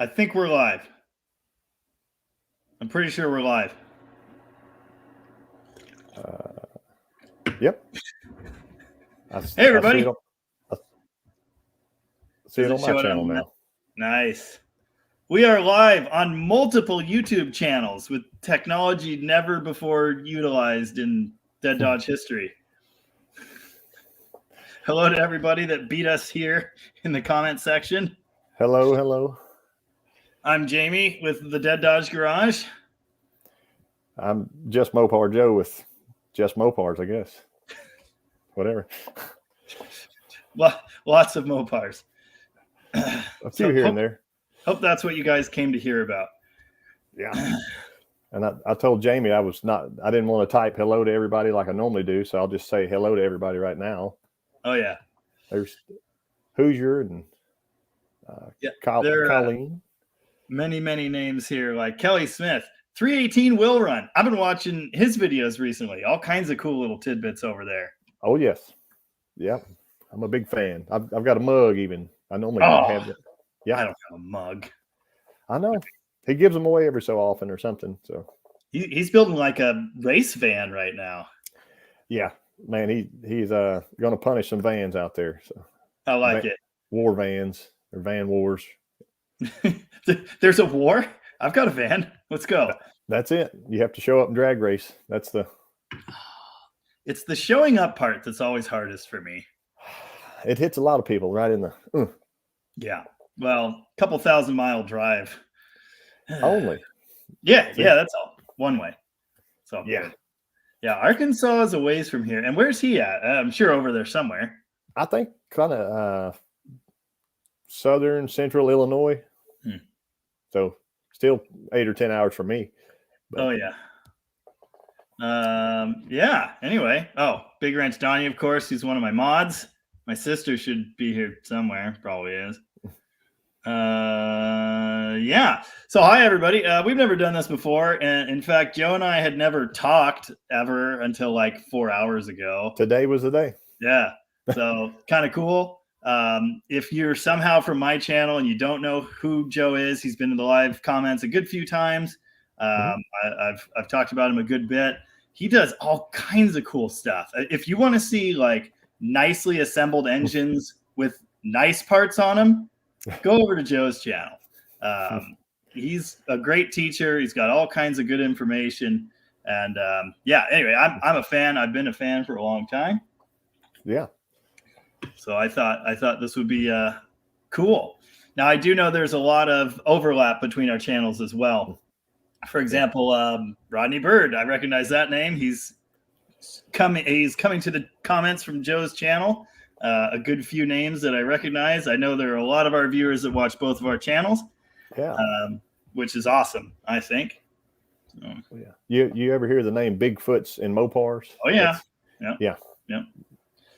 I think we're live. I'm pretty sure we're live. Yep. Hey, everybody. I see it on my channel now. Nice. We are live on multiple YouTube channels with technology never before utilized in Dead Dodge history. Hello to everybody that beat us here in the comment section. Hello, hello. I'm Jamie with the Dead Dodge Garage. I'm JustMoparJoe with Just Mopars, I guess. Whatever. Well, lots of Mopars. A few here and there. Hope that's what you guys came to hear about. Yeah. And I told Jamie I didn't want to type hello to everybody like I normally do, so I'll just say hello to everybody right now. Oh, yeah. There's Hoosier and Colleen. Many names here, like Kelly Smith. 318 Will Run. I've been watching his videos recently. All kinds of cool little tidbits over there. Oh, yes. Yep. I'm a big fan. I've got a mug even. I normally have it. Yeah. I don't have a mug. I know. He gives them away every so often or something. So he's building like a race van right now. Yeah, man, he's going to punish some vans out there. So I like it. War vans or van wars. There's a war? I've got a van. Let's go. That's it. You have to show up and drag race. It's the showing up part that's always hardest for me. It hits a lot of people right in the. Yeah. Well, couple 1,000-mile drive. Only. Yeah, that's all. One way. So yeah. Yeah, Arkansas is a ways from here. And where's he at? I'm sure over there somewhere. I think kind of southern central Illinois. So still 8 or 10 hours from me. But. Oh, yeah. Yeah. Anyway. Oh, Big Ranch Donnie, of course. He's one of my mods. My sister should be here somewhere. Probably is. Yeah. So hi, everybody. We've never done this before. And in fact, Joe and I had never talked ever until like 4 hours ago. Today was the day. Yeah. So kind of cool. If you're somehow from my channel and you don't know who Joe is, he's been in the live comments a good few times. I've talked about him a good bit. He does all kinds of cool stuff. If you want to see like nicely assembled engines with nice parts on them, go over to Joe's channel. He's a great teacher. He's got all kinds of good information. And yeah, anyway, I'm a fan. I've been a fan for a long time. Yeah. So I thought this would be cool. Now I do know there's a lot of overlap between our channels as well. For example, Rodney Bird, I recognize that name. He's coming to the comments from Joe's channel. A good few names that I recognize. I know there are a lot of our viewers that watch both of our channels. Yeah. Which is awesome, I think. So. Yeah. You ever hear the name Bigfoots in Mopars? Oh yeah. Yeah. Yeah.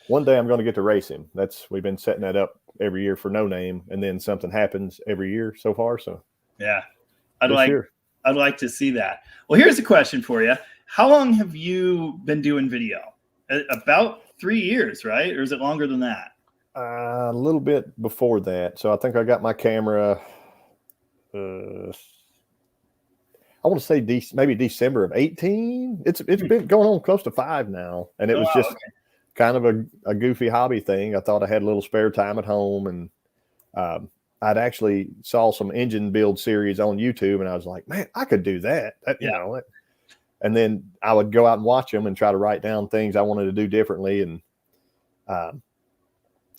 One day I'm going to get to race him. We've been setting that up every year for no name, and then something happens every year so far. So yeah, I'd like to see that. Well, here's a question for you. How long have you been doing video? About 3 years, right? Or is it longer than that? A little bit before that. So I think I got my camera, I want to say maybe December of 18. It's been going on close to 5 now. And it was just kind of a goofy hobby thing. I thought I had a little spare time at home, and I'd actually saw some engine build series on YouTube, and I was like, man, I could do that. You know. And then I would go out and watch them and try to write down things I wanted to do differently. And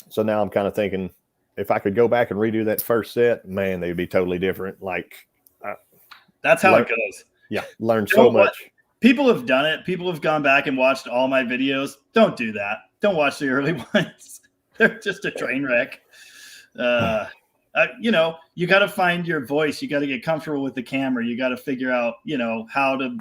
so now I'm kind of thinking, if I could go back and redo that first set, man, they would be totally different. Like that's how it goes. Yeah, learn so much. People have done it. People have gone back and watched all my videos. Don't do that. Don't watch the early ones. They're just a train wreck. You know, you got to find your voice. You got to get comfortable with the camera. You got to figure out, you know, how to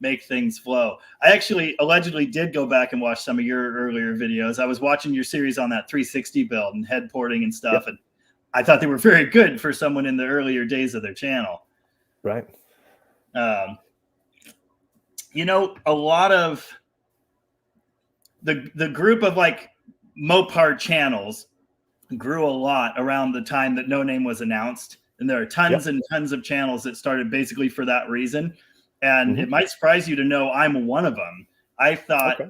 make things flow. I actually allegedly did go back and watch some of your earlier videos. I was watching your series on that 360 build and head porting and stuff. And I thought they were very good for someone in the earlier days of their channel. Right. You know, a lot of the group of like Mopar channels grew a lot around the time that No Name was announced. And there are tons and tons of channels that started basically for that reason. And it might surprise you to know I'm one of them. I thought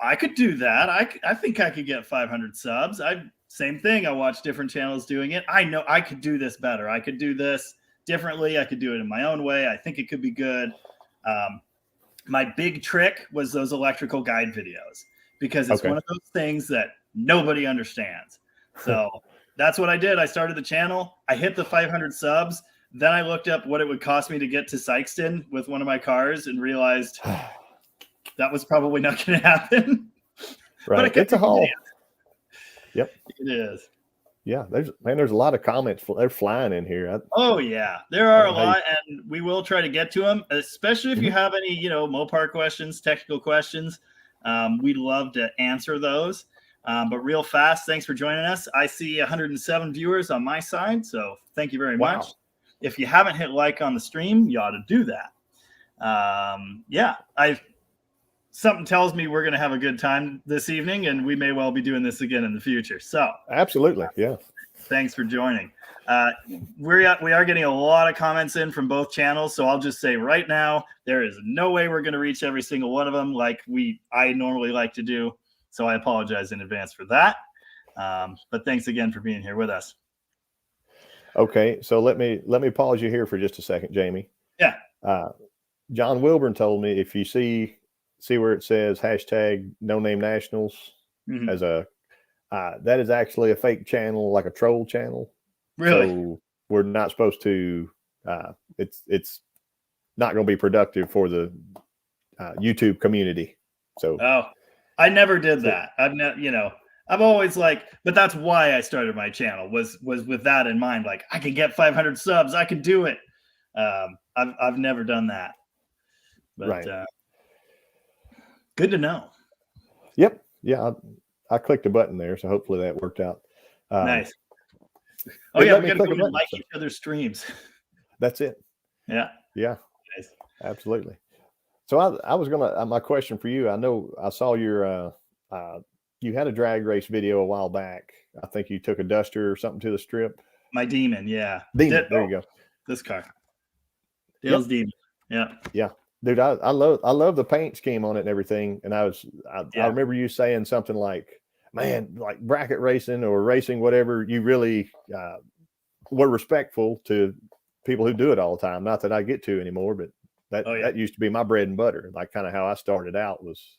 I could do that. I think I could get 500 subs. Same thing. I watched different channels doing it. I know I could do this better. I could do this differently. I could do it in my own way. I think it could be good. My big trick was those electrical guide videos, because it's one of those things that nobody understands. So that's what I did. I started the channel. I hit the 500 subs. Then I looked up what it would cost me to get to Sykeston with one of my cars and realized that was probably not going to happen. Right. But it's a haul. Yep. It is. Yeah. There's a lot of comments. They're flying in here. Oh yeah. There are a lot, and we will try to get to them, especially if you have any, Mopar questions, technical questions. We'd love to answer those. But real fast, thanks for joining us. I see 107 viewers on my side, so thank you very much. If you haven't hit like on the stream, you ought to do that. Something tells me we're going to have a good time this evening, and we may well be doing this again in the future. So absolutely. Yeah. Thanks for joining. We are getting a lot of comments in from both channels. So I'll just say right now, there is no way we're going to reach every single one of them like I normally like to do. So I apologize in advance for that. But thanks again for being here with us. Okay. So let me pause you here for just a second, Jamie. Yeah. John Wilburn told me if you see where it says hashtag no name nationals as that is actually a fake channel, like a troll channel. Really? So we're not supposed to, it's not going to be productive for the YouTube community. So, I never did that. I've always but that's why I started my channel was with that in mind. Like, I can get 500 subs. I can do it. I've never done that, but good to know. Yep. Yeah. I clicked a button there, so hopefully that worked out. Nice. Oh yeah, we got to go like each other's streams. That's it. Yeah. Yeah. Nice. Absolutely. So I was gonna my question for you. I know I saw your you had a drag race video a while back. I think you took a Duster or something to the strip. My Demon, yeah. Demon. There you go. This car. Dale's Demon. Yeah. Yeah. Dude, I love the paint scheme on it and everything. And I remember you saying something like, man, like bracket racing or racing, whatever, you really were respectful to people who do it all the time. Not that I get to anymore, but that used to be my bread and butter. Like kind of how I started out was,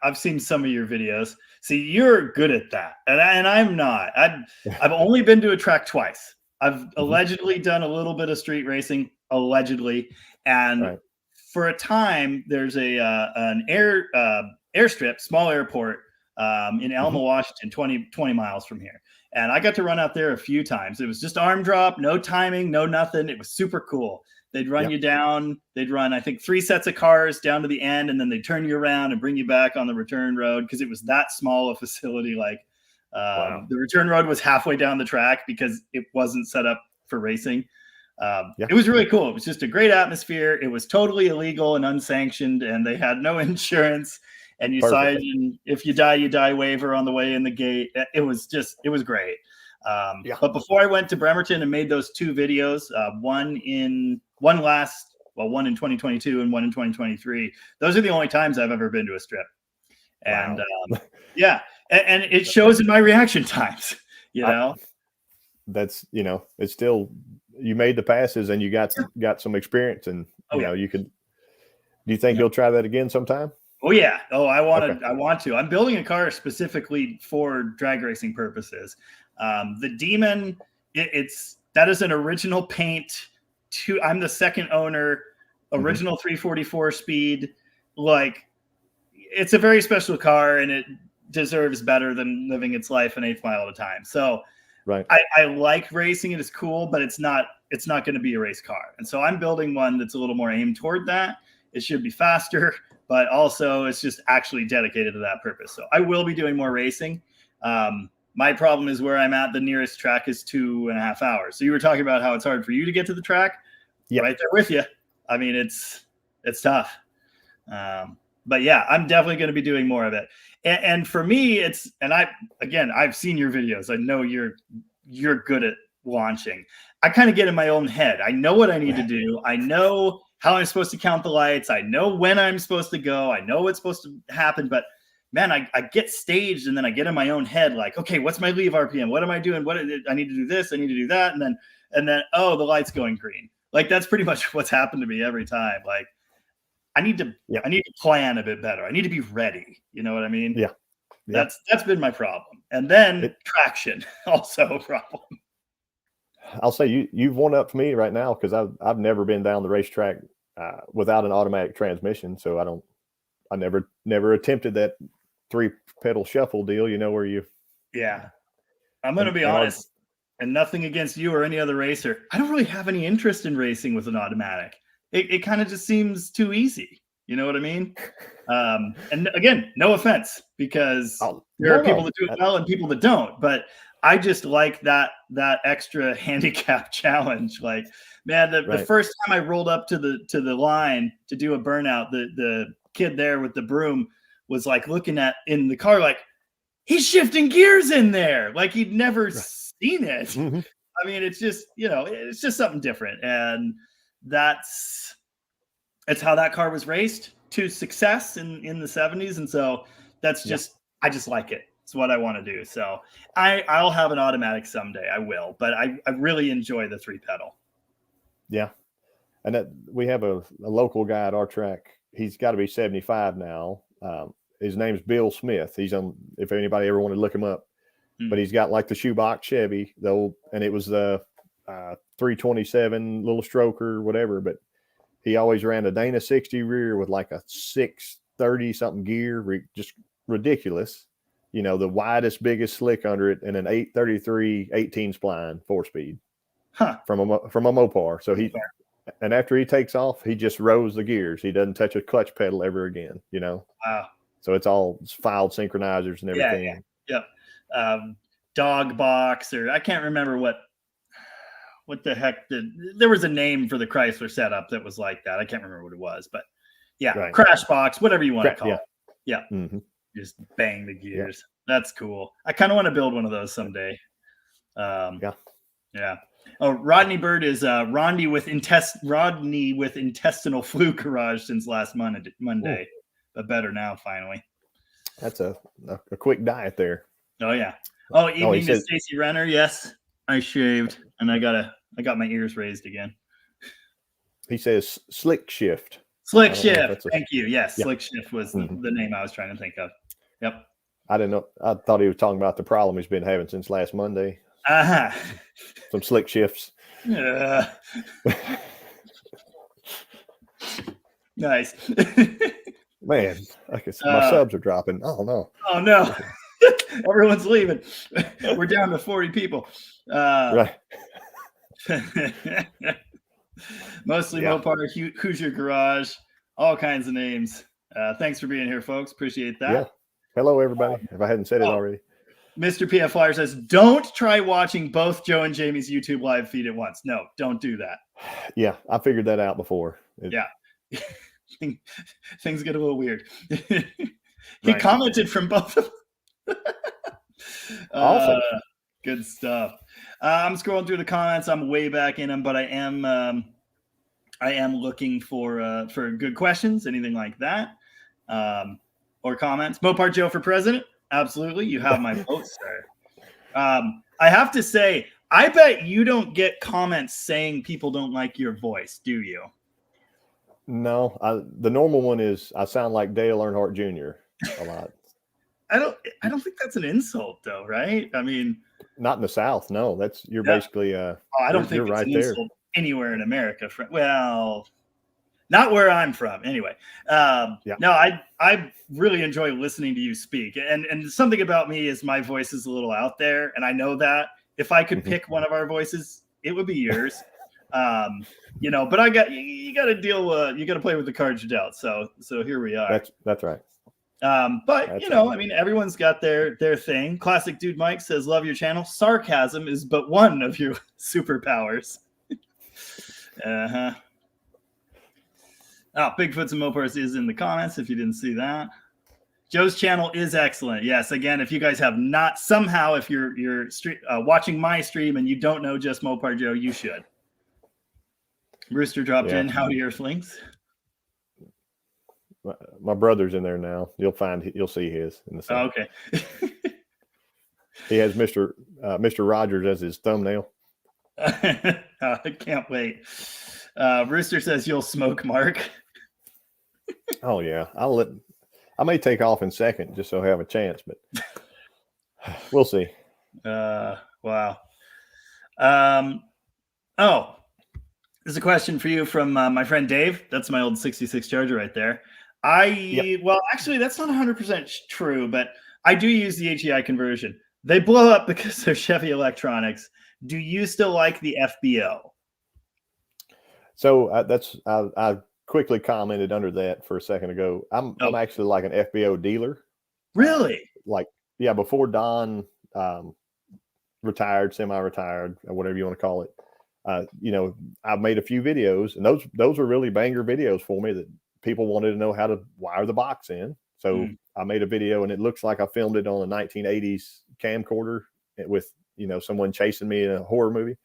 I've seen some of your videos. See, you're good at that. And I'm not. I've only been to a track twice. I've allegedly done a little bit of street racing, allegedly. And for a time, there's an airstrip, small airport in Elma, Washington, 20 miles from here. And I got to run out there a few times. It was just arm drop, no timing, no nothing. It was super cool. They'd run you down. They'd run, I think, 3 sets of cars down to the end, and then they'd turn you around and bring you back on the return road because it was that small a facility. Like the return road was halfway down the track because it wasn't set up for racing. It was really cool. It was just a great atmosphere. It was totally illegal and unsanctioned, and they had no insurance. And you signed, if you die waiver on the way in the gate. It was great. But before I went to Bremerton and made those 2 videos, one in 2022 and one in 2023. Those are the only times I've ever been to a strip. And and it shows in my reaction times, That's, it's still, you made the passes and you got some experience, and you could. Do you think you'll try that again sometime? Oh yeah. Oh, I want to. I'm building a car specifically for drag racing purposes. The Demon, that is an original paint. I'm the second owner. Original 344 speed. Like, it's a very special car, and it deserves better than living its life an 1/8 mile at a time. So. Right. I like racing. It is cool, but it's not going to be a race car. And so I'm building one that's a little more aimed toward that. It should be faster, but also it's just actually dedicated to that purpose. So I will be doing more racing. My problem is where I'm at, the nearest track is 2.5 hours. So you were talking about how it's hard for you to get to the track. Yeah. Right there with you. I mean, it's tough. But yeah, I'm definitely going to be doing more of it. And for me, I've seen your videos. I know you're good at launching, I kind of get in my own head. I know what I need to do. I know how I'm supposed to count the lights. I know when I'm supposed to go. I know what's supposed to happen. But man, I get staged and then I get in my own head like, okay, what's my leave RPM? What am I doing? I need to do this. I need to do that. And then, oh, the light's going green. Like that's pretty much what's happened to me every time. Like I need to plan a bit better. I need to be ready. You know what I mean? Yeah. That's been my problem. And then traction also a problem. I'll say you've one up for me right now because I've never been down the racetrack without an automatic transmission. So I never attempted that 3-pedal shuffle deal, where you. Yeah. I'm going to be honest, and nothing against you or any other racer. I don't really have any interest in racing with an automatic. It kind of just seems too easy. You know what I mean? And again, no offense, because there are people that do it well and people that don't. But I just like that extra handicap challenge. Like, man, the first time I rolled up to the line to do a burnout, the kid there with the broom was like looking in the car, like he's shifting gears in there, like he'd never seen it. Mm-hmm. I mean, it's just it's just something different, and it's how that car was raced to success in the 70s. And so that's just, I just like it. It's what I want to do. So I'll have an automatic someday. I will, but I really enjoy the 3-pedal. Yeah. And we have a local guy at our track. He's got to be 75 now. His name's Bill Smith. He's on, if anybody ever wanted to look him up, but he's got like the shoebox Chevy, the old, and it was the 327 little stroker, whatever, but he always ran a Dana 60 rear with like a 630 something gear, just ridiculous. The widest, biggest slick under it, and an 833 18 spline 4-speed from a Mopar. So and after he takes off, he just rows the gears. He doesn't touch a clutch pedal ever again. Wow. So it's filed synchronizers and everything. Yeah. Dog box, or I can't remember what the heck there was a name for the Chrysler setup that was like that. I can't remember what it was, but crash box, whatever you want to call it. Yeah. Mm-hmm. Just bang the gears. Yeah. That's cool. I kind of want to build one of those someday. Yeah. Oh, Rodney Bird is Rodney with intestinal flu garage since last Monday, but better now finally. That's a quick diet there. Oh yeah. Oh, evening to Stacy Renner. Yes, I shaved and I got my ears raised again. He says slick shift. Slick shift. Thank you. Yes, slick shift was the name I was trying to think of. Yep. I didn't know. I thought he was talking about the problem he's been having since last Monday. Some slick shifts. Nice. Man, I guess my subs are dropping. Oh no. Oh no. Everyone's leaving. We're down to 40 people. Right. Mostly Mopar, Hoosier Garage, all kinds of names. Thanks for being here, folks. Appreciate that. Yeah. Hello, everybody. If I hadn't said it already. Mr. PF Flyer says, don't try watching both Joe and Jamie's YouTube live feed at once. No, don't do that. Yeah, I figured that out before. Things get a little weird. He commented from both of them. Awesome. Good stuff. I'm scrolling through the comments. I'm way back in them, but I am looking for good questions, anything like that, or comments. Mopar Joe for president. Absolutely. You have my vote, sir. I have to say, I bet you don't get comments saying people don't like your voice, do you? No, the normal one is I sound like Dale Earnhardt Jr. a lot. I don't think that's an insult though, right? I mean, not in the South. No, you're basically I don't think it's right an there. Insult anywhere in America. Well, not where I'm from anyway. No, I really enjoy listening to you speak. And something about me is my voice is a little out there. And I know that if I could pick one of our voices, it would be yours. But you got to you got to play with the cards you're dealt. So here we are. That's right. But I mean, everyone's got their thing. Classic Dude Mike says, love your channel. Sarcasm is but one of your superpowers. Oh, Bigfoots and Mopars is in the comments if you didn't see that. Joe's channel is excellent. Yes, again, if you guys have not somehow, if you're watching my stream and you don't know JustMoparJoe, you should. Rooster dropped in. Howdy, Earthlings. My brother's in there now. You'll see his in the side. Oh, okay. He has Mr. Rogers as his thumbnail. I can't wait. Rooster says you'll smoke, Mark. Oh yeah, I may take off in second just so I have a chance, but we'll see. Wow. Oh, there's a question for you from my friend Dave. That's my old 66 Charger right there. Well, actually, that's not 100% true, but I do use the HEI conversion. They blow up because they're Chevy electronics. Do you still like the FBO? So I quickly commented under that for a second ago. I'm actually like an FBO dealer. Really? Before Don retired, semi-retired, or whatever you want to call it. I've made a few videos, and those were really banger videos for me that people wanted to know how to wire the box in. So I made a video, and it looks like I filmed it on a 1980s camcorder with someone chasing me in a horror movie.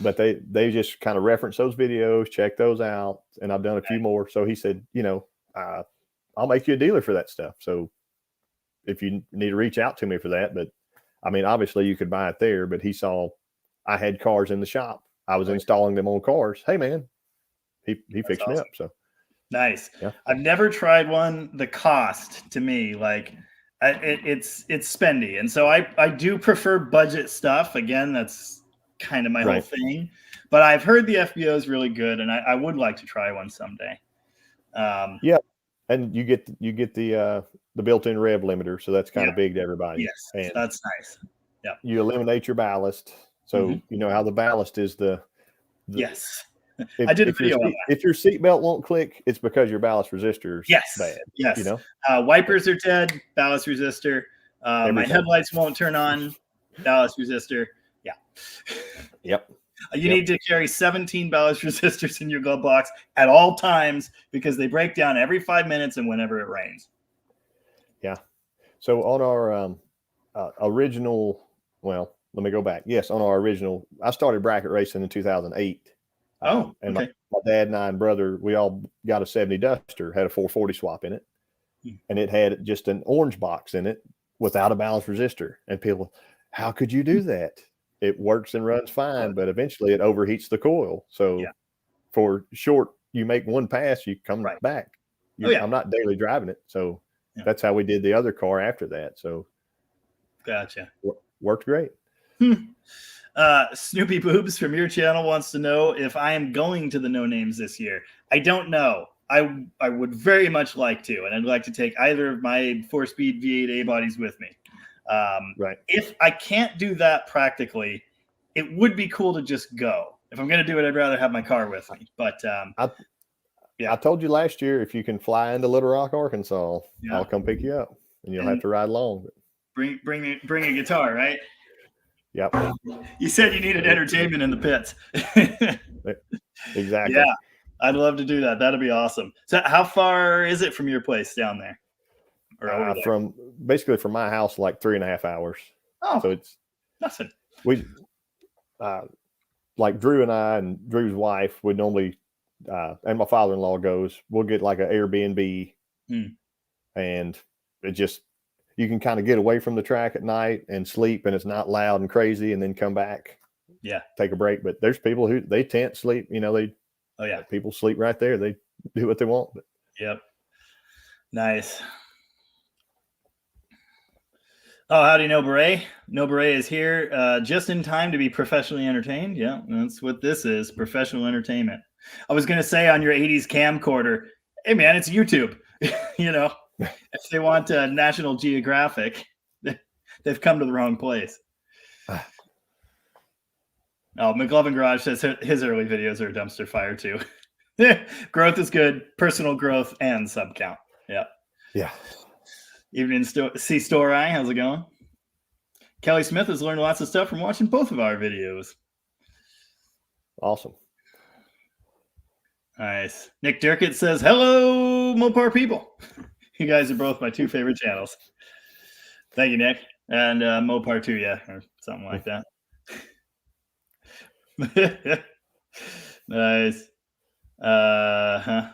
But they just kind of reference those videos, check those out, and I've done a few more. So he said, I'll make you a dealer for that stuff. So if you need to reach out to me for that, but I mean, obviously you could buy it there, but he saw I had cars in the shop. I was installing them on cars. Hey man, he fixed me up. So nice. Yeah. I've never tried one. The cost to me, it's spendy. And so I do prefer budget stuff. Again, that's kind of my whole thing, but I've heard the FBO is really good, and I would like to try one someday. And you get the built-in rev limiter, so that's kind of big to everybody. Yes, and that's nice. Yeah, you eliminate your ballast, so you know how the ballast is the yes. I did a video on that. If your seatbelt won't click, it's because your ballast resistor is bad. Yes. Wipers are dead, ballast resistor. My headlights won't turn on, ballast resistor. Yeah. Yep. You need to carry 17 ballast resistors in your glove box at all times because they break down every 5 minutes and whenever it rains. Yeah. So on our original, well, let me go back. Yes, on our original, I started bracket racing in 2008. And my dad and I and brother, we all got a 70 Duster, had a 440 swap in it, and it had just an orange box in it without a ballast resistor. And people, how could you do that? It works and runs fine, but eventually it overheats the coil. So for short, you make one pass, you come back. I'm not daily driving it. So that's how we did the other car after that. So gotcha. Worked great. Snoopy Boobs from your channel wants to know if I am going to the No Names this year. I don't know. I would very much like to, and I'd like to take either of my 4-speed V8 A bodies with me. If I can't do that practically, it would be cool to just go. If I'm going to do it, I'd rather have my car with me. But I told you last year, if you can fly into Little Rock, Arkansas, I'll come pick you up, and you'll have to ride along. Bring a guitar, right? Yep. You said you needed entertainment in the pits. Exactly. Yeah, I'd love to do that. That'd be awesome. So how far is it from your place down there? From my house, like 3.5 hours. Oh, so it's nothing. We like Drew and I and Drew's wife would normally, and my father-in-law goes, we'll get like an Airbnb, and it just, you can kind of get away from the track at night and sleep, and it's not loud and crazy, and then come back. Yeah. Take a break. But there's people who they tent sleep, people sleep right there. They do what they want. But. Yep. Nice. Oh, howdy, No Beret. No Beret is here just in time to be professionally entertained. Yeah, that's what this is, professional entertainment. I was going to say on your 80s camcorder, hey, man, it's YouTube. If they want National Geographic, they've come to the wrong place. Oh, McLovin Garage says his early videos are a dumpster fire, too. Growth is good, personal growth, and sub count. Yeah. Yeah. Evening, Store Eye. How's it going? Kelly Smith has learned lots of stuff from watching both of our videos. Awesome. Nice. Nick Durkett says, hello, Mopar people. You guys are both my two favorite channels. Thank you, Nick. And Mopar too, yeah, or something like that. Nice. Oh,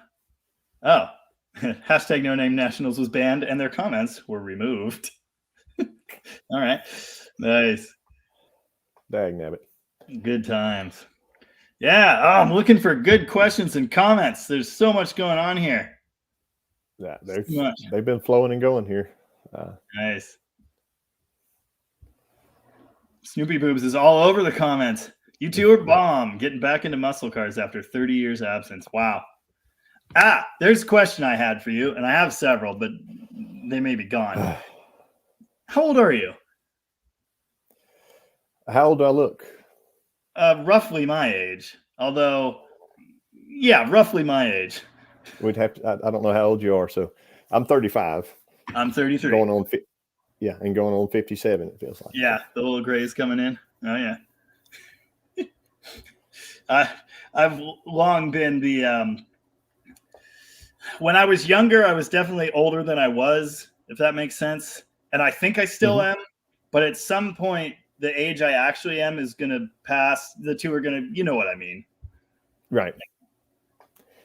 hashtag No Name Nationals was banned and their comments were removed. All right. Nice. Dang nabbit. Good times. Yeah. Oh, I'm looking for good questions and comments. There's so much going on here. Yeah, they've been flowing and going here. Nice. Snoopy Boobs is all over the comments. You two are bomb. Getting back into muscle cars after 30 years absence. Wow. There's a question I had for you, and I have several, but they may be gone. How old are you? How old do I look? Roughly my age. Although, yeah, roughly my age. We'd have to. I don't know how old you are, so I'm 35. I'm 33. Going on 57. It feels like. Yeah, the little gray's coming in. Oh yeah. I've long been the. When I was younger, I was definitely older than I was, if that makes sense. And I think I still am. But at some point, the age I actually am is going to pass. The two are going to, you know what I mean. Right.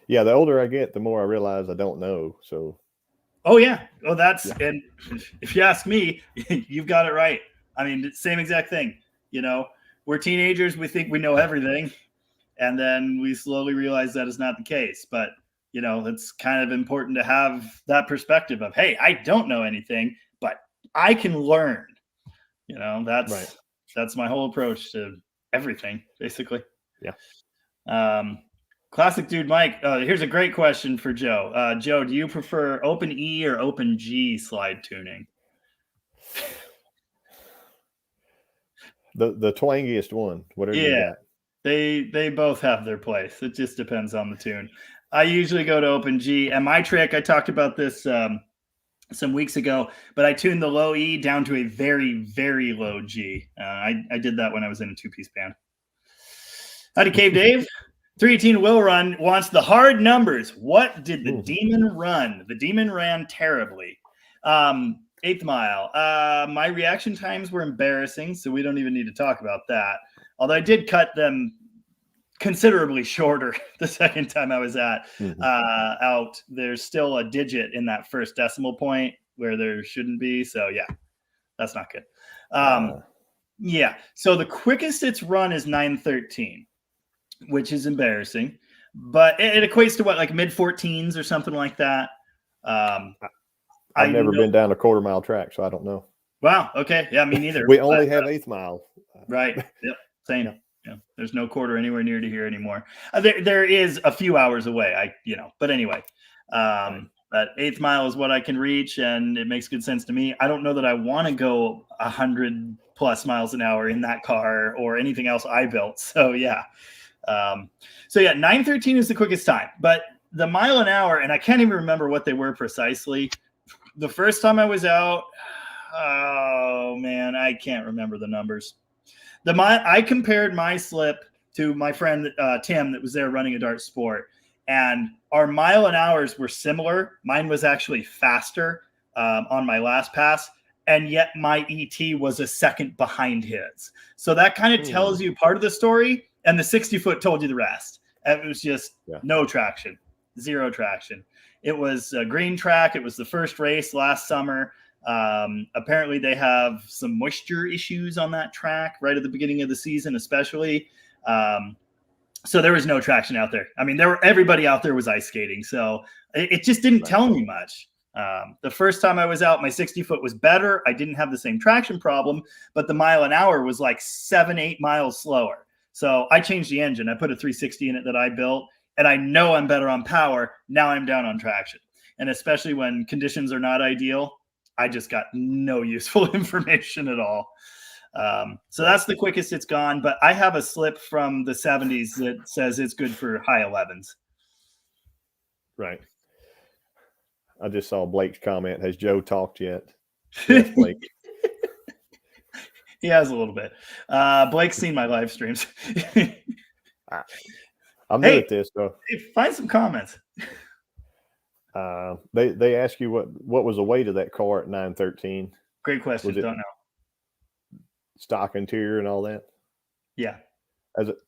Yeah, the older I get, the more I realize I don't know. So. Oh, yeah. Oh, and if you ask me, you've got it right. I mean, same exact thing. You know, we're teenagers. We think we know everything. And then we slowly realize that is not the case. But, you know, it's kind of important to have that perspective of, hey, I don't know anything, but I can learn. You know, that's my whole approach to everything, basically. Yeah. Classic Dude Mike. Here's a great question for Joe. Joe, do you prefer Open E or Open G slide tuning? The twangiest one. Whatever you got. They both have their place. It just depends on the tune. I usually go to Open G, and my trick, I talked about this some weeks ago, but I tuned the low E down to a very, very low G. I did that when I was in a two-piece band. Howdy, Cave Dave. 318 Will Run wants the hard numbers. What did the Demon run? The Demon ran terribly. 8th mile. My reaction times were embarrassing, so we don't even need to talk about that. Although I did cut them considerably shorter the second time I was out. There's still a digit in that first decimal point where there shouldn't be. So yeah, that's not good. Yeah. So the quickest it's run is 9:13, which is embarrassing, but it equates to what, like mid 14s or something like that. I've never been down a quarter-mile track, so I don't know. Wow. Okay. Yeah, me neither. We only have 8th mile. Right. Yep. Same. Yeah. There's no quarter anywhere near to here anymore. There is a few hours away. But anyway, that 8th mile is what I can reach, and it makes good sense to me. I don't know that I want to go 100+ miles an hour in that car or anything else I built. So yeah. 9:13 is the quickest time, but the mile an hour, and I can't even remember what they were precisely. The first time I was out, oh man, I can't remember the numbers. I compared my slip to my friend Tim that was there running a Dart Sport, and our mile an hours were similar. Mine was actually faster on my last pass, and yet my ET was a second behind his. So that kind of tells you part of the story, and the 60-foot told you the rest. It was just no traction, zero traction. It was a green track. It was the first race last summer. Apparently they have some moisture issues on that track right at the beginning of the season, especially. So there was no traction out there. I mean, everybody out there was ice skating. So it just didn't tell me much. The first time I was out, my 60-foot was better. I didn't have the same traction problem, but the mile an hour was like 7-8 miles slower. So I changed the engine. I put a 360 in it that I built, and I know I'm better on power. Now I'm down on traction. And especially when conditions are not ideal, I just got no useful information at all. So that's the quickest it's gone. But I have a slip from the 70s that says it's good for high 11s. Right. I just saw Blake's comment. Has Joe talked yet? Yes, Blake. He has a little bit. Blake's seen my live streams. I'm good at this, though. Hey, find some comments. They ask you what was the weight of that car at 913? Great question. Was it Don't know. stock interior and all that? Yeah.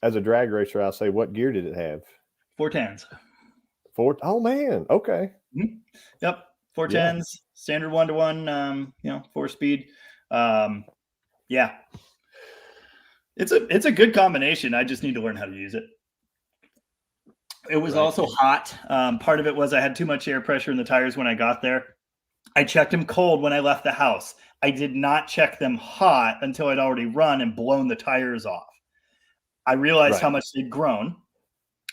As a drag racer, I'll say, what gear did it have? 410s. Oh man, okay. Mm-hmm. Yep. 410s, standard 1-to-1, 4-speed. Yeah. It's a good combination. I just need to learn how to use it. It was also hot. Part of it was I had too much air pressure in the tires when I got there. I checked them cold when I left the house. I did not check them hot until I'd already run and blown the tires off. I realized how much they'd grown.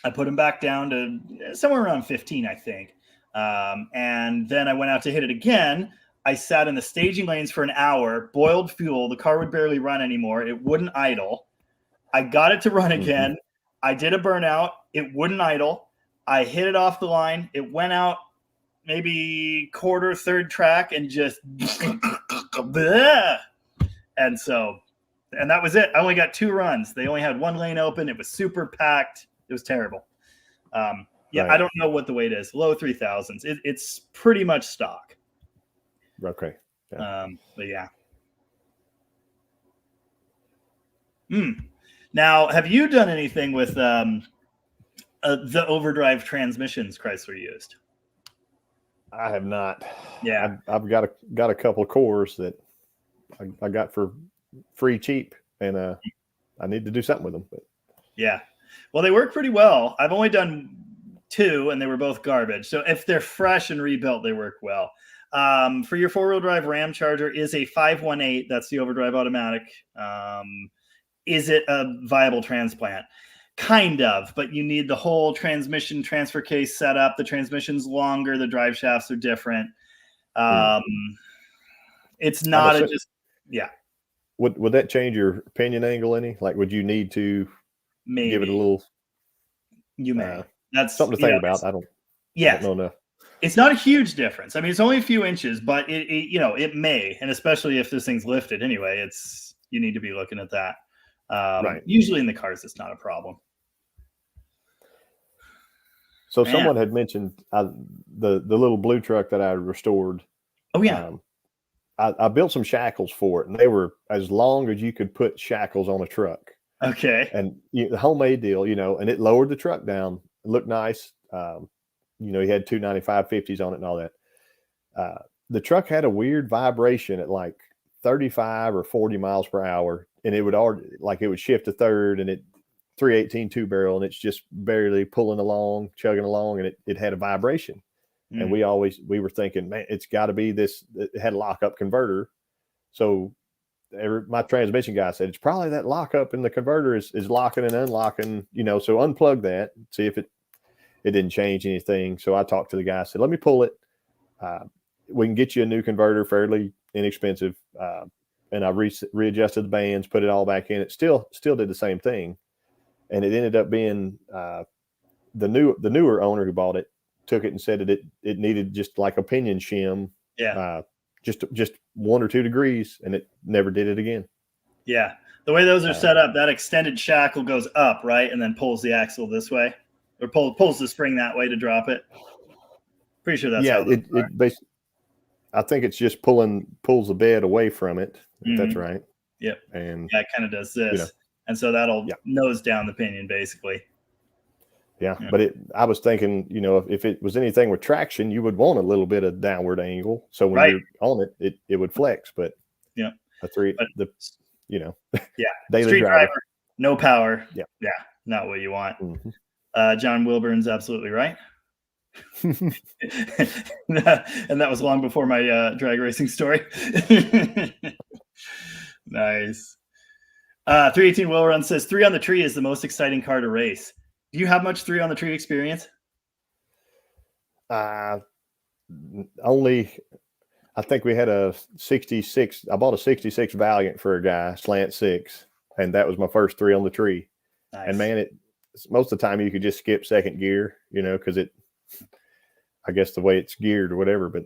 I put them back down to somewhere around 15, I think. And then I went out to hit it again. I sat in the staging lanes for an hour, boiled fuel. The car would barely run anymore. It wouldn't idle. I got it to run again. I did a burnout. It wouldn't idle. I hit it off the line. It went out maybe quarter, third track and just and that was it. I only got 2 runs. They only had 1 lane open. It was super packed. It was terrible. I don't know what the weight is. Low 3000s. It's pretty much stock. Okay. Yeah. But yeah. Now, have you done anything with the overdrive transmissions Chrysler used? I have not. Yeah, I've got a couple of cores that I got for free cheap, and I need to do something with them. But. Yeah, well, they work pretty well. I've only done 2, and they were both garbage. So if they're fresh and rebuilt, they work well. For your 4-wheel drive Ramcharger is a 518. That's the overdrive automatic. Is it a viable transplant? Kind of, but you need the whole transmission transfer case set up. The transmission's longer. The drive shafts are different. It's not yeah. Would that change your pinion angle any? Like, would you need to give it a little? You may. That's something to think about. I don't know enough. It's not a huge difference. I mean, it's only a few inches, but it may, and especially if this thing's lifted anyway, you need to be looking at that. Usually in the cars, it's not a problem. So someone had mentioned the little blue truck that I restored. Oh yeah. I built some shackles for it, and they were as long as you could put shackles on a truck. Okay. And the homemade deal, and it lowered the truck down. It looked nice. He had 295 50s on it and all that. The truck had a weird vibration at like 35 or 40 miles per hour, and it would shift to third, and it 318 2 barrel, and it's just barely pulling along, chugging along, and it had a vibration. And we were thinking, man, it's got to be this. It had a lockup converter. So my transmission guy said, it's probably that lockup in the converter is locking and unlocking, so unplug that, see if it didn't change anything. So I talked to the guy, I said, let me pull it. We can get you a new converter, fairly inexpensive. And I readjusted the bands, put it all back in. It still did the same thing. And it ended up being the newer owner who bought it took it and said that it needed just like a pinion shim. Yeah. Just 1 or 2 degrees, and it never did it again. Yeah. The way those are set up, that extended shackle goes up, right? And then pulls the axle this way, or pulls the spring that way to drop it. Pretty sure that's how it basically, I think it's just pulls the bed away from it. If that's right. Yep. And it kind of does this. And so that'll nose down the pinion basically. Yeah. But I was thinking, if it was anything with traction, you would want a little bit of downward angle. So when you're on it would flex. But daily street driver, no power. Yeah. Yeah. Not what you want. John Wilburn's absolutely right. And that was long before my drag racing story. Nice. 318 Will Run says 3 on the Tree is the most exciting car to race. Do you have much 3 on the Tree experience? Only, I think we had a 66. I bought a 66 Valiant for a guy, slant 6, and that was my first 3 on the Tree. Nice. And man, most of the time you could just skip second gear, because I guess the way it's geared or whatever, but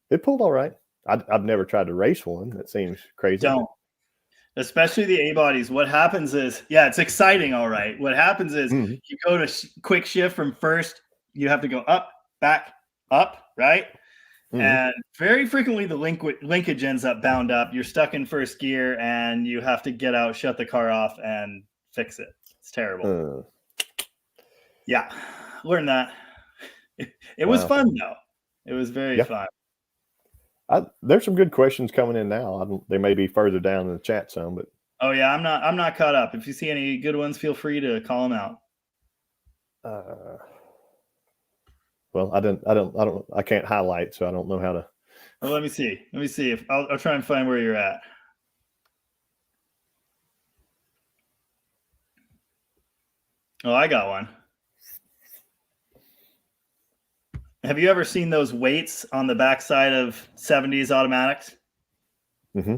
it pulled all right. I've never tried to race one. That seems crazy. Don't. Especially the A-bodies. What happens is, it's exciting, all right. What happens is you go to quick shift from first, you have to go up, back, up, right? Mhm. And very frequently the linkage ends up bound up. You're stuck in first gear and you have to get out, shut the car off, and fix it. It's terrible. Yeah, learned that. It was Wow. fun though. It was very fun. There's some good questions coming in now. They may be further down in the chat some, but oh yeah, I'm not caught up. If you see any good ones, feel free to call them out. Well, I can't highlight, so I don't know how to. Well, let me see if I'll try and find where you're at. Oh, I got one. Have you ever seen those weights on the backside of 70s automatics? Mm-hmm.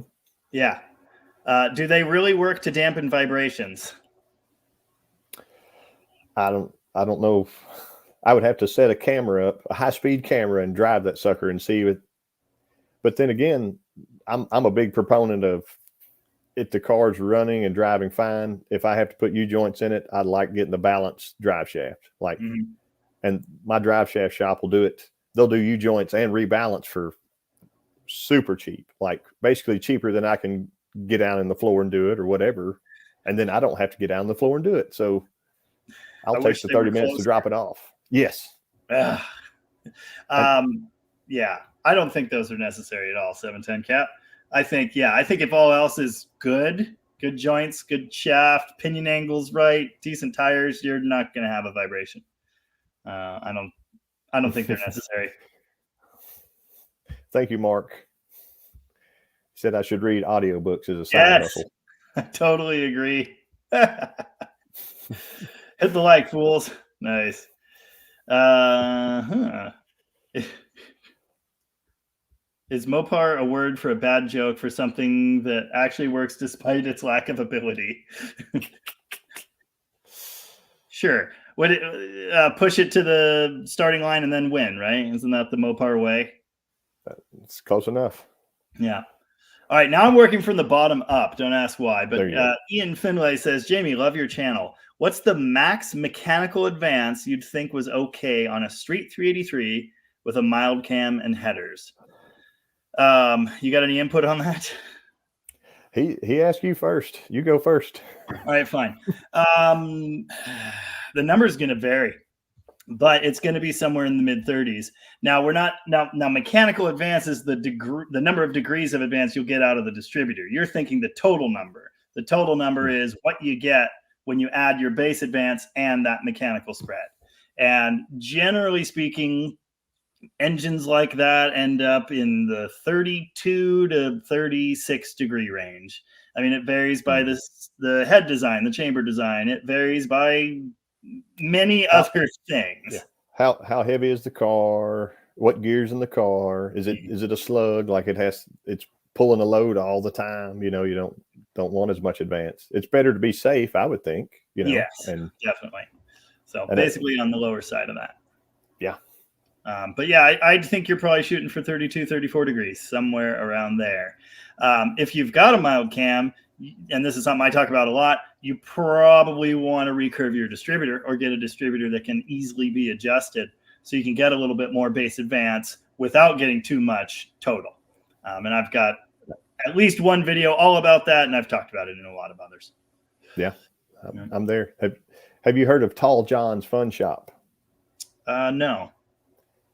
Yeah. Do they really work to dampen vibrations? I don't know. I would have to set a camera up, a high-speed camera, and drive that sucker and see it. But then again, I'm a big proponent of if the car's running and driving fine. If I have to put U-joints in it, I'd like getting the balanced drive shaft. And my drive shaft shop will do it. They'll do U-joints and rebalance for super cheap, like basically cheaper than I can get down in the floor and do it or whatever. And then I don't have to get down on the floor and do it. So I'll take the 30 minutes to drop it off. Yes. Yeah. I don't think those are necessary at all. 710 cap. I think if all else is good joints, good shaft, pinion angles right, decent tires, you're not going to have a vibration. I don't think they're necessary. Thank you, Mark. He said I should read audiobooks as a side hustle. I totally agree. Hit the like, fools. Nice. Is Mopar a word for a bad joke for something that actually works despite its lack of ability? Sure. Would it push it to the starting line and then win, right? Isn't that the Mopar way? It's close enough. Yeah. All right. Now I'm working from the bottom up. Don't ask why. But Ian Finlay says, Jamie, love your channel. What's the max mechanical advance you'd think was okay on a street 383 with a mild cam and headers? You got any input on that? He asked you first. You go first. All right, fine. The number is going to vary, but it's going to be somewhere in the mid 30s. Now we're not now mechanical advance is the number of degrees of advance you'll get out of the distributor. You're thinking the total number. The total number is what you get when you add your base advance and that mechanical spread. And generally speaking, engines like that end up in the 32 to 36 degree range. I mean, it varies by the head design, the chamber design. It varies by many other things. Yeah. How heavy is the car? What gears in the car? Is it a slug? Like it's pulling a load all the time. You know, you don't want as much advance. It's better to be safe, I would think. You know, yes, and definitely. So basically on the lower side of that. Yeah. But yeah, I think you're probably shooting for 32, 34 degrees, somewhere around there. If you've got a mild cam, and this is something I talk about a lot, you probably want to recurve your distributor or get a distributor that can easily be adjusted so you can get a little bit more base advance without getting too much total. And I've got at least one video all about that, and I've talked about it in a lot of others. Yeah, I'm there. Have you heard of Tall John's Fun Shop? No.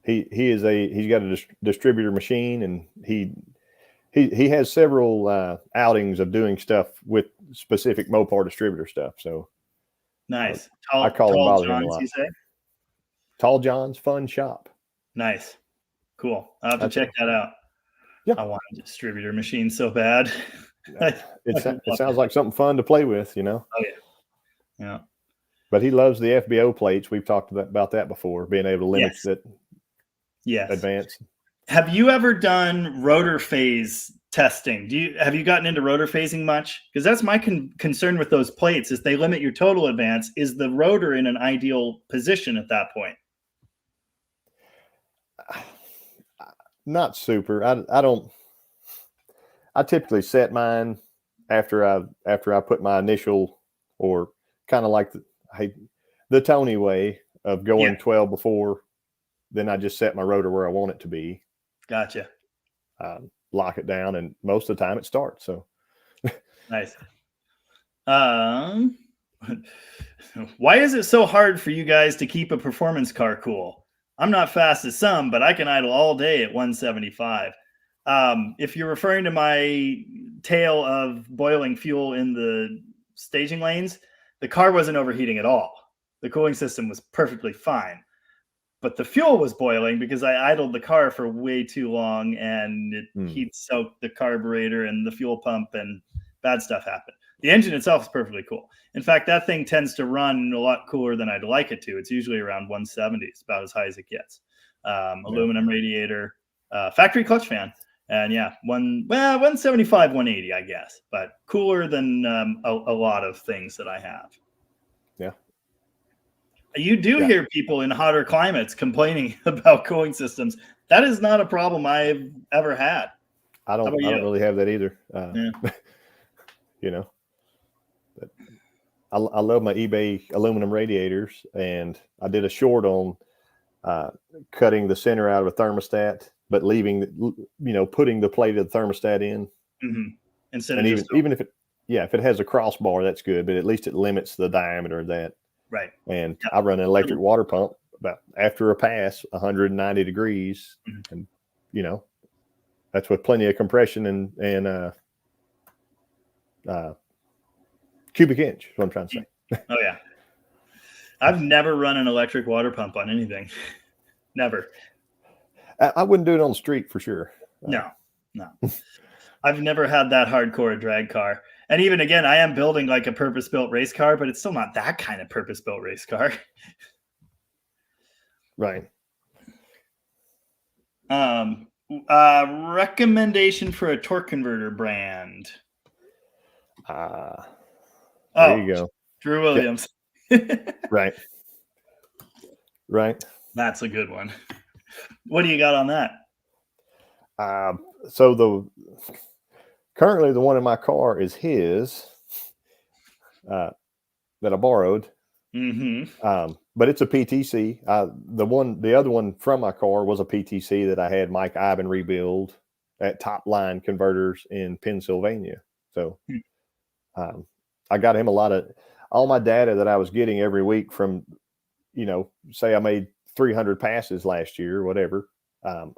He's got a distributor machine, and he has several outings of doing stuff with specific Mopar distributor stuff. So nice. I call him bother him a lot. You say? Tall John's Fun Shop. Nice. Cool. I'll have to check that out. Yeah. I want a distributor machine so bad. It sounds like something fun to play with, you know? Oh, yeah. Yeah. But he loves the FBO plates. We've talked about that before, being able to limit that advance. Have you ever done rotor phase testing? Have you gotten into rotor phasing much? Because that's my concern with those plates is they limit your total advance. Is the rotor in an ideal position at that point? Not super. I typically set mine after I put my initial, or kind of like the Tony way of going 12 before then I just set my rotor where I want it to be. Gotcha. Lock it down, and most of the time it starts. So nice. Why is it so hard for you guys to keep a performance car cool? I'm not fast as some, but I can idle all day at 175. If you're referring to my tale of boiling fuel in the staging lanes, the car wasn't overheating at all. The cooling system was perfectly fine, but the fuel was boiling because I idled the car for way too long, and it heat soaked the carburetor and the fuel pump, and bad stuff happened. The engine itself is perfectly cool. In fact, that thing tends to run a lot cooler than I'd like it to. It's usually around 170. It's about as high as it gets. Aluminum radiator, factory clutch fan. And yeah, 175, 180, I guess, but cooler than a lot of things that I have. Yeah. You do hear people in hotter climates complaining about cooling systems. That is not a problem I've ever had. I don't really have that either. You know, but I love my eBay aluminum radiators, and I did a short on cutting the center out of a thermostat, but leaving, putting the plate of the thermostat in. Instead and of even if it has a crossbar, that's good, but at least it limits the diameter of that. Right. And I run an electric water pump about after a pass, 190 degrees, and that's with plenty of compression and cubic inch is what I'm trying to say. Oh yeah. I've never run an electric water pump on anything. Never. I wouldn't do it on the street for sure. No. I've never had that hardcore drag car. And even again, I am building like a purpose-built race car, but it's still not that kind of purpose-built race car. Right. Recommendation for a torque converter brand. There you go. Drew Williams. Right. That's a good one. What do you got on that? So currently the one in my car is his that I borrowed. But it's a PTC. The other one from my car was a PTC that I had Mike Ivan rebuild at Top Line Converters in Pennsylvania. So I got him all my data that I was getting every week from, say I made 300 passes last year or whatever.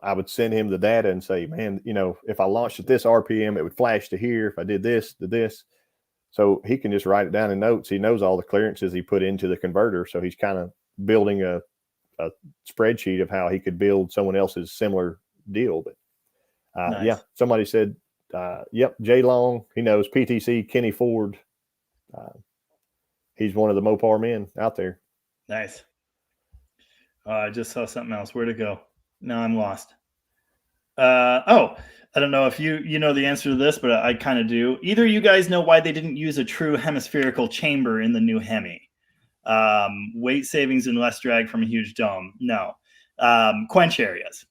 I would send him the data and say, man, if I launched at this RPM, it would flash to here. If I did this, to this. So he can just write it down in notes. He knows all the clearances he put into the converter. So he's kind of building a spreadsheet of how he could build someone else's similar deal. But nice. Yeah, somebody said, yep, Jay Long, he knows PTC, Kenny Ford. He's one of the Mopar men out there. Nice. I just saw something else. Where'd it go? Now I'm lost. I don't know if you know the answer to this, but I kind of do. Either you guys know why they didn't use a true hemispherical chamber in the new Hemi? Weight savings and less drag from a huge dome. No. Quench areas.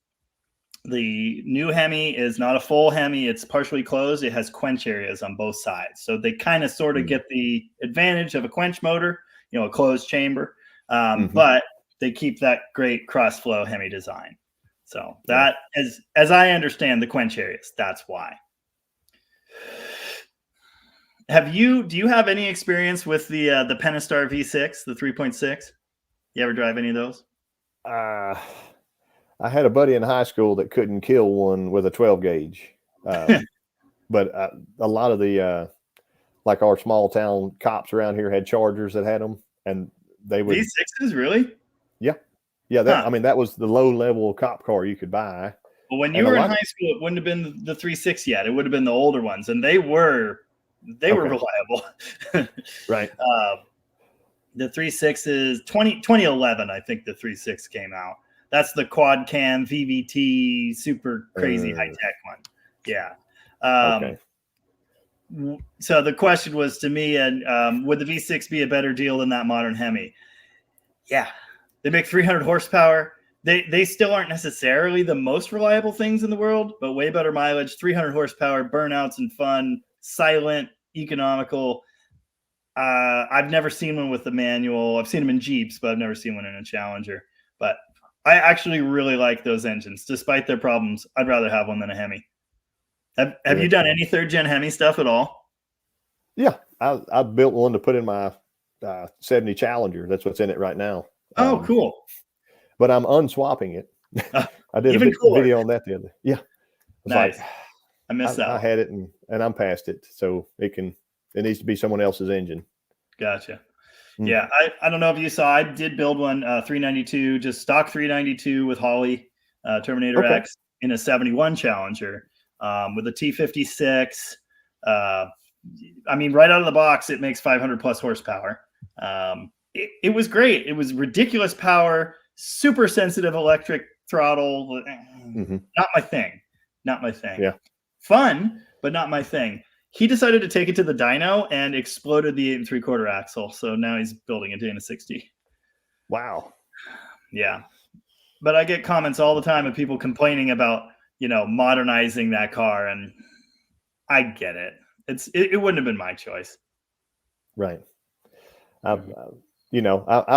The new Hemi is not a full Hemi. It's partially closed. It has quench areas on both sides. So they kind of sort of get the advantage of a quench motor, a closed chamber. But they keep that great cross-flow Hemi design. So that as I understand the quench areas, that's why. Do you have any experience with the Pentastar V6, the 3.6? You ever drive any of those? I had a buddy in high school that couldn't kill one with a 12 gauge. But a lot of the, like our small town cops around here had Chargers that had them, and they would. V6s, really? Yeah. Yeah. That was the low level cop car you could buy. Well, when you were in high school, it wouldn't have been the 3.6 yet. It would have been the older ones, and they were reliable. Right. The 3.6 is 2011. I think the 3.6 came out. That's the quad cam VVT super crazy high tech one. Yeah. Okay. So the question was to me, and would the V6 be a better deal than that modern Hemi? Yeah. They make 300 horsepower. They still aren't necessarily the most reliable things in the world, but way better mileage, 300 horsepower, burnouts and fun, silent, economical. I've never seen one with the manual. I've seen them in Jeeps, but I've never seen one in a Challenger. But I actually really like those engines, despite their problems. I'd rather have one than a Hemi. Have you done any third gen Hemi stuff at all? Yeah, I built one to put in my 70 Challenger. That's what's in it right now. Oh, cool. But I'm unswapping it. I did even a video on that the other. Yeah, nice. Like, I missed that. I had it and I'm past it, so it needs to be someone else's engine. Gotcha. Yeah, I don't know if you saw. I did build one 392, just stock 392 with Holley Terminator X in a 71 Challenger with a T56. I mean, right out of the box, it makes 500 plus horsepower. It was great. It was ridiculous power, super sensitive electric throttle. Not my thing. Not my thing. Yeah. Fun, but not my thing. He decided to take it to the dyno and exploded the 8 3/4 axle. So now he's building a Dana 60. Wow. Yeah. But I get comments all the time of people complaining about, modernizing that car. And I get it. It wouldn't have been my choice. Right. I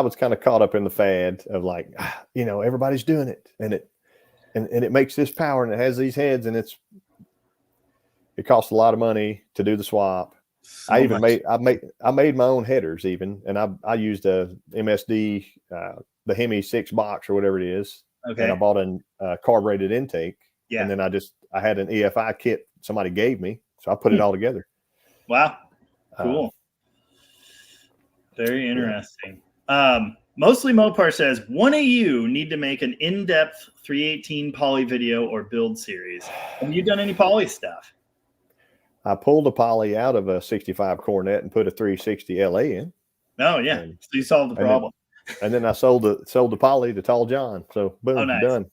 was kind of caught up in the fad of like, everybody's doing it and it makes this power and it has these heads and it costs a lot of money to do the swap. So I made my own headers even, and I used a MSD, the Hemi 6 box or whatever it is. Okay. And I bought a carbureted intake. Yeah. And then I had an EFI kit somebody gave me. So I put it all together. Wow. Cool. Very interesting. Mostly Mopar says, one of you need to make an in-depth 318 poly video or build series. Have you done any poly stuff? I pulled a poly out of a 65 Cornet and put a 360 LA in. Oh yeah, so you solved the problem. And then I sold the poly to Tall John. So boom, nice. Done.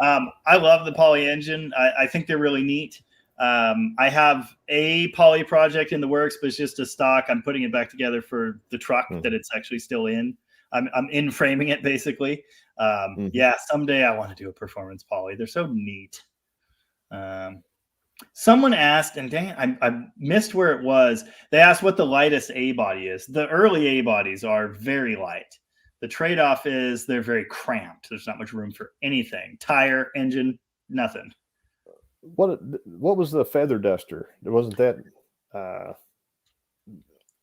I love the poly engine. I think they're really neat. I have a poly project in the works, but it's just a stock. I'm putting it back together for the truck that it's actually still in. I'm in framing it basically. Yeah, someday I want to do a performance poly. They're so neat. Someone asked, and dang, I missed where it was. They asked what the lightest A body is. The early A bodies are very light. The trade-off is they're very cramped. There's not much room for anything. Tire, engine, nothing. What was the feather duster? Wasn't that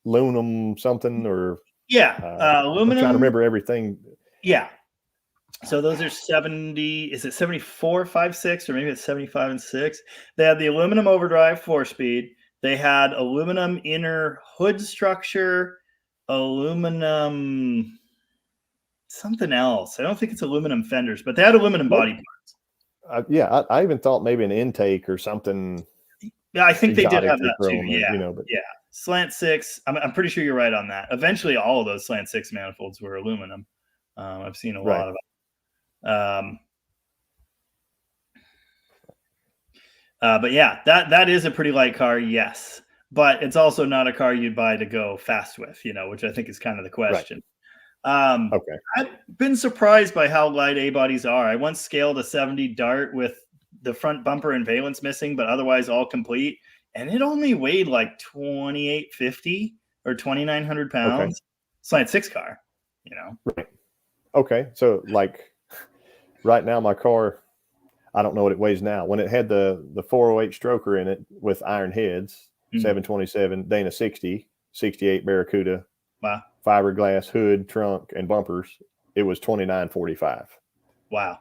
aluminum something or? Yeah, aluminum. I'm trying to remember everything. Yeah. So those are 70, is it 74, 5, 6, or maybe it's 75 and 6. They had the aluminum overdrive 4-speed. They had aluminum inner hood structure, aluminum something else. I don't think it's aluminum fenders, but they had aluminum body parts. Yeah, I even thought maybe an intake or something. Yeah, I think they did have that too. Yeah, yeah. Slant 6. I'm pretty sure you're right on that. Eventually, all of those Slant 6 manifolds were aluminum. I've seen a lot of them. But yeah, that is a pretty light car, yes. But it's also not a car you'd buy to go fast with, which I think is kind of the question. Right. Okay. I've been surprised by how light A bodies are. I once scaled a 70 Dart with the front bumper and valence missing, but otherwise all complete, and it only weighed like 2,850 or 2,900 pounds. Okay. Slant 6 car, Right. Okay, so like. Right now, my car, I don't know what it weighs now. When it had the 408 stroker in it with iron heads, 727, Dana 60, 68 Barracuda, wow, fiberglass hood, trunk, and bumpers, it was 2945. Wow.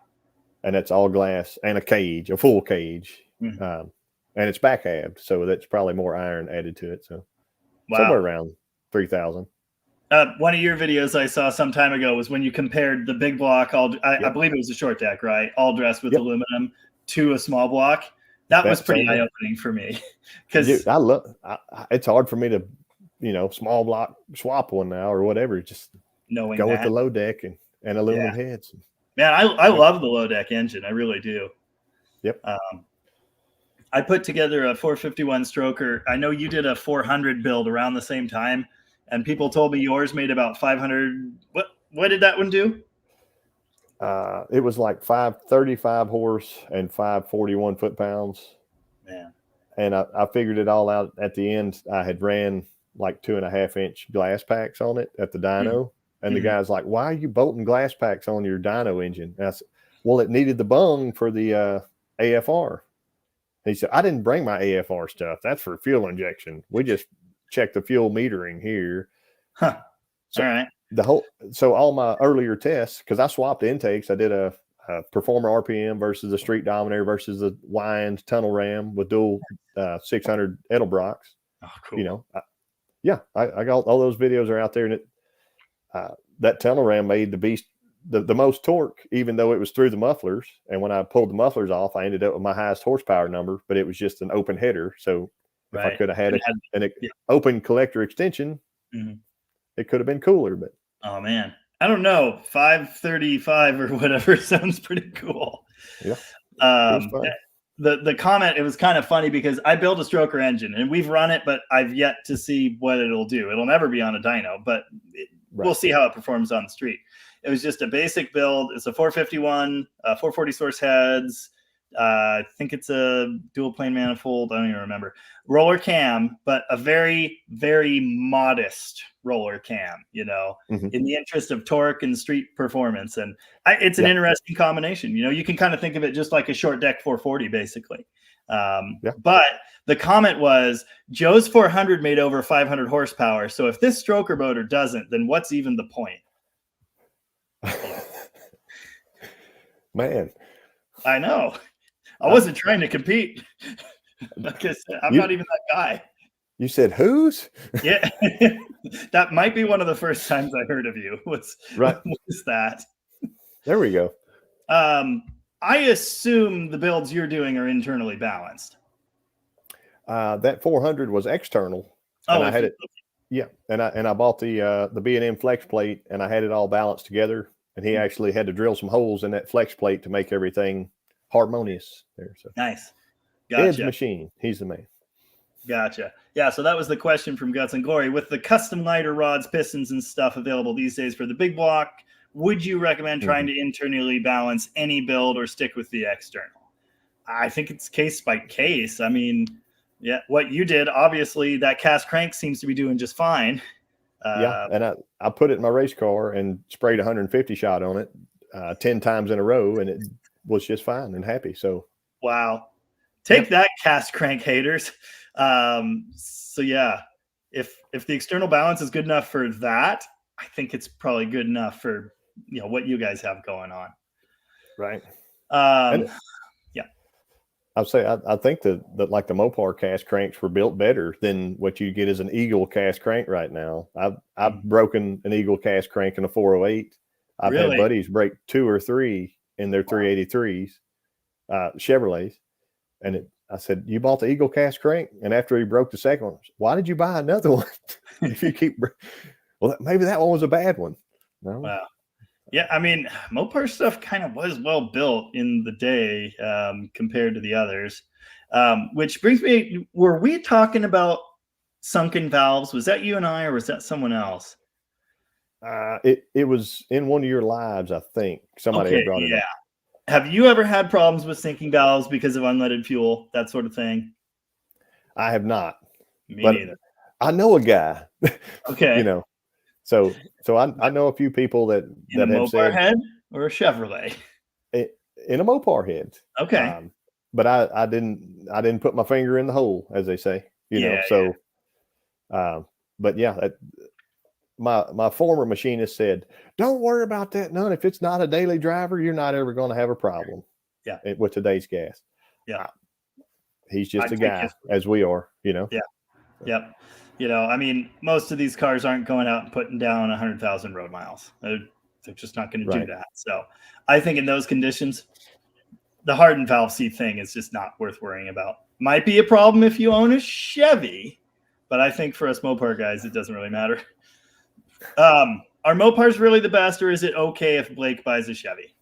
And that's all glass and a cage, a full cage. And it's back halved, so that's probably more iron added to it. So somewhere around 3,000. One of your videos I saw some time ago was when you compared the big block, I believe it was a short deck, right? All dressed with aluminum to a small block. That was pretty eye-opening for me. Because it's hard for me to, small block swap one now or whatever. Just knowing go with the low deck and aluminum heads. Man, I love the low deck engine. I really do. Yep. I put together a 451 stroker. I know you did a 400 build around the same time. And people told me yours made about 500. What did that one do? It was like 535 horse and 541 foot-pounds. Man. And I figured it all out at the end. I had ran like 2.5-inch glass packs on it at the dyno. And the guy's like, why are you bolting glass packs on your dyno engine? And I said, well, it needed the bung for the AFR. He said, I didn't bring my AFR stuff. That's for fuel injection. We just check the fuel metering here. Huh. So all right. So all my earlier tests, because I swapped intakes, I did a Performer RPM versus the Street Dominator versus the Wind Tunnel Ram with dual 600 Edelbrocks. Oh, cool. You know, I got all those videos are out there, and that Tunnel Ram made the beast the most torque, even though it was through the mufflers. And when I pulled the mufflers off, I ended up with my highest horsepower number, but it was just an open header. So if I could have had an open collector extension, it could have been cooler. But oh man, I don't know, 535 or whatever sounds pretty cool. Yeah. The comment, it was kind of funny because I built a stroker engine and we've run it, but I've yet to see what it'll do. It'll never be on a dyno, but we'll see how it performs on the street. It was just a basic build. It's a 451, 440 source heads. I think it's a dual plane manifold. I don't even remember. Roller cam, but a very, very modest roller cam, you know, in the interest of torque and street performance. And it's an interesting combination. You know, you can kind of think of it just like a short deck 440, basically. But the comment was, Joe's 400 made over 500 horsepower. So if this stroker motor doesn't, then what's even the point? Man, I know. I wasn't trying to compete. Like I said, I'm not even that guy. You said whose? Yeah. That might be one of the first times I heard of you. Was that? There we go. I assume the builds you're doing are internally balanced. That 400 was external. And I had it. Yeah, and I bought the B&M flex plate, and I had it all balanced together. And he actually had to drill some holes in that flex plate to make everything harmonious there. So nice. Gotcha. Ed's machine. He's the man. Gotcha. Yeah, so that was the question from Guts and Glory. With the custom lighter rods, pistons, and stuff available these days for the big block, would you recommend trying to internally balance any build or stick with the external? I think it's case by case. I mean, yeah, what you did, obviously, that cast crank seems to be doing just fine. And I put it in my race car and sprayed 150 shot on it 10 times in a row, and it was just fine and happy. So wow, take that, cast crank haters. So yeah, if the external balance is good enough for that, I think it's probably good enough for what you guys have going on. Right. I'll say I think that like the Mopar cast cranks were built better than what you get as an Eagle cast crank right now. I've broken an Eagle cast crank in a 408. I've had buddies break 2 or 3 in their 383s, Chevrolets, and I said, "You bought the Eagle cast crank?" And after he broke the second one, why did you buy another one? If you keep, well, maybe that one was a bad one. No. Wow. Yeah, I mean, Mopar stuff kind of was well built in the day compared to the others, which brings me, were we talking about sunken valves? Was that you and I, or was that someone else? It was in one of your lives, I think. Somebody had brought it up. Have you ever had problems with sinking valves because of unleaded fuel, that sort of thing? I have not. Me neither. I know a guy. Okay. So I know a few people that in a Mopar head or a Chevrolet. In a Mopar head. Okay. But I didn't put my finger in the hole, as they say. But yeah, my former machinist said, "Don't worry about that none. If it's not a daily driver, you're not ever going to have a problem." Yeah. With today's gas. Yeah. He's just a guy, as we are. Yeah. Yep. I mean, most of these cars aren't going out and putting down 100,000 road miles. They're just not going to do that. So I think in those conditions, the hardened valve seat thing is just not worth worrying about. Might be a problem if you own a Chevy, but I think for us Mopar guys, it doesn't really matter. Are Mopars really the best, or is it okay if Blake buys a Chevy?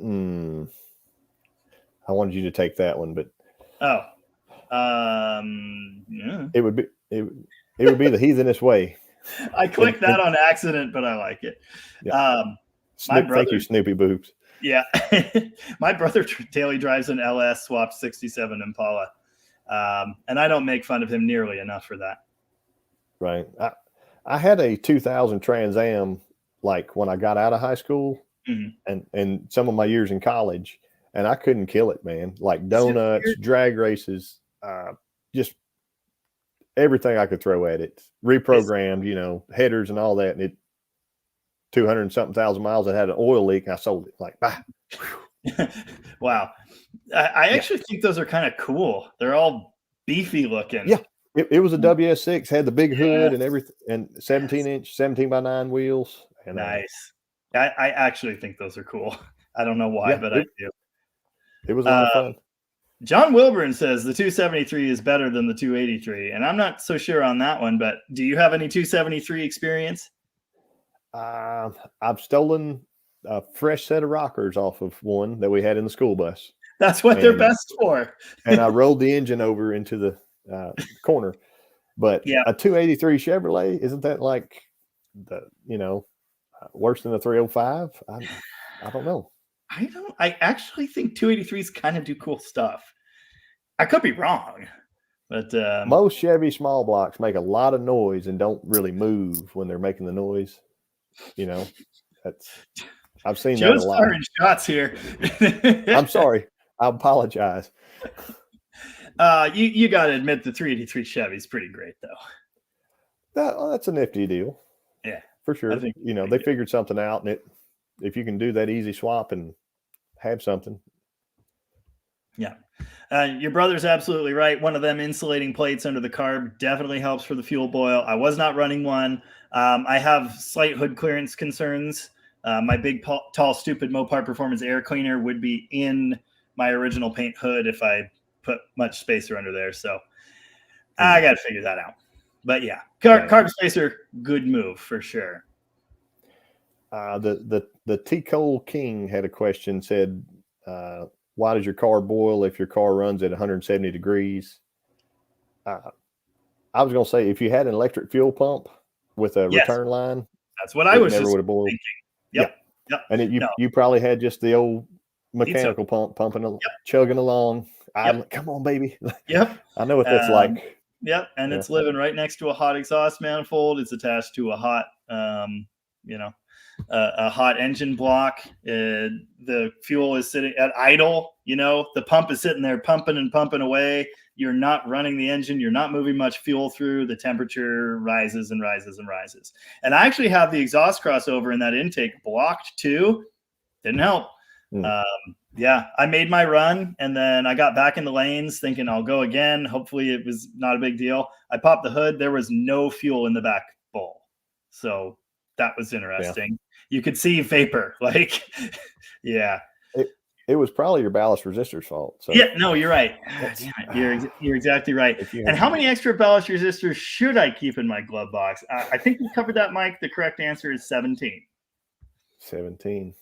I wanted you to take that one, but yeah. It would be the heathenist way. I clicked that on accident, but I like it. Yeah. Thank you, Snoopy Boobs. Yeah. My brother daily drives an LS swapped 67 Impala. And I don't make fun of him nearly enough for that. Right. I had a 2000 Trans Am like when I got out of high school and some of my years in college, and I couldn't kill it, man. Like donuts, drag races, just everything I could throw at it. Reprogrammed, you know, headers and all that. And it 200 and something thousand miles. It had an oil leak, and I sold it. Like, bah. Wow. I actually think those are kind of cool. They're all beefy looking. Yeah. It was a WS6, had the big hood and everything, and 17-inch, 17 by 9 wheels. And, nice. I actually think those are cool. I don't know why, but I do. It was a lot of fun. John Wilburn says the 273 is better than the 283, and I'm not so sure on that one, but do you have any 273 experience? I've stolen a fresh set of rockers off of one that we had in the school bus. That's what they're best for. And I rolled the engine over into the corner. But a 283 Chevrolet, isn't that like the, you know, worse than a 305? I don't know. I actually think 283s kind of do cool stuff. I could be wrong, but most Chevy small blocks make a lot of noise and don't really move when they're making the noise. You know, I've seen that a lot. Firing shots here. I'm sorry. I apologize. You got to admit the 383 Chevy's pretty great, though. That's a nifty deal. Yeah, for sure. I think, you know, they figured something out, and if you can do that easy swap and have something. Yeah. Your brother's absolutely right. One of them insulating plates under the carb definitely helps for the fuel boil. I was not running one. I have slight hood clearance concerns. My big, tall, stupid Mopar Performance air cleaner would be in my original paint hood if I put much spacer under there. So I got to figure that out. But yeah, carb spacer, good move for sure. The T. Cole King had a question, said, why does your car boil if your car runs at 170 degrees? I was going to say, if you had an electric fuel pump with a return line, that's what I was never would have boiled. Yep. And you probably had just the old mechanical pump pumping, chugging along. Come on, baby. Yep. I know what that's like. Yep. And it's living right next to a hot exhaust manifold. It's attached to a hot, a hot engine block. The fuel is sitting at idle. You know, the pump is sitting there pumping and pumping away. You're not running the engine. You're not moving much fuel through. The temperature rises and rises and rises. And I actually have the exhaust crossover in that intake blocked too. Didn't help. I made my run, and then I got back in the lanes thinking I'll go again. Hopefully it was not a big deal. I popped the hood. There was no fuel in the back bowl. So that was interesting. Yeah. You could see vapor. Like, yeah. It was probably your ballast resistor's fault. So yeah, no, you're right. Damn it. You're exactly right. And how many extra ballast resistors should I keep in my glove box? I think we covered that, Mike. The correct answer is 17. 17.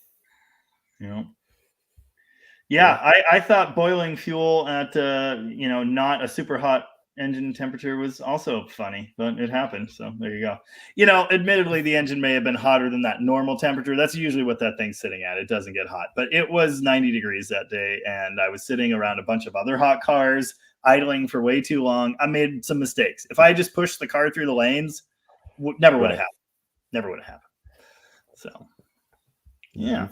Yeah, I thought boiling fuel at not a super hot engine temperature was also funny, but it happened. So there you go. You know, admittedly, the engine may have been hotter than that normal temperature. That's usually what that thing's sitting at. It doesn't get hot, but it was 90 degrees that day, and I was sitting around a bunch of other hot cars, idling for way too long. I made some mistakes. If I had just pushed the car through the lanes, never would have happened. Never would have happened. So, yeah.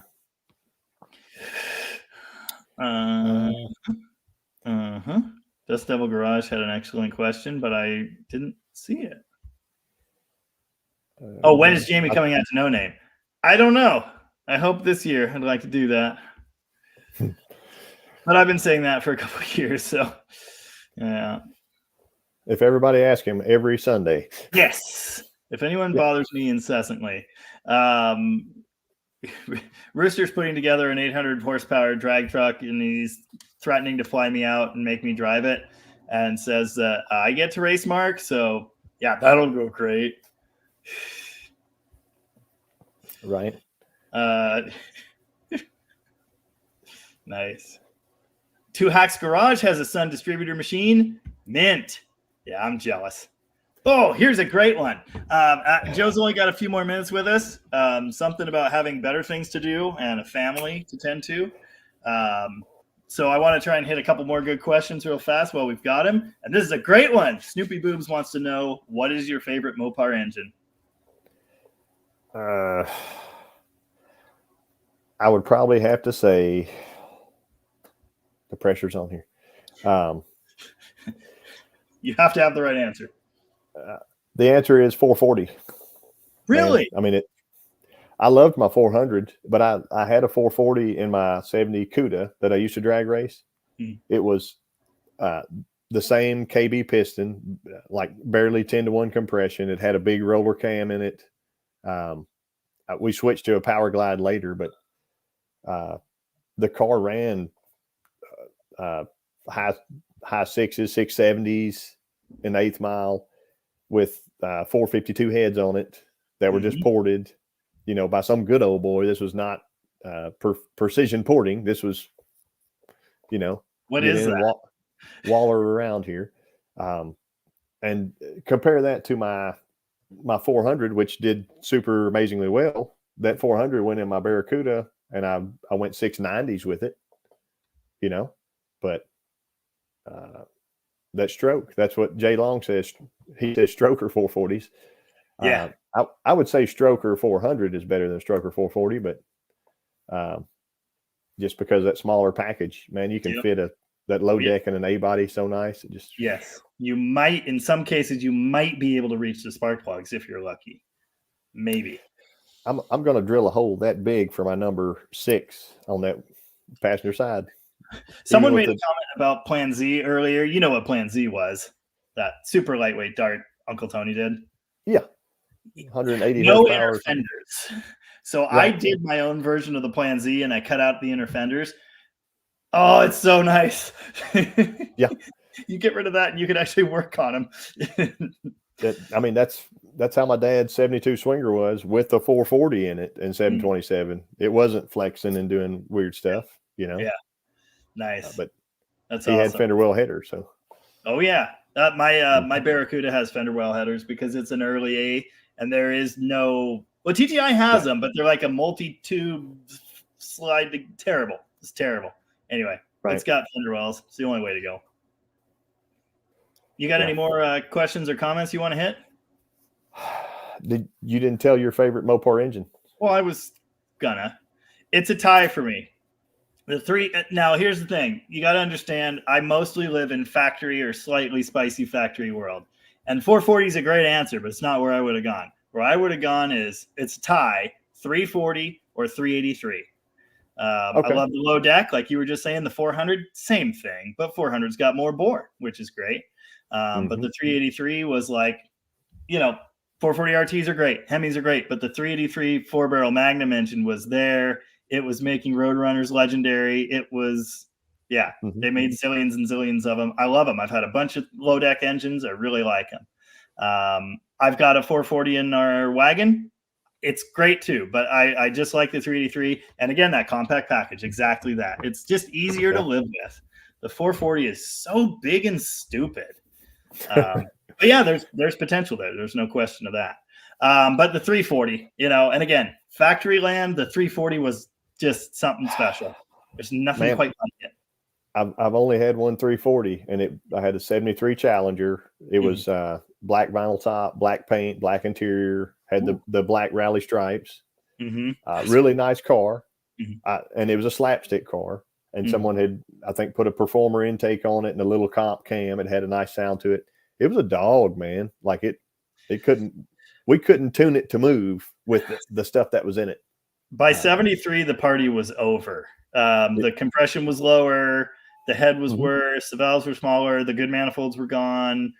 Dust Devil Garage had an excellent question, but I didn't see it. When is Jamie coming out to No Name? I don't know. I hope this year. I'd like to do that. But I've been saying that for a couple of years, so yeah. If everybody asks him every Sunday. Yes. If anyone bothers me incessantly. Rooster's putting together an 800 horsepower drag truck, and he's threatening to fly me out and make me drive it, and says that I get to race Mark. So yeah, that'll go great. Right. Nice. Two Hacks Garage has a Sun distributor machine. Mint. Yeah, I'm jealous. Oh, here's a great one. Joe's only got a few more minutes with us. Something about having better things to do and a family to tend to. So I want to try and hit a couple more good questions real fast while we've got him. And this is a great one. Snoopy Boobs wants to know, what is your favorite Mopar engine? I would probably have to say the pressure's on here. You have to have the right answer. The answer is 440. Really? Man, I mean, I loved my 400, but I had a 440 in my 70 CUDA that I used to drag race. It was the same KB piston, like barely 10-to-1 compression. It had a big roller cam in it. We switched to a Power Glide later, but the car ran high sixes, 670s in the 8th mile with 452 heads on it that were just ported, by some good old boy. This was not precision porting. This was, what is that? Waller around here. And compare that to my 400, which did super amazingly well. That 400 went in my Barracuda, and I went 690s with it, but that stroke, that's what Jay Long says. He says stroker 440s. Yeah. I would say stroker 400 is better than stroker 440, but just because that smaller package, man, you can fit that low deck and an A body so nice. It just, yes, you might, in some cases, you might be able to reach the spark plugs if you're lucky. Maybe. I'm going to drill a hole that big for my number 6 on that passenger side. Someone made a comment about Plan Z earlier. You know what Plan Z was? That super lightweight dart Uncle Tony did. Yeah. 180 no horsepower. Inner fenders. So right. I did my own version of the Plan Z, and I cut out the inner fenders. Oh, it's so nice. Yeah. You get rid of that and you can actually work on them. That's how my dad's 72 Swinger was, with the 440 in it and 727. It wasn't flexing and doing weird stuff, Yeah. Nice. But that's he had fender well headers. So. Oh yeah. My Barracuda has fender well headers because it's an early A, and there is no, well, TTI has them, but they're like a multi-tube slide. Terrible. It's terrible. Anyway, It's got fender wells. It's the only way to go. You got any more questions or comments you want to hit? You didn't tell your favorite Mopar engine? Well, I was gonna. It's a tie for me. The three. Now, here's the thing. You got to understand, I mostly live in factory or slightly spicy factory world. And 440 is a great answer, but it's not where I would have gone. Where I would have gone is, it's a tie, 340 or 383. I love the low deck. Like you were just saying, the 400, same thing. But 400's got more bore, which is great. But the 383 was like, 440 RTs are great. Hemis are great. But the 383 4-barrel Magnum engine was there. It was making Roadrunners legendary. It was, they made zillions and zillions of them. I love them. I've had a bunch of low deck engines. I really like them. I've got a 440 in our wagon. It's great too, but I just like the 383. And again, that compact package, exactly that. It's just easier to live with. The 440 is so big and stupid. But yeah, there's potential there. There's no question of that. But the 340, and again, factory land, the 340 was just something special. There's nothing quite like it. I've only had one 340, and I had a 73 Challenger. It was black vinyl top, black paint, black interior, had the black rally stripes. Really nice car. And it was a slapstick car. And someone had, I think, put a performer intake on it and a little comp cam. It had a nice sound to it. It was a dog, man. Like we couldn't tune it to move with the stuff that was in it. By 73, the party was over. The compression was lower. The head was worse. The valves were smaller. The good manifolds were gone.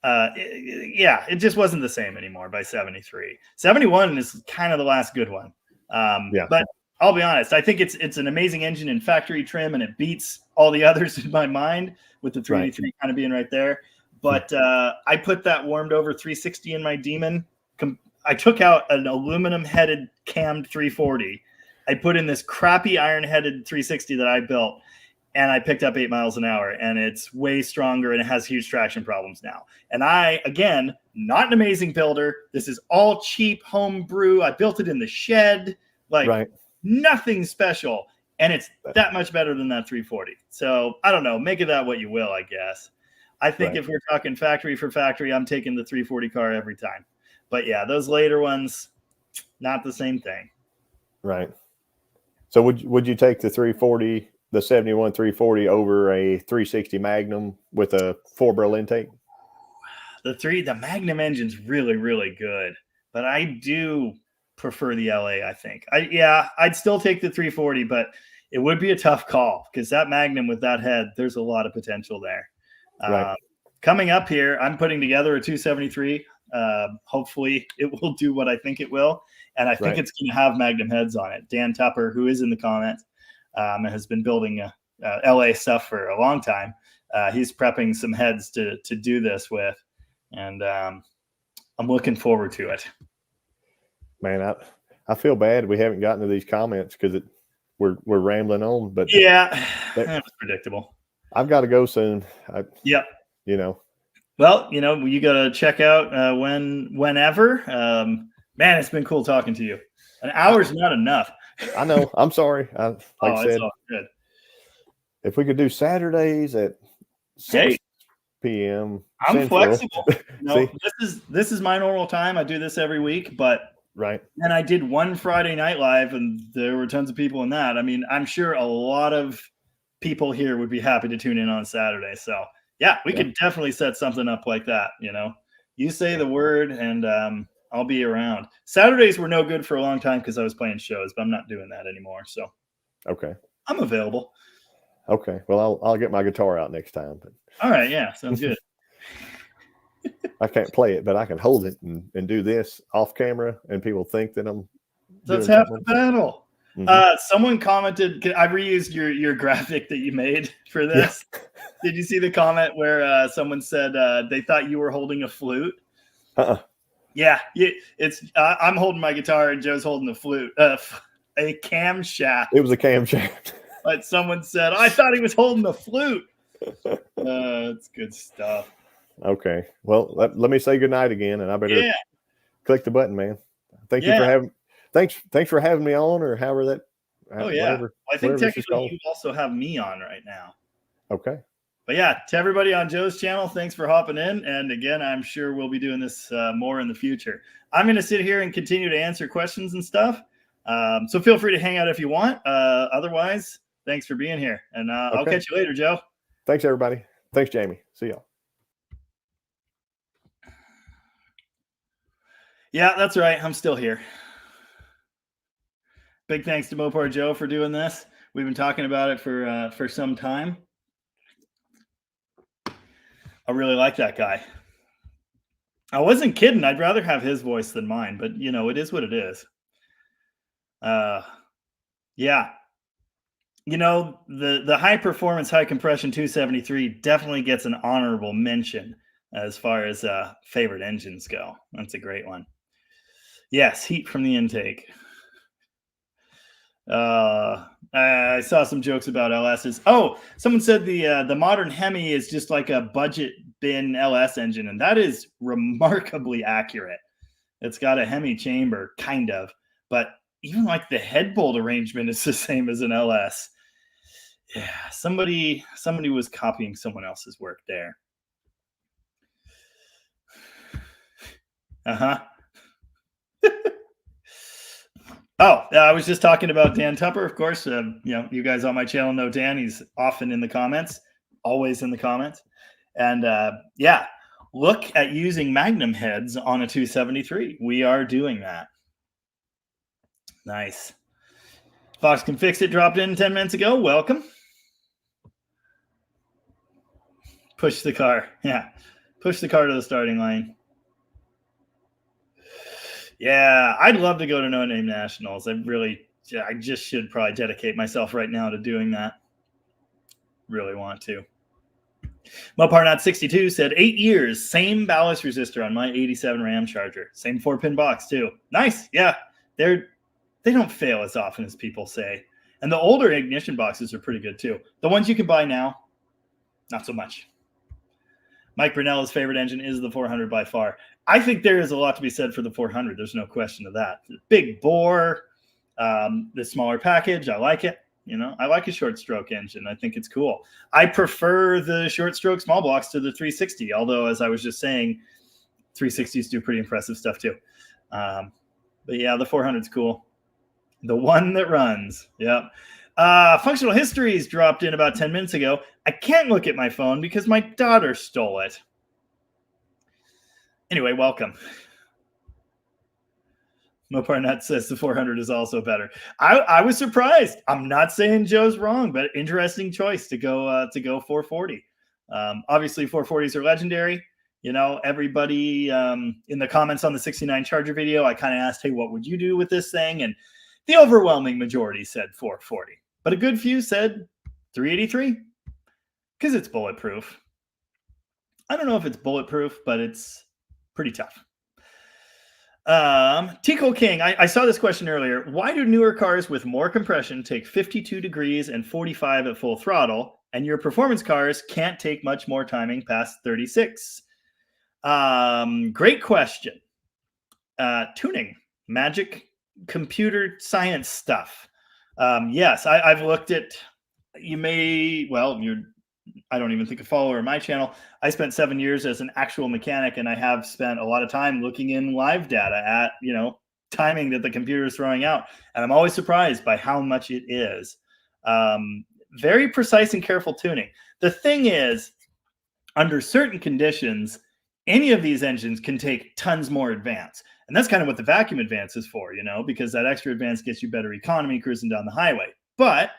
It just wasn't the same anymore by 73. 71 is kind of the last good one. But I'll be honest, I think it's an amazing engine in factory trim, and it beats all the others in my mind, with the 383 kind of being right there. But I put that warmed over 360 in my Demon. I took out an aluminum headed cammed 340. I put in this crappy iron headed 360 that I built, and I picked up 8 miles an hour, and it's way stronger, and it has huge traction problems now. And I, again, not an amazing builder. This is all cheap home brew. I built it in the shed, nothing special. and it's that much better than that 340. So I don't know. Make of that what you will, I guess. I think if we're talking factory for factory, I'm taking the 340 car every time. But yeah, those later ones, not the same thing. Right. So would you take the 340, the 71 340 over a 360 Magnum with a 4-barrel intake? The Magnum engine's really, really good, but I do prefer the LA, I think. I'd still take the 340, but it would be a tough call because that Magnum with that head, there's a lot of potential there. Right. Coming up here, I'm putting together a 273. Hopefully it will do what I think it will. And I think it's going to have Magnum heads on it. Dan Tupper, who is in the comments, has been building LA stuff for a long time. He's prepping some heads to do this with. And I'm looking forward to it. Man, I feel bad we haven't gotten to these comments because we're rambling on. But yeah, that was predictable. I've got to go soon. Yep. You know. Well, you got to check out whenever. Man, it's been cool talking to you. An hour's not enough. I know. I'm sorry. Like I said, it's all good. If we could do Saturdays at 6 p.m. I'm Central. flexible. This is my normal time. I do this every week, but and I did one Friday night live, and there were tons of people in that. I mean, I'm sure a lot of people here would be happy to tune in on Saturday. So yeah, we could definitely set something up like that. You say the word, and I'll be around. Saturdays were no good for a long time because I was playing shows, but I'm not doing that anymore. So I'm available. Okay. Well, I'll get my guitar out next time. But all right. Yeah. Sounds good. I can't play it, but I can hold it and do this off camera, and people think that I'm. That's half the battle. Someone commented, I reused your graphic that you made for this. Yeah. Did you see the comment where someone said they thought you were holding a flute? Yeah, I'm holding my guitar and Joe's holding the flute, a camshaft. It was a camshaft. But someone said, I thought he was holding the flute. It's good stuff. Okay. Well, let me say goodnight again, and I better click the button, man. Thank you for having. Thanks for having me on, or however that. Whatever, I think technically you also have me on right now. Okay. But yeah, to everybody on Joe's channel, thanks for hopping in. And again, I'm sure we'll be doing this more in the future. I'm going to sit here and continue to answer questions and stuff. So feel free to hang out if you want. Otherwise, thanks for being here. And I'll catch you later, Joe. Thanks, everybody. Thanks, Jamie. See y'all. Yeah, that's right. I'm still here. Big thanks to Mopar Joe for doing this. We've been talking about it for some time. I really like that guy. I wasn't kidding. I'd rather have his voice than mine, but it is what it is. Yeah. The high performance, high compression 273 definitely gets an honorable mention as far as favorite engines go. That's a great one. Yes, heat from the intake. I saw some jokes about LSs. Oh, someone said the modern Hemi is just like a budget bin LS engine, and that is remarkably accurate. It's got a Hemi chamber, kind of, but even like the head bolt arrangement is the same as an LS. Yeah, somebody was copying someone else's work there. Oh, I was just talking about Dan Tupper, of course. You guys on my channel know Dan. He's often in the comments, always in the comments. And look at using Magnum heads on a 273. We are doing that. Nice. Fox Can Fix It dropped in 10 minutes ago. Welcome. Push the car. Yeah. Push the car to the starting line. Yeah, I'd love to go to No Name Nationals. I just should probably dedicate myself right now to doing that. Really want to. Mopar Not 62 said 8 years, same ballast resistor on my 87 Ramcharger. Same 4-pin box too. Nice. Yeah, they don't fail as often as people say. And the older ignition boxes are pretty good too. The ones you can buy now, not so much. Mike Brunell's favorite engine is the 400 by far. I think there is a lot to be said for the 400. There's no question of that. The big bore, the smaller package, I like it. You know, I like a short stroke engine. I think it's cool. I prefer the short stroke small blocks to the 360, although, as I was just saying, 360s do pretty impressive stuff too. But yeah, the 400's cool. The one that runs. Yep. Functional Histories dropped in about 10 minutes ago. I can't look at my phone because my daughter stole it. Anyway, welcome. Mopar Nut says the 400 is also better. I was surprised. I'm not saying Joe's wrong, but interesting choice to go 440. Obviously, 440s are legendary. You know, everybody in the comments on the 69 Charger video, I kind of asked, hey, what would you do with this thing? And the overwhelming majority said 440. But a good few said 383 because it's bulletproof. I don't know if it's bulletproof, but it's pretty tough. Tico King, I saw this question earlier. Why do newer cars with more compression take 52 degrees and 45 at full throttle, and your performance cars can't take much more timing past 36? Great question. Tuning, magic, computer science stuff. Yes, I've looked at, I don't even think a follower of my channel. I spent 7 years as an actual mechanic, and I have spent a lot of time looking in live data at, timing that the computer is throwing out. And I'm always surprised by how much it is. Very precise and careful tuning. The thing is, under certain conditions, any of these engines can take tons more advance. And that's kind of what the vacuum advance is for, because that extra advance gets you better economy cruising down the highway. But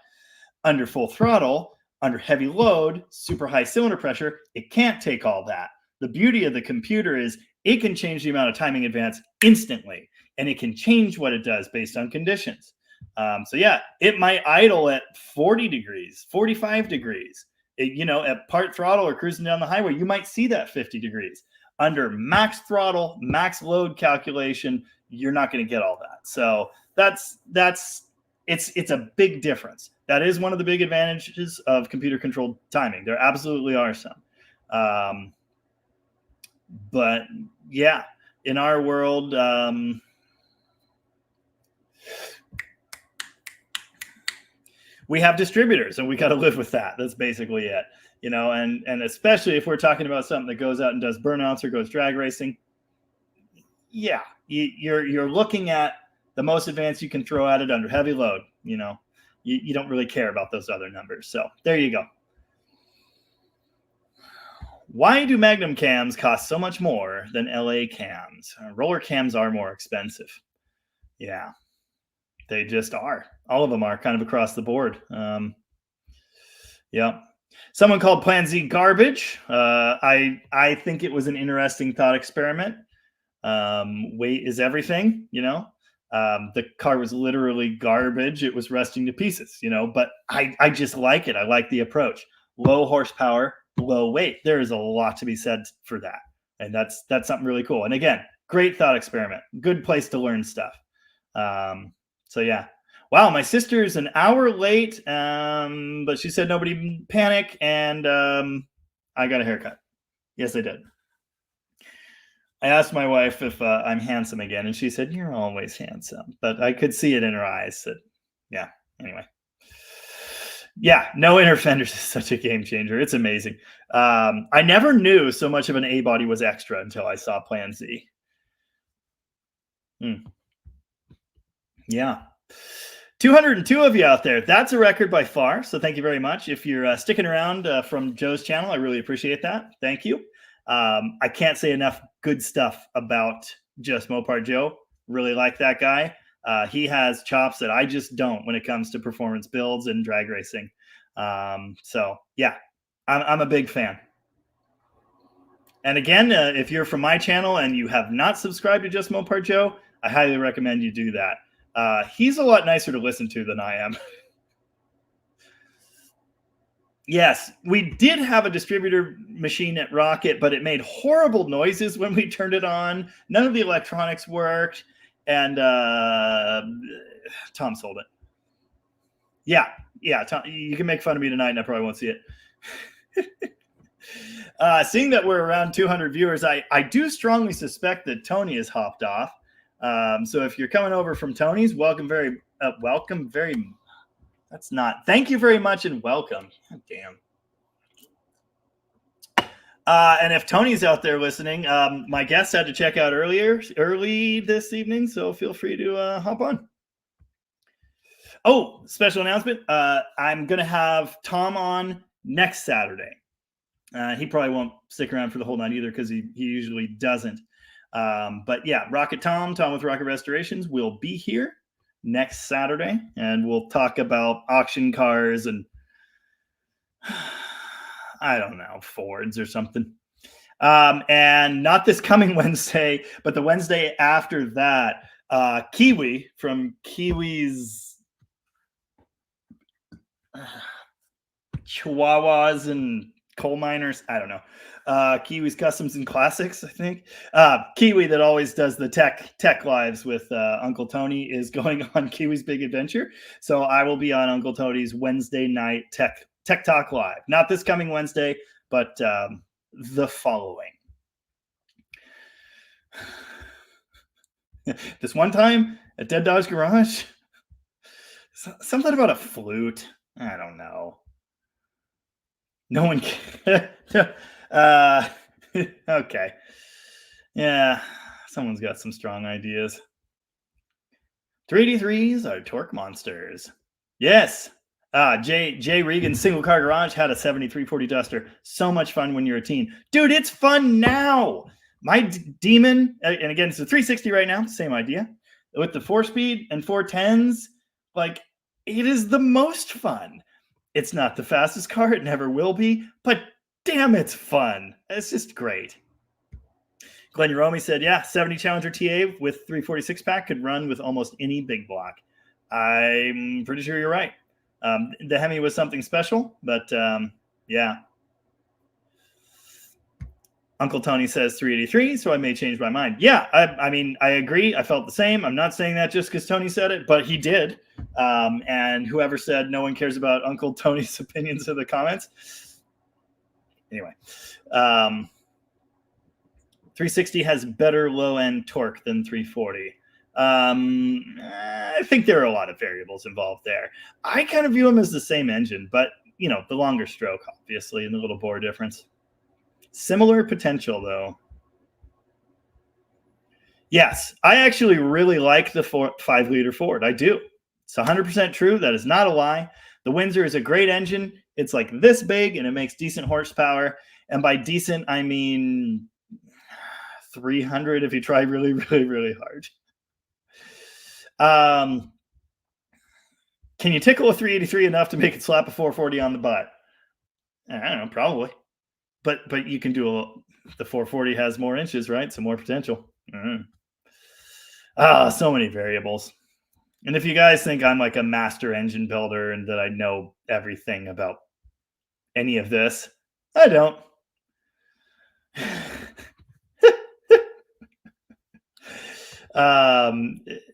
under full throttle, under heavy load, super high cylinder pressure, it can't take all that. The beauty of the computer is it can change the amount of timing advance instantly, and it can change what it does based on conditions. So yeah, it might idle at 40 degrees, 45 degrees. At part throttle or cruising down the highway, you might see that 50 degrees. Under max throttle, max load calculation, you're not going to get all that. So it's a big difference. That is one of the big advantages of computer-controlled timing. There absolutely are some. But yeah, in our world, we have distributors, and we got to live with that. That's basically it. And especially if we're talking about something that goes out and does burnouts or goes drag racing. Yeah, you're looking at the most advanced you can throw at it under heavy load. You don't really care about those other numbers. So there you go. Why do Magnum cams cost so much more than LA cams? Roller cams are more expensive. Yeah, they just are. All of them are kind of across the board. Yeah. Someone called Plan Z garbage. I think it was an interesting thought experiment. Weight is everything, The car was literally garbage. It was rusting to pieces, but I just like it. I like the approach. Low horsepower, low weight. There is a lot to be said for that. And that's something really cool. And again, great thought experiment. Good place to learn stuff. So yeah. Wow, my sister's an hour late, but she said nobody panic, and I got a haircut. Yes, I did. I asked my wife if I'm handsome again, and she said, you're always handsome. But I could see it in her eyes. That, yeah, anyway. Yeah, no inner fenders is such a game changer. It's amazing. I never knew so much of an A-body was extra until I saw Plan Z. Yeah. 202 of you out there. That's a record by far. So thank you very much. If you're sticking around from Joe's channel, I really appreciate that. Thank you. I can't say enough good stuff about JustMoparJoe. Really like that guy. He has chops that I just don't when it comes to performance builds and drag racing. So yeah, I'm a big fan. And again, if you're from my channel and you have not subscribed to JustMoparJoe, I highly recommend you do that. He's a lot nicer to listen to than I am. Yes, we did have a distributor machine at Rocket, but it made horrible noises when we turned it on. None of the electronics worked, and Tom sold it. Yeah, Tom, you can make fun of me tonight, and I probably won't see it. Seeing that we're around 200 viewers, I do strongly suspect that Tony has hopped off. So if you're coming over from Tony's, welcome very That's not. Thank you very much and welcome. God damn. And if Tony's out there listening, my guest had to check out early this evening, so feel free to hop on. Oh, special announcement. I'm going to have Tom on next Saturday. He probably won't stick around for the whole night either because he usually doesn't. But yeah, Tom with Rocket Restorations will be here next Saturday, and we'll talk about auction cars and I don't know, Fords or something. And not this coming Wednesday, but the Wednesday after that, Kiwi from Kiwi's Chihuahuas and Coal Miners. I don't know. Kiwi's Customs and Classics, I think. Kiwi that always does the tech lives with Uncle Tony is going on Kiwi's Big Adventure. So I will be on Uncle Tony's Wednesday night Tech Talk Live. Not this coming Wednesday, but the following. This one time at Dead Dodge Garage, something about a flute. I don't know. No one can. Okay. Yeah, someone's got some strong ideas. 383s are torque monsters. Yes. Jay Regan's Single Car Garage had a 7340 Duster. So much fun when you're a teen. Dude, it's fun now. My Demon, and again, it's a 360 right now. Same idea. With the 4-speed and 410s, like, it is the most fun. It's not the fastest car. It never will be. But damn, it's fun. It's just great. Glenn Uromi said, yeah, 70 Challenger TA with 346 pack could run with almost any big block. I'm pretty sure you're right. The Hemi was something special, but yeah. Uncle Tony says 383, so I may change my mind. Yeah, I mean, I agree. I felt the same. I'm not saying that just because Tony said it, but he did. And whoever said no one cares about Uncle Tony's opinions in the comments. Anyway, 360 has better low-end torque than 340. I think there are a lot of variables involved there. I kind of view them as the same engine, but, you know, the longer stroke, obviously, and the little bore difference. Similar potential, though. Yes, I actually really like the 5-liter Ford. I do. It's 100% true. That is not a lie. The Windsor is a great engine. It's like this big, and it makes decent horsepower. And by decent, I mean 300 if you try really, really, really hard. Can you tickle a 383 enough to make it slap a 440 on the butt? I don't know, probably. But you can do the 440 has more inches, right? So more potential. So many variables. And if you guys think I'm like a master engine builder and that I know everything about any of this, I don't.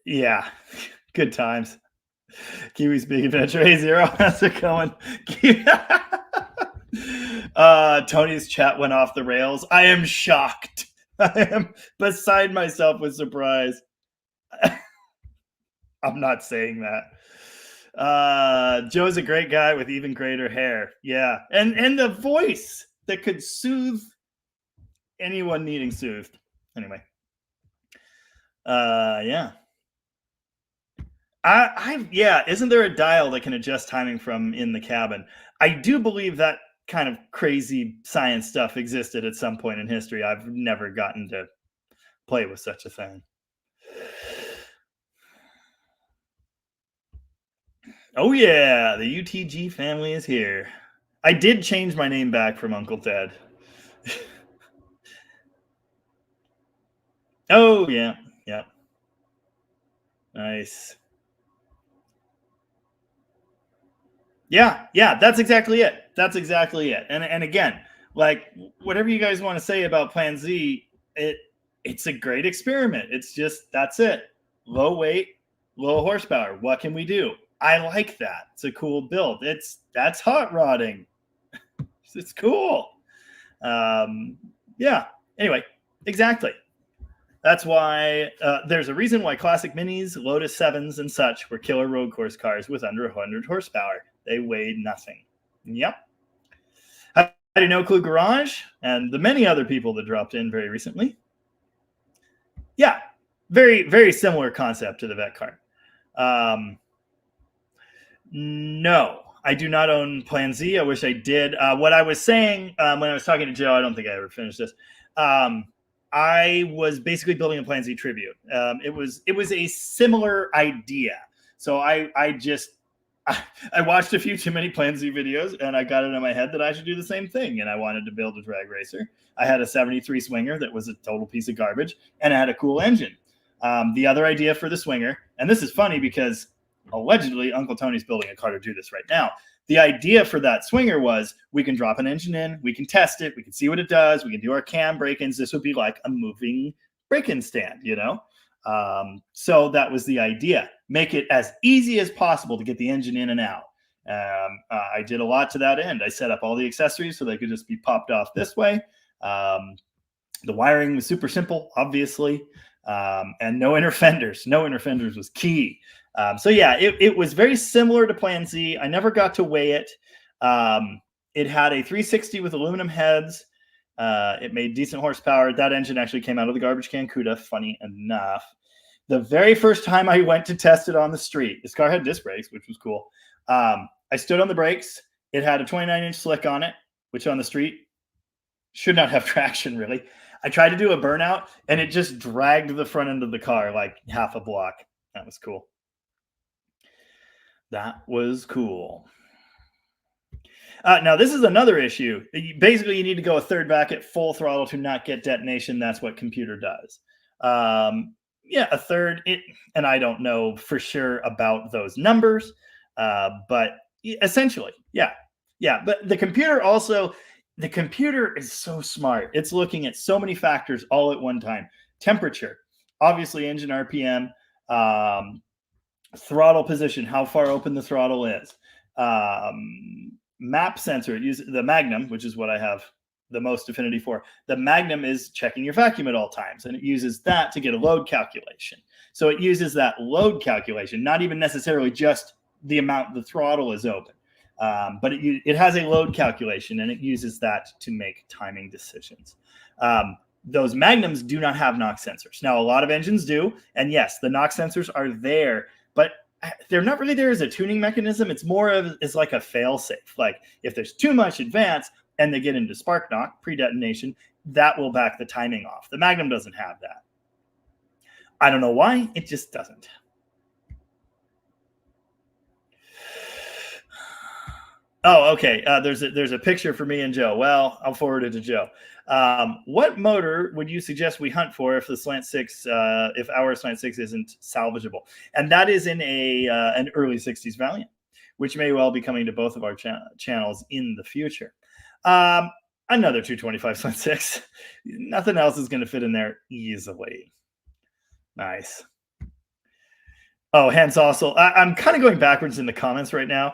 Yeah, good times. Kiwi's Big Adventure A0. How's it going? Tony's chat went off the rails. I am shocked. I am beside myself with surprise. I'm not saying that. Joe's a great guy with even greater hair. Yeah. And the voice that could soothe anyone needing soothed. Anyway. Yeah. Isn't there a dial that can adjust timing from in the cabin? I do believe that kind of crazy science stuff existed at some point in history. I've never gotten to play with such a thing. Oh yeah, the UTG family is here. I did change my name back from Uncle Ted. Oh yeah, yeah. Nice. Yeah, that's exactly it. That's exactly it. And again, like whatever you guys want to say about Plan Z, it's a great experiment. It's just that's it. Low weight, low horsepower. What can we do? I like that. It's a cool build. That's hot rodding. It's cool. Yeah. Anyway, exactly. That's why there's a reason why classic Minis, Lotus 7s, and such were killer road course cars with under 100 horsepower. They weighed nothing. Yep. How do you know Clue Garage and the many other people that dropped in very recently? Yeah, very, very similar concept to the Vet car. No, I do not own Plan Z. I wish I did. What I was saying when I was talking to Joe, I don't think I ever finished this. I was basically building a Plan Z tribute. It was a similar idea. So I watched a few too many Plan Z videos, and I got it in my head that I should do the same thing. And I wanted to build a drag racer. I had a 73 Swinger that was a total piece of garbage, and it had a cool engine. The other idea for the Swinger, and this is funny because allegedly Uncle Tony's building a car to do this right now. The idea for that Swinger was we can drop an engine in, we can test it, we can see what it does, we can do our cam break-ins. This would be like a moving break-in stand, you know? So that was the idea. Make it as easy as possible to get the engine in and out. I did a lot to that end. I set up all the accessories so they could just be popped off this way. The wiring was super simple, obviously, and no inner fenders. No inner fenders was key. So yeah, it was very similar to Plan Z. I never got to weigh it. It had a 360 with aluminum heads. It made decent horsepower. That engine actually came out of the garbage can CUDA, funny enough. The very first time I went to test it on the street, this car had disc brakes, which was cool. I stood on the brakes. It had a 29-inch slick on it, which on the street should not have traction, really. I tried to do a burnout, and it just dragged the front end of the car like half a block. That was cool. That was cool. Now, this is another issue. Basically, you need to go a third back at full throttle to not get detonation. That's what computer does. Yeah, a third. And I don't know for sure about those numbers, but essentially, yeah. Yeah, but the computer is so smart. It's looking at so many factors all at one time. Temperature, obviously engine RPM, throttle position, how far open the throttle is. Map sensor, it uses the Magnum, which is what I have the most affinity for. The Magnum is checking your vacuum at all times, and it uses that to get a load calculation. So it uses that load calculation, not even necessarily just the amount the throttle is open, but it has a load calculation, and it uses that to make timing decisions. Those Magnums do not have knock sensors. Now, a lot of engines do, and yes, the knock sensors are there, but they're not really there as a tuning mechanism. It's more of it's like a fail-safe. Like if there's too much advance and they get into spark knock, pre-detonation, that will back the timing off. The Magnum doesn't have that. I don't know why, it just doesn't. Oh, okay. There's a picture for me and Joe. Well, I'll forward it to Joe. What motor would you suggest we hunt for if the Slant 6, if our Slant 6 isn't salvageable? And that is in an early 60s Valiant, which may well be coming to both of our channels in the future. Another 225 Slant 6. Nothing else is going to fit in there easily. Nice. Oh, hence also, I'm kind of going backwards in the comments right now.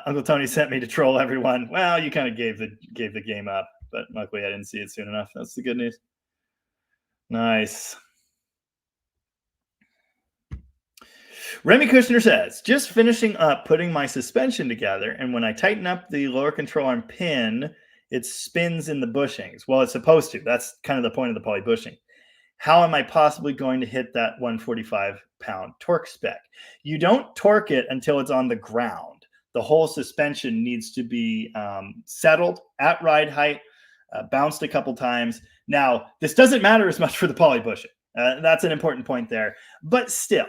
Uncle Tony sent me to troll everyone. Well, you kind of gave the game up, but luckily I didn't see it soon enough. That's the good news. Nice. Remy Kushner says, just finishing up putting my suspension together, and when I tighten up the lower control arm pin, it spins in the bushings. Well, it's supposed to. That's kind of the point of the poly bushing. How am I possibly going to hit that 145-pound torque spec? You don't torque it until it's on the ground. The whole suspension needs to be settled at ride height, bounced a couple times. Now, this doesn't matter as much for the poly bushing. That's an important point there. But still,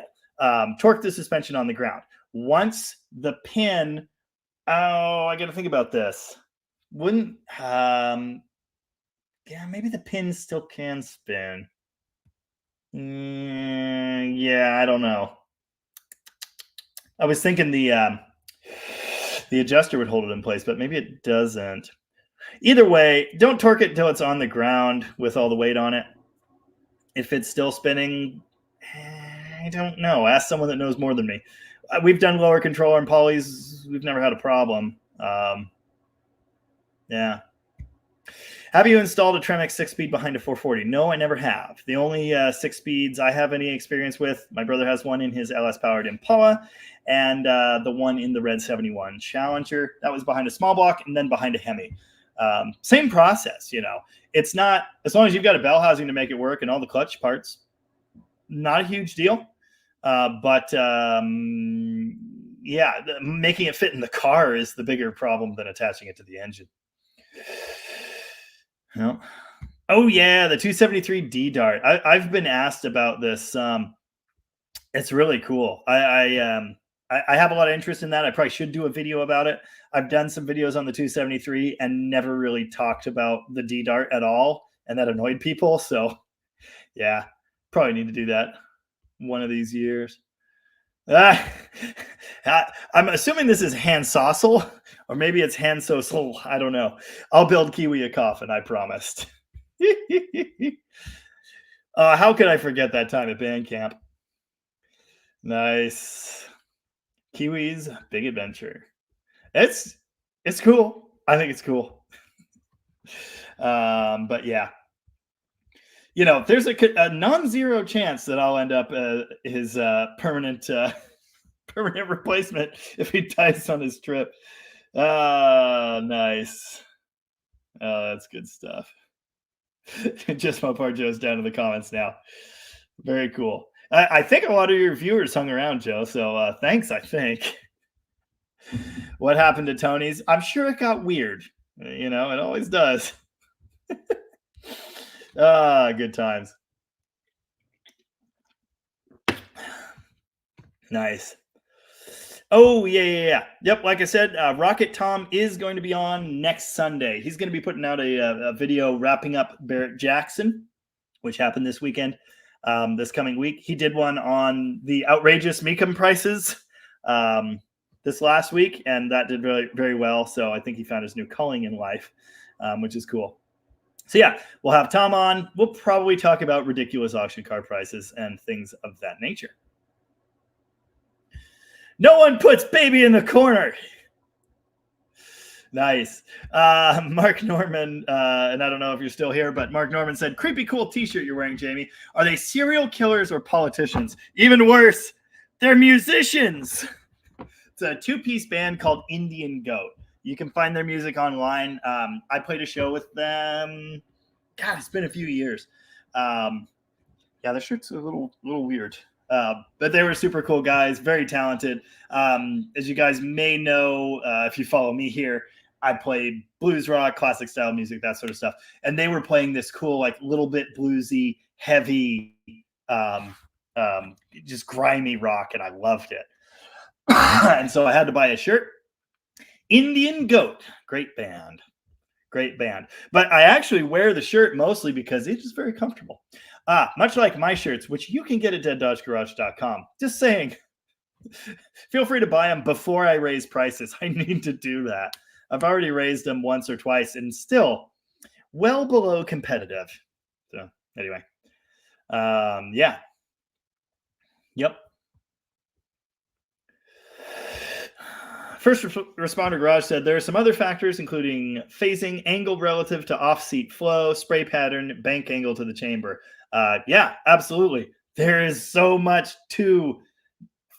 torque the suspension on the ground. Once the pin, I got to think about this. Maybe the pin still can spin. Yeah, I don't know. I was thinking the adjuster would hold it in place, but maybe it doesn't. Either way, don't torque it until it's on the ground with all the weight on it. If it's still spinning, I don't know. Ask someone that knows more than me. We've done lower control arm polys. We've never had a problem. Yeah. Have you installed a Tremec 6-speed behind a 440? No, I never have. The only 6-speeds I have any experience with, my brother has one in his LS-powered Impala, and the one in the Red 71 Challenger. That was behind a small block and then behind a Hemi. Same process, you know. It's not, as long as you've got a bell housing to make it work and all the clutch parts, not a huge deal. But yeah, making it fit in the car is the bigger problem than attaching it to the engine. No. Oh yeah, the 273D Dart. I've been asked about this. It's really cool. I have a lot of interest in that. I probably should do a video about it. I've done some videos on the 273 and never really talked about the D Dart at all, and that annoyed people. So yeah, probably need to do that one of these years. I'm assuming this is Han Sossel, or maybe it's Han Sossel. I don't know. I'll build Kiwi a coffin, I promised. How could I forget that time at band camp? Nice. Kiwi's Big Adventure. It's cool. I think it's cool. But yeah. You know, there's a non-zero chance that I'll end up his permanent replacement if he dies on his trip. Nice. Oh, that's good stuff. JustMoparJoe's down in the comments now. Very cool. I think a lot of your viewers hung around, Joe. So thanks. I think. What happened to Tony's? I'm sure it got weird. You know, it always does. Good times. Nice. Oh, yeah. Yep, like I said, Rocket Tom is going to be on next Sunday. He's going to be putting out a video wrapping up Barrett Jackson, which happened this weekend, this coming week. He did one on the outrageous Mecum prices this last week, and that did very, very well. So I think he found his new calling in life, which is cool. So yeah, we'll have Tom on. We'll probably talk about ridiculous auction car prices and things of that nature. No one puts baby in the corner. Nice. Mark Norman, and I don't know if you're still here, but Mark Norman said, creepy cool t-shirt you're wearing, Jamie. Are they serial killers or politicians? Even worse, they're musicians. It's a two-piece band called Indian Goat. You can find their music online. I played a show with them. God, it's been a few years. Yeah, their shirt's a little weird. But they were super cool guys, very talented. As you guys may know, if you follow me here, I played blues rock, classic style music, that sort of stuff. And they were playing this cool, like little bit bluesy, heavy, just grimy rock, and I loved it. And so I had to buy a shirt. Indian Goat, great band. But I actually wear the shirt mostly because it is very comfortable. Much like my shirts, which you can get at deaddodgegarage.com. Just saying, feel free to buy them before I raise prices. I need to do that. I've already raised them once or twice and still well below competitive. So anyway, yeah. Yep. First Responder Garage said there are some other factors, including phasing, angle relative to off-seat flow, spray pattern, bank angle to the chamber. Yeah, absolutely. There is so much to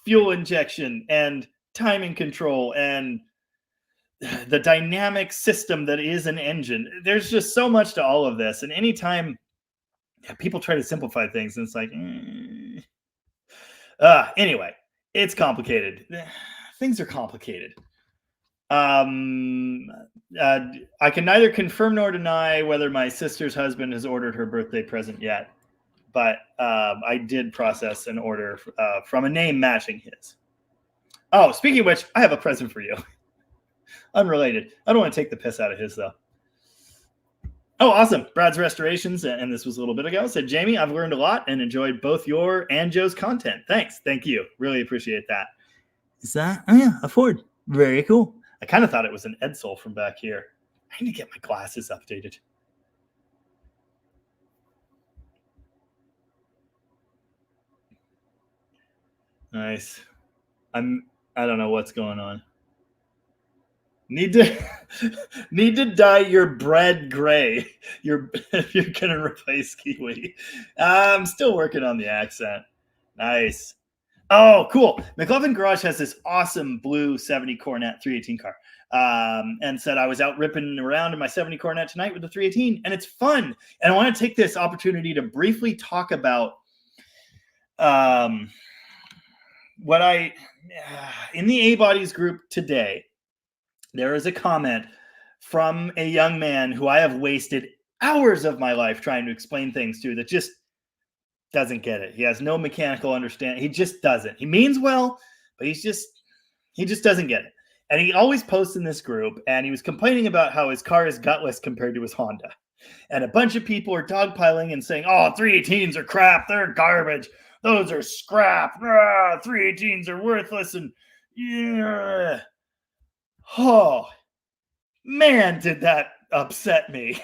fuel injection and timing control and the dynamic system that is an engine. There's just so much to all of this. And anytime people try to simplify things, and it's like, anyway, it's complicated. Things are complicated. I can neither confirm nor deny whether my sister's husband has ordered her birthday present yet, but I did process an order from a name matching his. Oh, speaking of which, I have a present for you. Unrelated. I don't want to take the piss out of his, though. Oh, awesome. Brad's Restorations, and this was a little bit ago, said, Jamie, I've learned a lot and enjoyed both your and Joe's content. Thanks. Thank you. Really appreciate that. Is that? Oh, yeah, a Ford. Very cool. I kind of thought it was an Edsel from back here. I need to get my glasses updated. Nice. I don't know what's going on. Need to dye your bread gray. If you're gonna replace Kiwi. I'm still working on the accent. Nice. Oh, cool. McLovin Garage has this awesome blue 70 Coronet 318 car. And said I was out ripping around in my 70 Coronet tonight with the 318, and it's fun. And I want to take this opportunity to briefly talk about what I in the A-Bodies group today. There is a comment from a young man who I have wasted hours of my life trying to explain things to that just doesn't get it. He has no mechanical understanding. He just doesn't. He means well, but he just doesn't get it. And he always posts in this group, and he was complaining about how his car is gutless compared to his Honda. And a bunch of people are dogpiling and saying, oh, 318s are crap. They're garbage. Those are scrap. 318s are worthless. And yeah. Oh, man, did that upset me.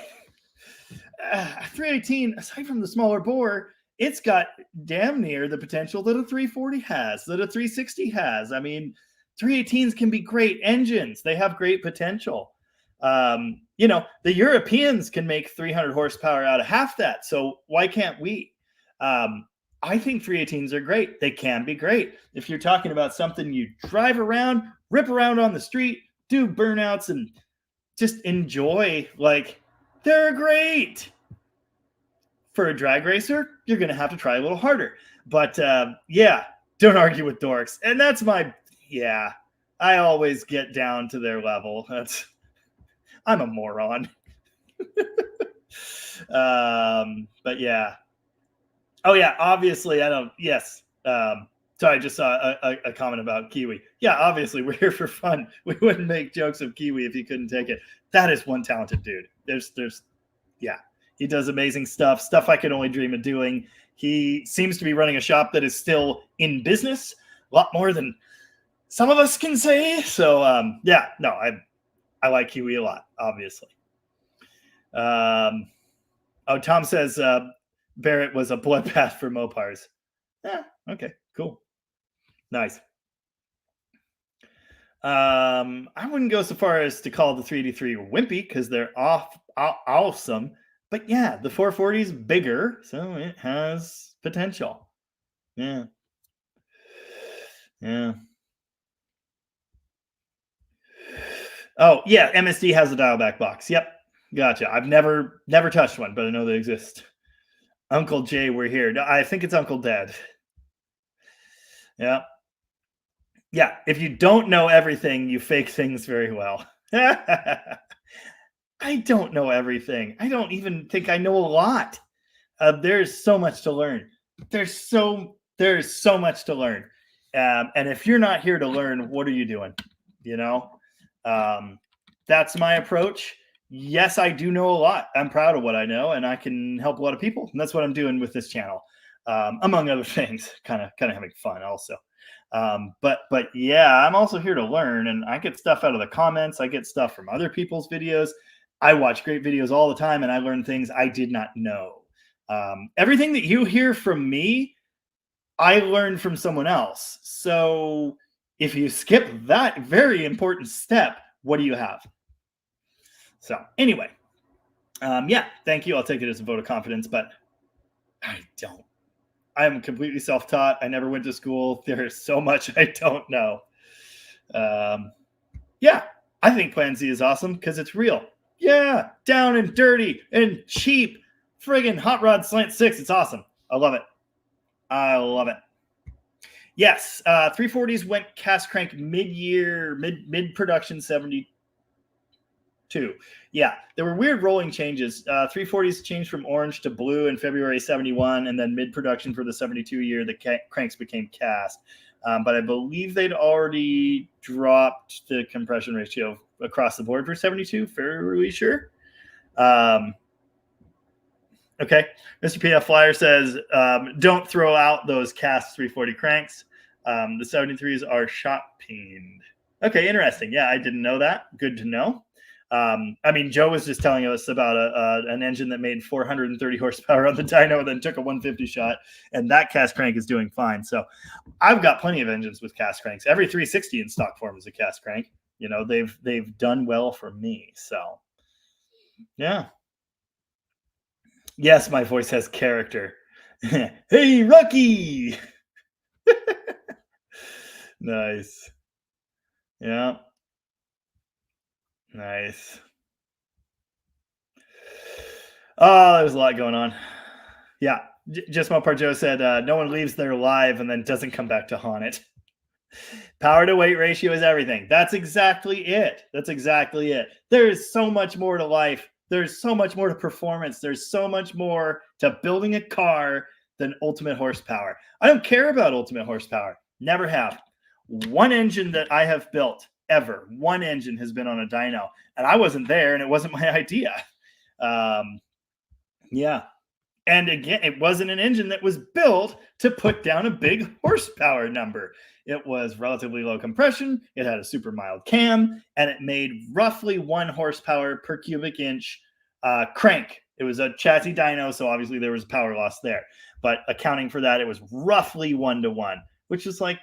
318, aside from the smaller bore, it's got damn near the potential that a 340 has, that a 360 has. I mean, 318s can be great engines. They have great potential. The Europeans can make 300 horsepower out of half that. So why can't we? I think 318s are great. They can be great. If you're talking about something you drive around, rip around on the street, do burnouts, and just enjoy, like, they're great. For a drag racer, you're going to have to try a little harder. But don't argue with dorks. And that's I always get down to their level. I'm a moron. But yeah. Oh yeah, obviously so I just saw a comment about Kiwi. Yeah, obviously we're here for fun. We wouldn't make jokes of Kiwi if you couldn't take it. That is one talented dude. He does amazing stuff I could only dream of doing. He seems to be running a shop that is still in business, a lot more than some of us can say. So I like Kiwi a lot, obviously. Tom says Barrett was a bloodbath for Mopars. Yeah, okay, cool. Nice. I wouldn't go so far as to call the 383 wimpy because they're awesome. But yeah, the 440 is bigger, so it has potential. Yeah. Oh, yeah, MSD has a dial back box. Yep. Gotcha. I've never touched one, but I know they exist. Uncle Jay, we're here. I think it's Uncle Dad. Yeah. Yeah. If you don't know everything, you fake things very well. I don't know everything. I don't even think I know a lot. There's so much to learn. There's so much to learn. And if you're not here to learn, what are you doing? That's my approach. Yes, I do know a lot. I'm proud of what I know, and I can help a lot of people. And that's what I'm doing with this channel, among other things. Kind of having fun also. But yeah, I'm also here to learn, and I get stuff out of the comments. I get stuff from other people's videos. I watch great videos all the time, and I learn things I did not know. Everything that you hear from me, I learned from someone else. So if you skip that very important step, what do you have? So anyway, thank you. I'll take it as a vote of confidence, but I don't. I'm completely self-taught. I never went to school. There is so much I don't know. I think Plan Z is awesome because it's real. Yeah, down and dirty and cheap. Friggin' Hot Rod Slant 6. It's awesome. I love it. Yes, 340s went cast crank mid-year, mid-production 72. Yeah, there were weird rolling changes. 340s changed from orange to blue in February 71, and then mid-production for the 72 year, the cranks became cast. But I believe they'd already dropped the compression ratio across the board for 72, fairly sure. Okay, Mr. PF Flyer says, don't throw out those cast 340 cranks. The 73s are shot peened. Okay, interesting. Yeah, I didn't know that. Good to know. Joe was just telling us about an engine that made 430 horsepower on the dyno and then took a 150 shot, and that cast crank is doing fine. So I've got plenty of engines with cast cranks. Every 360 in stock form is a cast crank. You know, they've done well for me. So yeah. Yes, my voice has character. Hey, Rocky. Nice. Yeah. Nice. Oh, there's a lot going on. Yeah. JustMoparJoe said, no one leaves their live and then doesn't come back to haunt it. Power to weight ratio is everything. That's exactly it. That's exactly it. There's so much more to life. There's so much more to performance. There's so much more to building a car than ultimate horsepower. I don't care about ultimate horsepower. Never have. One engine that I have built ever, one engine has been on a dyno, and I wasn't there, and it wasn't my idea. Yeah. And again, it wasn't an engine that was built to put down a big horsepower number. It was relatively low compression. It had a super mild cam, and it made roughly 1 horsepower per cubic inch crank. It was a chassis dyno, so obviously there was power loss there. But accounting for that, it was roughly 1-to-1, which is like,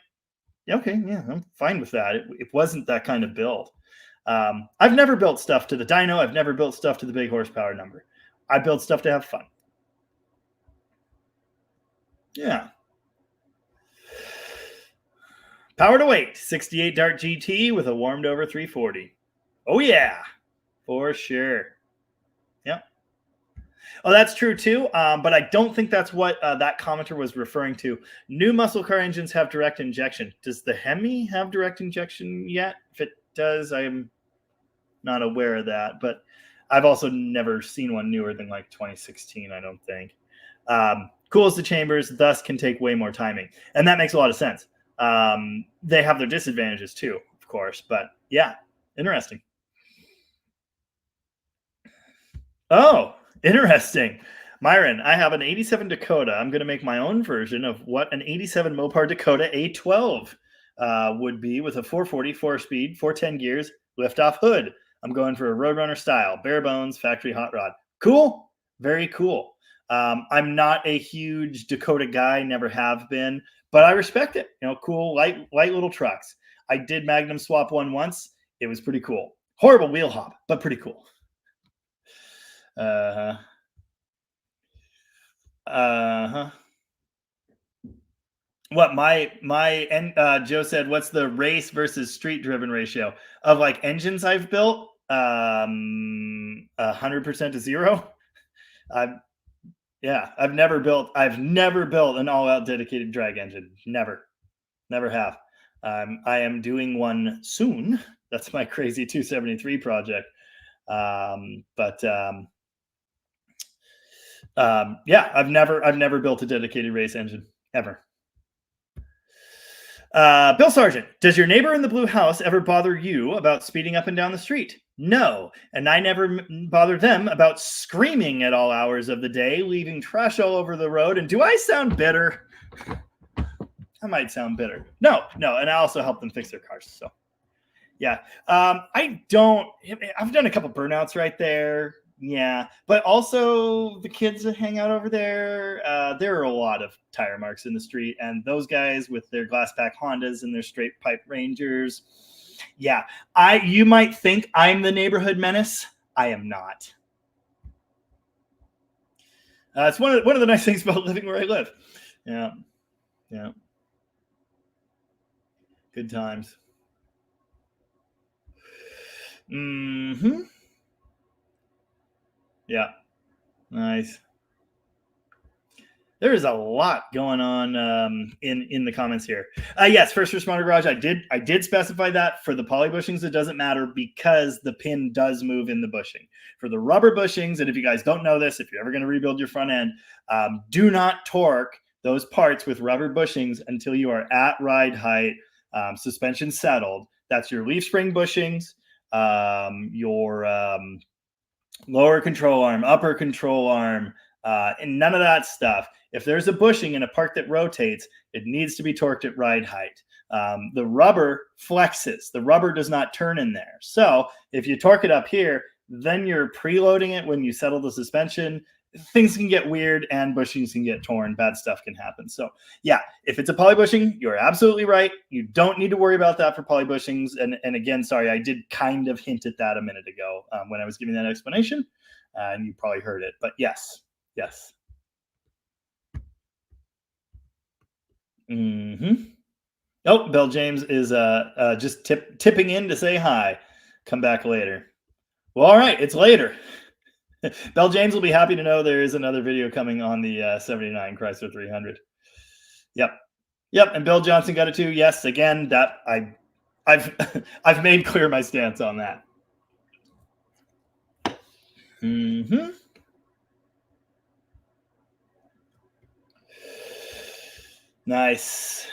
okay, yeah, I'm fine with that. It wasn't that kind of build. I've never built stuff to the dyno. I've never built stuff to the big horsepower number. I build stuff to have fun. Yeah. Power to weight, 68 Dart GT with a warmed over 340. Oh, yeah, for sure. Yep. Oh, that's true too, but I don't think that's what that commenter was referring to. New muscle car engines have direct injection. Does the Hemi have direct injection yet? If it does, I'm not aware of that, but I've also never seen one newer than like 2016, I don't think. Cools the chambers, thus can take way more timing. And that makes a lot of sense. They have their disadvantages too, of course, but yeah, interesting. Oh, interesting. Myron, I have an 87 Dakota. I'm going to make my own version of what an 87 Mopar Dakota A12 would be with a 440, 4-speed, 410 gears, lift-off hood. I'm going for a Roadrunner style, bare bones, factory hot rod. Cool. Very cool. I'm not a huge Dakota guy, never have been, but I respect it. You know, cool, light little trucks. I did Magnum swap one once. It was pretty cool. Horrible wheel hop, but pretty cool. What Joe said, what's the race versus street driven ratio of like engines I've built? 100% to 0. I've never built an all out dedicated drag engine. Never have. I am doing one soon. That's my crazy 273 project. I've never built a dedicated race engine ever. Bill Sargent, does your neighbor in the blue house ever bother you about speeding up and down the street? No, and I never bother them about screaming at all hours of the day, leaving trash all over the road. And do I sound bitter? I might sound bitter. No, and I also help them fix their cars. So, yeah, I've done a couple burnouts right there. Yeah, but also the kids that hang out over there, there are a lot of tire marks in the street, and those guys with their glass pack Hondas and their straight pipe Rangers. Yeah, you might think I'm the neighborhood menace. I am not. It's one of the nice things about living where I live. Yeah. Good times. Mm-hmm. Yeah. Nice. There is a lot going on in the comments here. Yes, first responder garage. I did specify that for the poly bushings. It doesn't matter because the pin does move in the bushing. For the rubber bushings, and if you guys don't know this, if you're ever going to rebuild your front end, do not torque those parts with rubber bushings until you are at ride height, suspension settled. That's your leaf spring bushings, your lower control arm, upper control arm, and none of that stuff. If there's a bushing in a part that rotates, it needs to be torqued at ride height. The rubber flexes. The rubber does not turn in there. So if you torque it up here, then you're preloading it when you settle the suspension, things can get weird and bushings can get torn. Bad stuff can happen. So yeah, if it's a poly bushing, you're absolutely right. You don't need to worry about that for poly bushings. And again, sorry, I did kind of hint at that a minute ago when I was giving that explanation, and you probably heard it. But yes. Oh, Bell James is just tipping in to say hi. Come back later. Well, all right, it's later. Bell James will be happy to know there is another video coming on the 79 Chrysler 300. Yep. And Bill Johnson got it too. Yes, again, that I've made clear my stance on that. Nice.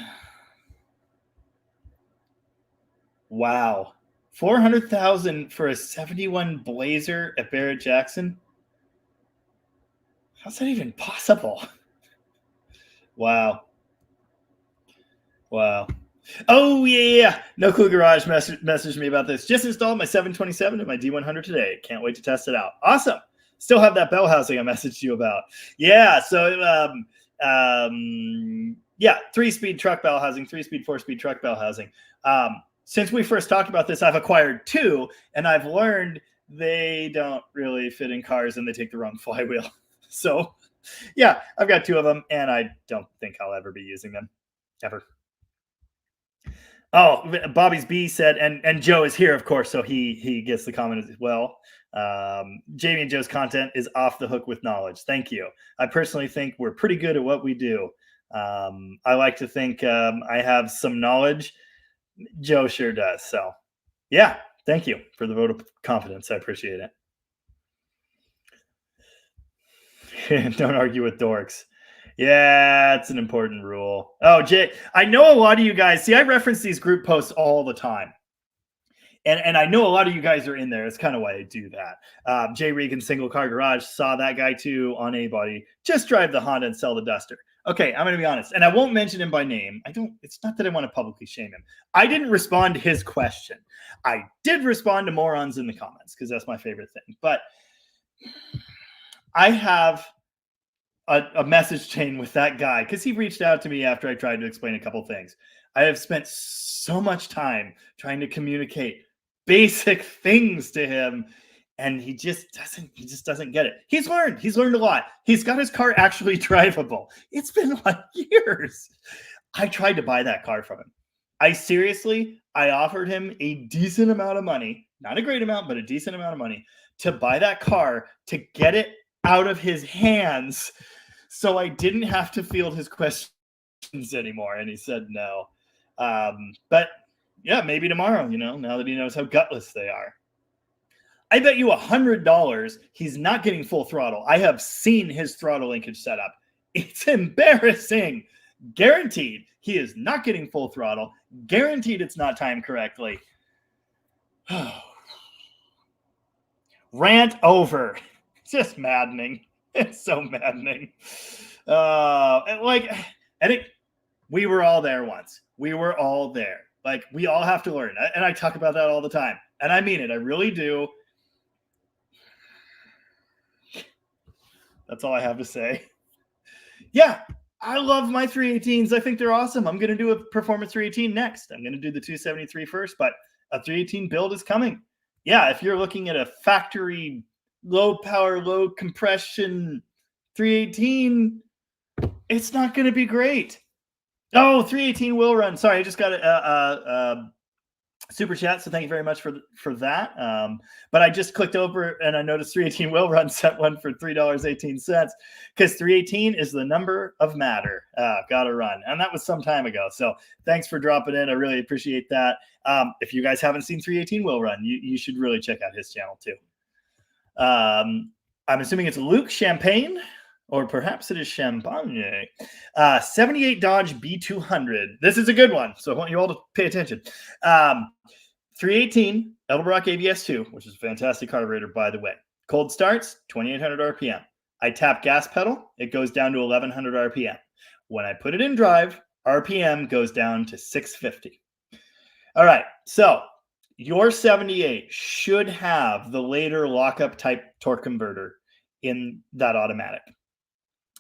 Wow. 400,000 for a 71 Blazer at Barrett Jackson. How's that even possible? Wow. Oh yeah. No Clue Garage messaged me about this. Just installed my 727 and my D100 today. Can't wait to test it out. Awesome. Still have that bell housing I messaged you about. Yeah. So yeah, 3-speed truck bell housing, 3-speed, 4-speed truck bell housing. Since we first talked about this, I've acquired 2, and I've learned they don't really fit in cars and they take the wrong flywheel. So, yeah, I've got 2 of them, and I don't think I'll ever be using them, ever. Oh, Bobby's B said, and Joe is here, of course, so he gets the comment as well. Jamie and Joe's content is off the hook with knowledge. Thank you. I personally think we're pretty good at what we do. I like to think I have some knowledge. Joe sure does. So, yeah, thank you for the vote of confidence. I appreciate it. Don't argue with dorks. Yeah, it's an important rule. Oh, Jay, I know a lot of you guys, see, I reference these group posts all the time. And I know a lot of you guys are in there. It's kind of why I do that. Jay Regan, Single Car Garage, saw that guy too on A-Body. Just drive the Honda and sell the Duster. Okay, I'm going to be honest. And I won't mention him by name. It's not that I want to publicly shame him. I didn't respond to his question. I did respond to morons in the comments because that's my favorite thing. But I have a message chain with that guy because he reached out to me after I tried to explain a couple things. I have spent so much time trying to communicate basic things to him, and he just doesn't get it. He's learned a lot. He's got his car actually drivable. It's been like years. I tried to buy that car from him. I offered him a decent amount of money, not a great amount, but a decent amount of money to buy that car, to get it out of his hands so I didn't have to field his questions anymore. And he said no. But yeah, maybe tomorrow, now that he knows how gutless they are. I bet you $100 he's not getting full throttle. I have seen his throttle linkage setup. It's embarrassing. Guaranteed he is not getting full throttle. Guaranteed it's not timed correctly. Rant over. Just maddening. It's so maddening. We were all there once. We were all there. Like, we all have to learn. And I talk about that all the time. And I mean it. I really do. That's all I have to say. Yeah, I love my 318s. I think they're awesome. I'm going to do a Performance 318 next. I'm going to do the 273 first, but a 318 build is coming. Yeah, if you're looking at a factory, low power, low compression 318, it's not going to be great. Oh, 318 will run. Sorry, I just got a super chat, so thank you very much for that. But I just clicked over and I noticed 318 will run, set one for $3.18 because 318 is the number of matter. Gotta run. And that was some time ago. So thanks for dropping in. I really appreciate that. If you guys haven't seen 318 will run, you should really check out his channel too. I'm assuming it's Luke Champagne, or perhaps it is Champagne. 78 Dodge B200. This is a good one, so I want you all to pay attention. 318 Edelbrock ABS2, which is a fantastic carburetor, by the way. Cold starts, 2,800 RPM. I tap gas pedal, it goes down to 1,100 RPM. When I put it in drive, RPM goes down to 650. All right, so your 78 should have the later lockup type torque converter in that automatic.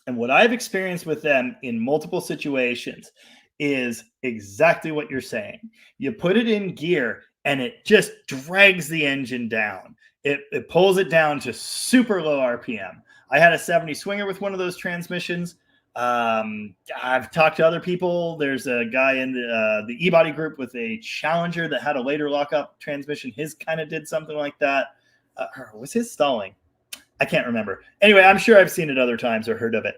And what I've experienced with them in multiple situations is exactly what you're saying. You put it in gear and it just drags the engine down. It pulls it down to super low RPM. I had a 70 Swinger with one of those transmissions. I've talked to other people. There's a guy in the e-body group with a Challenger that had a later lockup transmission. His kind of did something like that. Was his stalling? I can't remember. Anyway, I'm sure I've seen it other times or heard of it.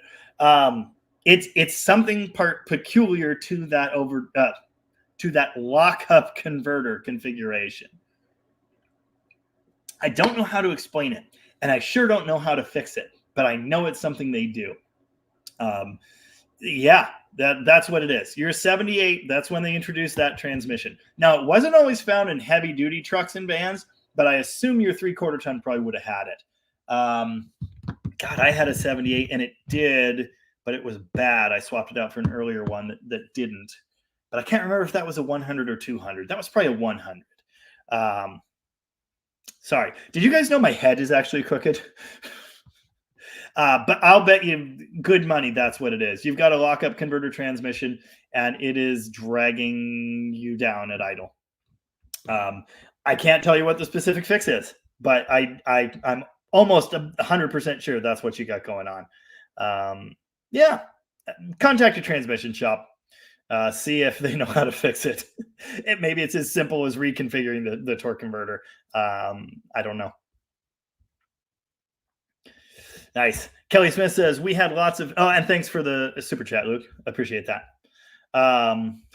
It's something peculiar to that lockup converter configuration. I don't know how to explain it, and I sure don't know how to fix it, but I know it's something they do. Yeah, that's what it is. Your 78, that's when they introduced that transmission. Now, it wasn't always found in heavy duty trucks and vans, but I assume your 3/4 ton probably would have had it. God, I had a 78 and it did, but it was bad. I swapped it out for an earlier one that didn't, but I can't remember if that was a 100 or 200. That was probably a 100. Sorry. Did you guys know my head is actually crooked? But I'll bet you good money that's what it is. You've got a lockup converter transmission, and it is dragging you down at idle. I can't tell you what the specific fix is, but I'm almost 100% sure that's what you got going on. Yeah, contact your transmission shop. See if they know how to fix it. Maybe it's as simple as reconfiguring the torque converter. I don't know. Nice. Kelly Smith says, we had lots of, and thanks for the super chat, Luke. Appreciate that.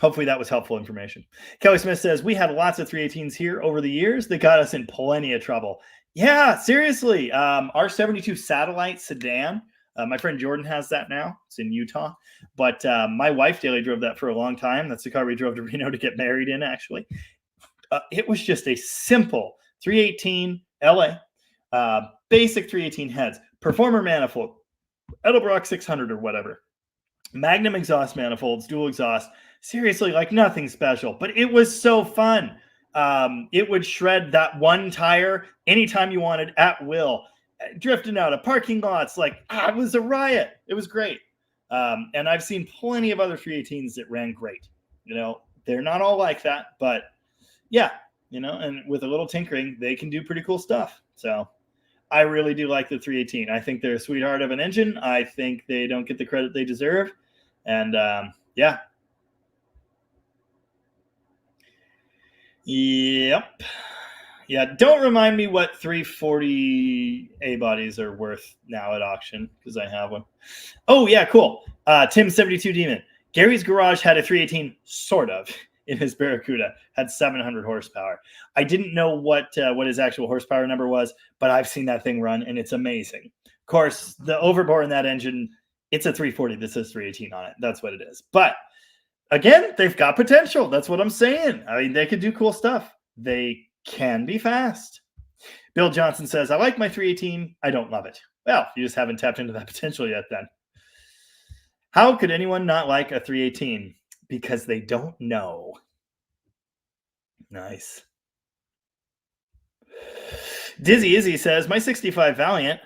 Hopefully that was helpful information. Kelly Smith says, we had lots of 318s here over the years that got us in plenty of trouble. Yeah, seriously. Our 72 Satellite sedan, my friend Jordan has that now. It's in Utah. But my wife daily drove that for a long time. That's the car we drove to Reno to get married in, actually. It was just a simple 318 LA, basic 318 heads, Performer manifold, Edelbrock 600 or whatever, Magnum exhaust manifolds, dual exhaust. Seriously, like nothing special, but it was so fun. It would shred that one tire anytime you wanted at will, drifting out of parking lots. Like, it was a riot. It was great. And I've seen plenty of other 318s that ran great. You know, they're not all like that, but yeah, you know, and with a little tinkering, they can do pretty cool stuff. So I really do like the 318. I think they're a sweetheart of an engine. I think they don't get the credit they deserve. And yeah. Yep. Yeah, don't remind me what 340 A bodies are worth now at auction, because I have one. Oh, yeah, cool. Tim72 Demon. Gary's garage had a 318, sort of, in his Barracuda, had 700 horsepower. I didn't know what his actual horsepower number was, but I've seen that thing run, and it's amazing. Of course, the overbore in that engine, it's a 340 that says 318 on it. That's what it is. But again, they've got potential. That's what I'm saying. I mean, they can do cool stuff. They can be fast. Bill Johnson says, I like my 318. I don't love it. Well, you just haven't tapped into that potential yet then. How could anyone not like a 318? Because they don't know. Nice. Dizzy Izzy says, my 65 Valiant,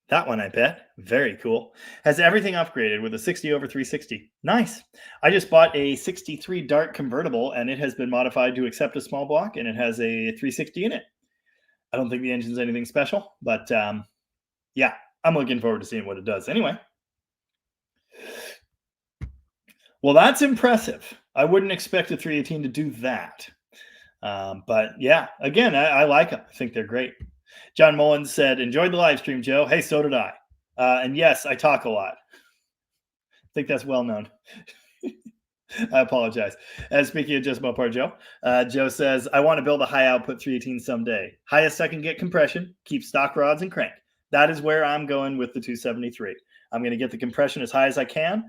that one I bet, very cool, has everything upgraded with a 60 over 360. Nice. I just bought a 63 Dart convertible, and it has been modified to accept a small block, and it has a 360 in it. I don't think the engine's anything special, but yeah, I'm looking forward to seeing what it does anyway. Well, that's impressive. I wouldn't expect a 318 to do that. But yeah, again, I like them. I think they're great. John Mullins said, enjoyed the live stream, Joe. Hey, so did I. And yes, I talk a lot. I think that's well known. I apologize. Speaking of JustMoparJoe, Joe says, I want to build a high output 318 someday. Highest I can get compression, keep stock rods and crank. That is where I'm going with the 273. I'm going to get the compression as high as I can.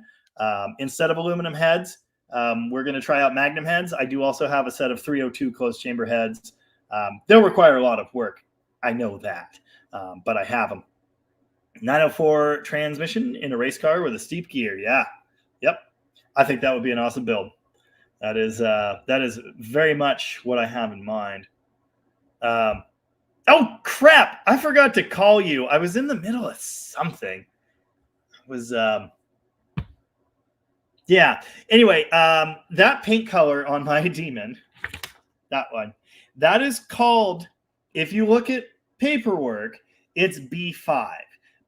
Instead of aluminum heads, we're going to try out Magnum heads. I do also have a set of 302 closed chamber heads. They'll require a lot of work. I know that, but I have them. 904 transmission in a race car with a steep gear. Yeah. Yep. I think that would be an awesome build. That is very much what I have in mind. Oh, crap. I forgot to call you. I was in the middle of something. It was, yeah. Anyway, that paint color on my Demon, that one, that is called, if you look at paperwork, it's B5,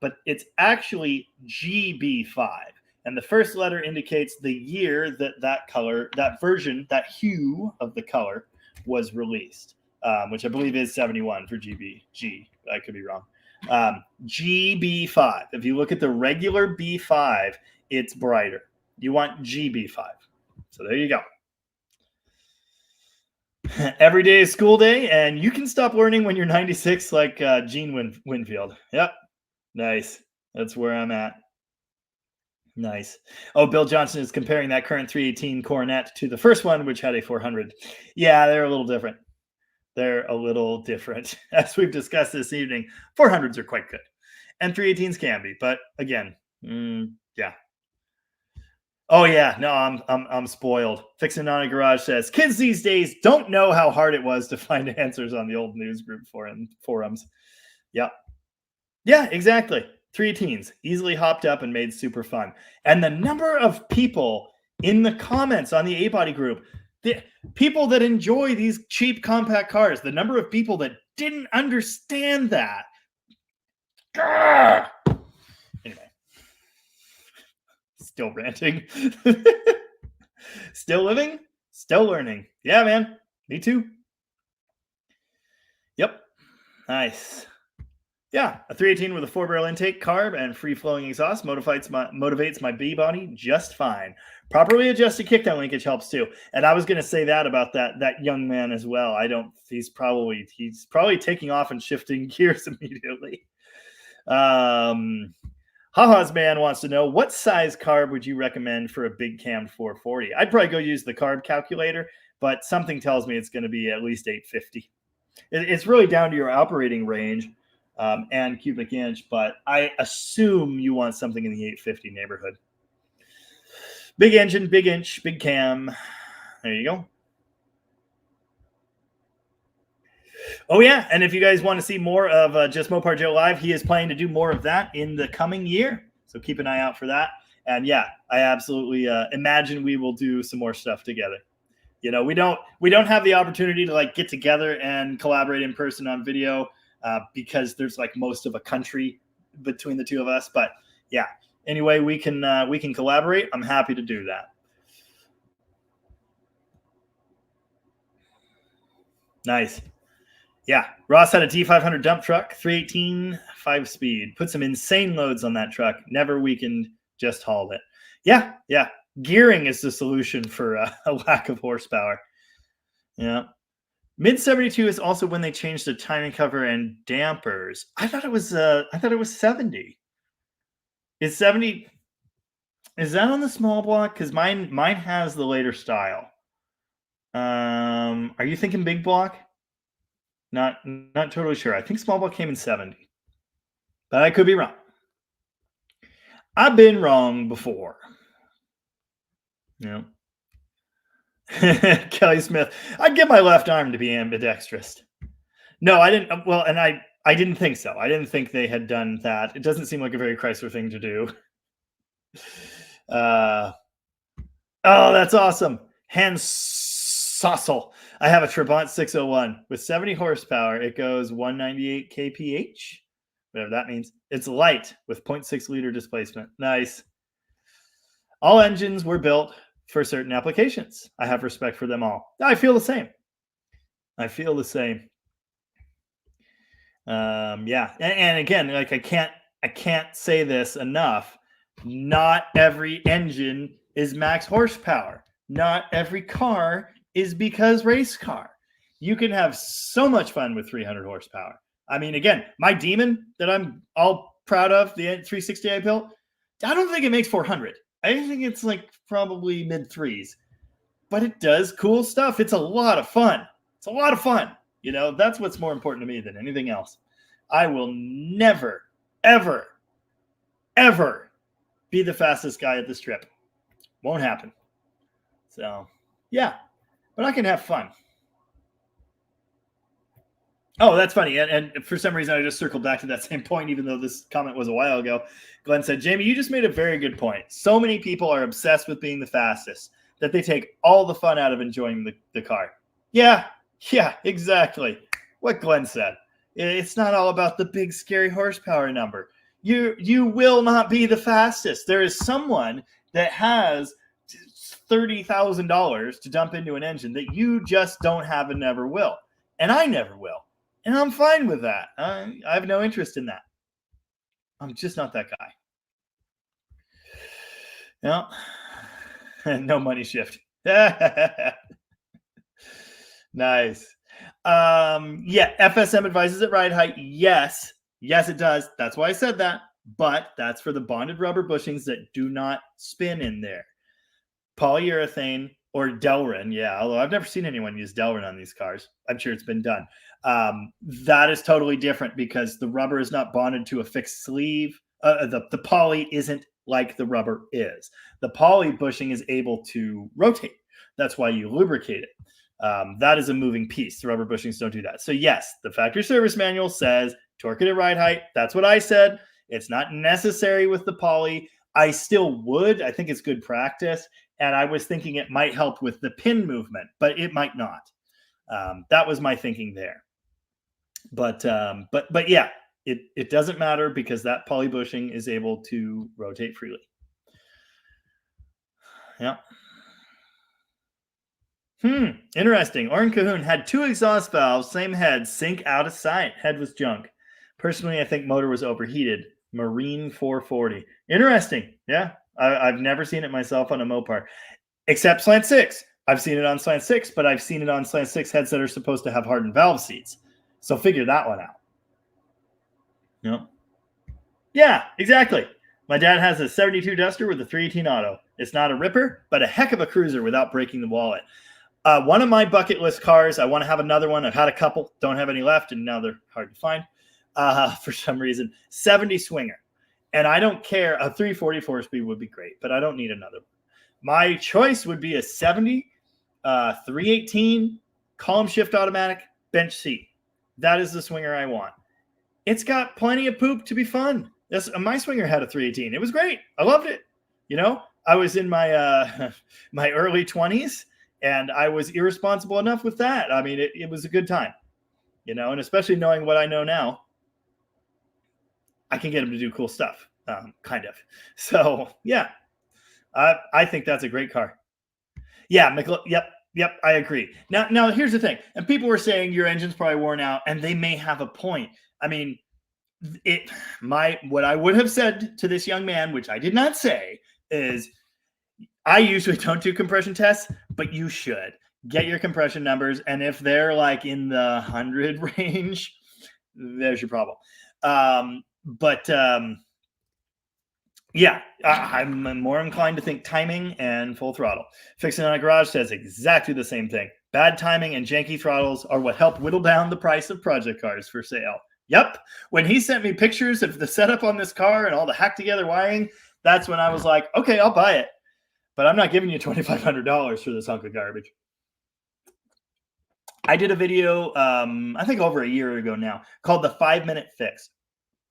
but it's actually GB5. And the first letter indicates the year that color, that version, that hue of the color was released, which I believe is 71 for GB. I could be wrong. GB5. If you look at the regular B5, it's brighter. You want GB5. So there you go. Every day is school day, and you can stop learning when you're 96 like Gene Winfield. Yep. Nice. That's where I'm at. Nice. Oh, Bill Johnson is comparing that current 318 Coronet to the first one, which had a 400. Yeah, they're a little different. They're a little different. As we've discussed this evening, 400s are quite good. And 318s can be. But again, yeah. Oh, yeah. No, I'm spoiled. Fixing on a Garage says, kids these days don't know how hard it was to find answers on the old news group forums. Yep. Yeah, exactly. 318s easily hopped up and made super fun. And the number of people in the comments on the A-Body group, the people that enjoy these cheap compact cars, the number of people that didn't understand that. Anyway, still ranting. Still living, still learning. Yeah, man. Me too. Yep. Nice. Yeah, a 318 with a 4-barrel intake, carb, and free-flowing exhaust motivates my B-body just fine. Properly adjusted kickdown linkage helps too. And I was going to say that about that young man as well. He's probably taking off and shifting gears immediately. Haha's man wants to know, what size carb would you recommend for a big cam 440? I'd probably go use the carb calculator, but something tells me it's going to be at least 850. It's really down to your operating range. And cubic inch, but I assume you want something in the 850 neighborhood. Big engine, big inch, big cam. There you go. Oh, yeah. And if you guys want to see more of Just Mopar Joe Live, he is planning to do more of that in the coming year. So keep an eye out for that. And yeah, I absolutely imagine we will do some more stuff together. You know, we don't have the opportunity to like get together and collaborate in person on video. Because there's like most of a country between the two of us. But yeah, anyway, we can collaborate. I'm happy to do that. Nice. Yeah, Ross had a D500 dump truck, 318, 5-speed. Put some insane loads on that truck. Never weakened, just hauled it. Yeah. Gearing is the solution for a lack of horsepower. Yeah. Mid-72 is also when they changed the timing cover and dampers. I thought it was 70. Is 70? Is that on the small block? Because mine has the later style. Are you thinking big block? Not totally sure. I think small block came in 70, but I could be wrong. I've been wrong before. Yeah. Kelly Smith, I'd get my left arm to be ambidextrous. No, I didn't. Well, and I didn't think so. I didn't think they had done that. It doesn't seem like a very Chrysler thing to do. Oh, that's awesome. Hans Sossel. I have a Trabant 601 with 70 horsepower. It goes 198 kph, whatever that means. It's light with 0.6 liter displacement. Nice. All engines were built for certain applications. I have respect for them all. I feel the same. Yeah. And again, like I can't say this enough. Not every engine is max horsepower. Not every car is because race car. You can have so much fun with 300 horsepower. I mean, again, my Demon that I'm all proud of, the 360 I built, I don't think it makes 400. I think it's like probably mid threes, but it does cool stuff. It's a lot of fun. You know, that's what's more important to me than anything else. I will never, ever, ever be the fastest guy at this trip. Won't happen. So, yeah, but I can have fun. Oh, that's funny. And for some reason, I just circled back to that same point, even though this comment was a while ago. Glenn said, Jamie, you just made a very good point. So many people are obsessed with being the fastest that they take all the fun out of enjoying the car. Yeah, exactly. What Glenn said. It's not all about the big, scary horsepower number. You will not be the fastest. There is someone that has $30,000 to dump into an engine that you just don't have and never will. And I never will. And I'm fine with that. I have no interest in that. I'm just not that guy. No. No money shift. Nice. Yeah, FSM advises at ride height. Yes, it does. That's why I said that. But that's for the bonded rubber bushings that do not spin in there. Polyurethane or Delrin, yeah, although I've never seen anyone use Delrin on these cars. I'm sure it's been done. That is totally different because the rubber is not bonded to a fixed sleeve. The poly isn't like the rubber is. The poly bushing is able to rotate. That's why you lubricate it. That is a moving piece. The rubber bushings don't do that. So yes, the factory service manual says torque it at ride height. That's what I said. It's not necessary with the poly. I still would. I think it's good practice. And I was thinking it might help with the pin movement, but it might not. That was my thinking there. But yeah, it doesn't matter because that poly bushing is able to rotate freely. Yeah. Interesting. Orin Cahoon had 2 exhaust valves, same head, sync out of sight. Head was junk. Personally, I think motor was overheated. Marine 440. Interesting. Yeah. I've never seen it myself on a Mopar, except Slant 6. I've seen it on Slant 6, but I've seen it on Slant 6 heads that are supposed to have hardened valve seats. So figure that one out. Yep. Yeah, exactly. My dad has a 72 Duster with a 318 auto. It's not a ripper, but a heck of a cruiser without breaking the wallet. One of my bucket list cars, I want to have another one. I've had a couple, don't have any left, and now they're hard to find for some reason. 70 Swinger. And I don't care. A 340 4-speed would be great, but I don't need another one. My choice would be a 70 318 column shift automatic bench seat. That is the Swinger I want. It's got plenty of poop to be fun. My Swinger had a 318. It was great. I loved it. You know, I was in my my early 20s, and I was irresponsible enough with that. I mean, it was a good time, you know, and especially knowing what I know now, I can get him to do cool stuff, kind of. So, yeah, I think that's a great car. Yeah, yep, I agree. Now, here's the thing. And people were saying your engine's probably worn out, and they may have a point. I mean, what I would have said to this young man, which I did not say, is I usually don't do compression tests, but you should. Get your compression numbers, and if they're like in the 100 range, there's your problem. Yeah, I'm more inclined to think timing and full throttle. Fixing on a garage says exactly the same thing. Bad timing and janky throttles are what help whittle down the price of project cars for sale. Yep. When he sent me pictures of the setup on this car and all the hacked together wiring, that's when I was like, okay, I'll buy it. But I'm not giving you $2,500 for this hunk of garbage. I did a video, I think over a year ago now, called the 5-minute fix.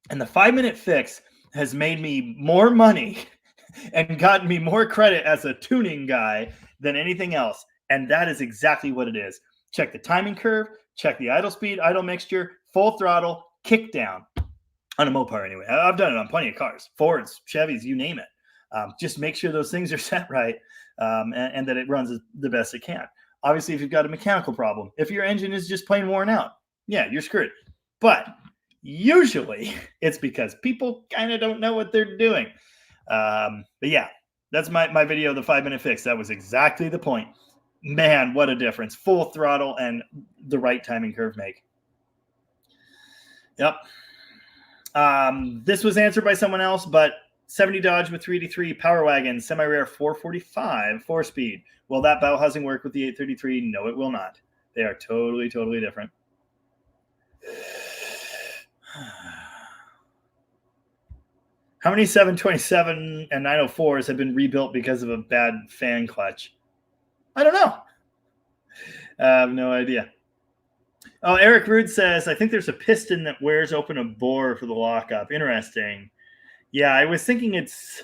And the 5-minute fix has made me more money and gotten me more credit as a tuning guy than anything else. And that is exactly what it is. Check the timing curve, check the idle speed, idle mixture, full throttle, kick down on a Mopar anyway. I've done it on plenty of cars, Fords, Chevys, you name it. Just make sure those things are set right and that it runs the best it can. Obviously, if you've got a mechanical problem, if your engine is just plain worn out, yeah, you're screwed. But usually it's because people kind of don't know what they're doing. But yeah, that's my video, the 5-minute fix. That was exactly the point. Man, what a difference. Full throttle and the right timing curve make. Yep. This was answered by someone else, but 70 Dodge with 383 Power Wagon, semi-rare 445, 4-speed. Will that bow housing work with the 833? No, it will not. They are totally, totally different. How many 727 and 904s have been rebuilt because of a bad fan clutch? I don't know. I have no idea. Oh, Eric Rude says, I think there's a piston that wears open a bore for the lockup. Interesting. Yeah, I was thinking it's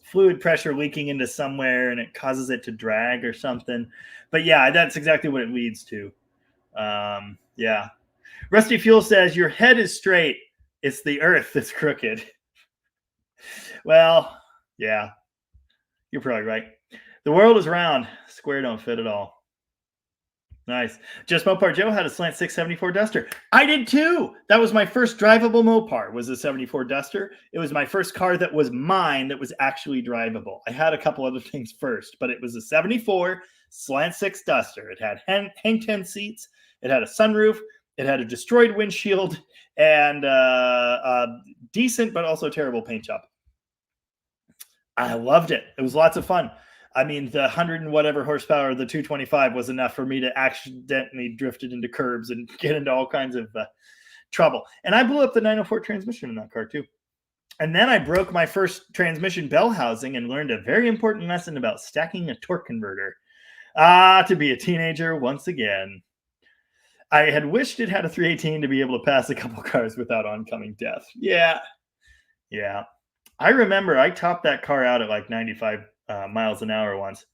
fluid pressure leaking into somewhere and it causes it to drag or something. But yeah, that's exactly what it leads to. Yeah. Rusty Fuel says, your head is straight. It's the earth that's crooked. Well, yeah, you're probably right. The world is round. Square don't fit at all. Nice. JustMoparJoe had a slant 674 Duster. I did too. That was my first drivable Mopar, was a 74 Duster. It was my first car that was mine that was actually drivable. I had a couple other things first, but it was a 74 slant 6 Duster. It had hang 10 seats. It had a sunroof. It had a destroyed windshield and a decent but also terrible paint job. I loved it. It was lots of fun. I mean, the 100 and whatever horsepower of the 225 was enough for me to accidentally drift it into curbs and get into all kinds of trouble. And I blew up the 904 transmission in that car too. And then I broke my first transmission bell housing and learned a very important lesson about stacking a torque converter. To be a teenager once again. I had wished it had a 318 to be able to pass a couple cars without oncoming death. Yeah. I remember I topped that car out at like 95 miles an hour once,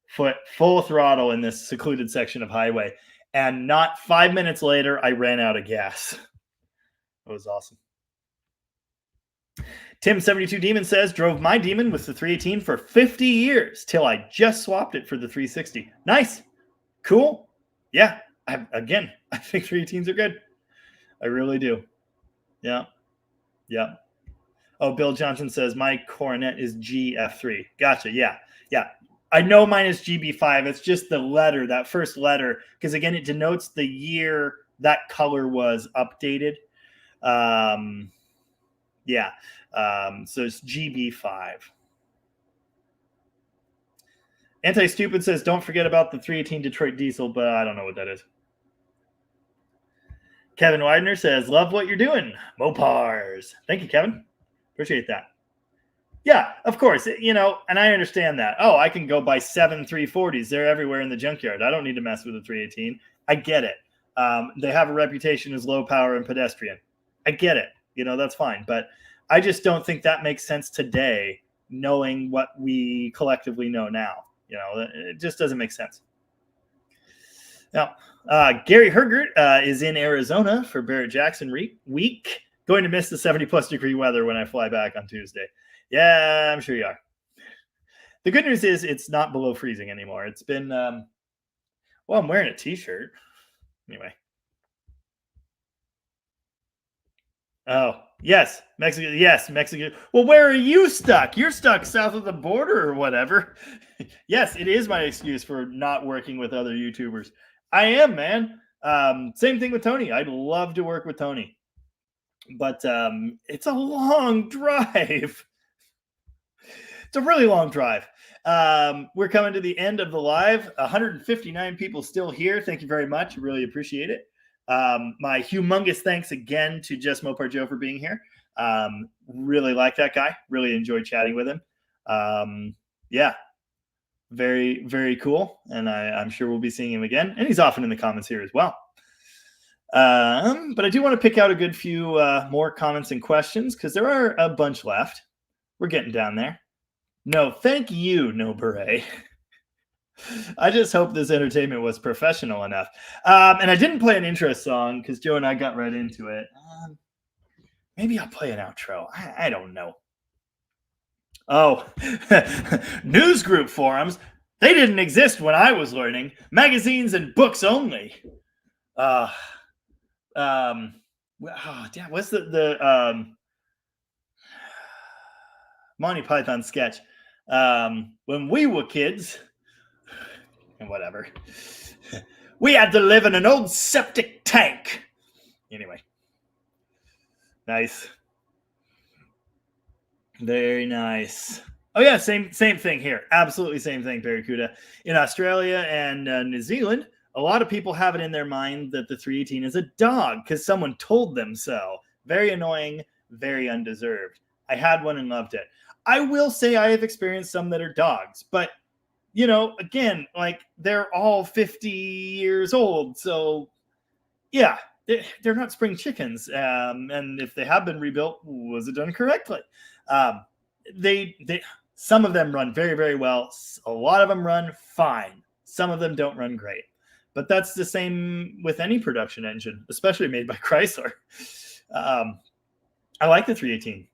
full throttle in this secluded section of highway. And not 5 minutes later, I ran out of gas. It was awesome. Tim72 Demon says, drove my Demon with the 318 for 50 years till I just swapped it for the 360. Nice. Cool. Yeah. I think 318s are good. I really do. Yeah. Oh, Bill Johnson says, my Coronet is GF3. Gotcha. Yeah. I know mine is GB5. It's just the letter, that first letter, because again, it denotes the year that color was updated. So it's GB5. Anti-Stupid says, don't forget about the 318 Detroit diesel, but I don't know what that is. Kevin Widener says, love what you're doing. Mopars. Thank you, Kevin. Appreciate that. Yeah, of course. And I understand that. Oh, I can go buy 7 340s. They're everywhere in the junkyard. I don't need to mess with a 318. I get it. They have a reputation as low power and pedestrian. I get it. That's fine. But I just don't think that makes sense today, knowing what we collectively know now. It just doesn't make sense. Now, Gary Hergert is in Arizona for Barrett Jackson week. Going to miss the 70-plus degree weather when I fly back on Tuesday. Yeah, I'm sure you are. The good news is it's not below freezing anymore. It's been, I'm wearing a T-shirt. Anyway. Oh, yes, Mexico. Yes, Mexico. Well, where are you stuck? You're stuck south of the border or whatever. Yes, it is my excuse for not working with other YouTubers. I am, man. Same thing with Tony. I'd love to work with Tony. But it's a long drive. It's a really long drive. We're coming to the end of the live. 159 people still here. Thank you very much. Really appreciate it. My humongous thanks again to JustMoparJoe for being here. Really like that guy. Really enjoyed chatting with him. Yeah. Very, very cool. And I'm sure we'll be seeing him again. And he's often in the comments here as well. But I do want to pick out a good few more comments and questions because there are a bunch left. We're getting down there. No, thank you, No Beret. I just hope this entertainment was professional enough. And I didn't play an intro song because Joe and I got right into it. Maybe I'll play an outro. I don't know. Oh, news group forums. They didn't exist when I was learning. Magazines and books only. Damn, what's the Monty Python sketch? When we were kids, and whatever, we had to live in an old septic tank. Anyway, nice, very nice. Oh yeah, same thing here. Absolutely same thing, Barracuda. In Australia and New Zealand, a lot of people have it in their mind that the 318 is a dog because someone told them so. Very annoying, very undeserved. I had one and loved it. I will say I have experienced some that are dogs, but again, like they're all 50 years old. So Yeah, they're not spring chickens. And if they have been rebuilt, was it done correctly? They some of them run very, very well. A lot of them run fine. Some of them don't run great. But that's the same with any production engine, especially made by Chrysler. I like the 318.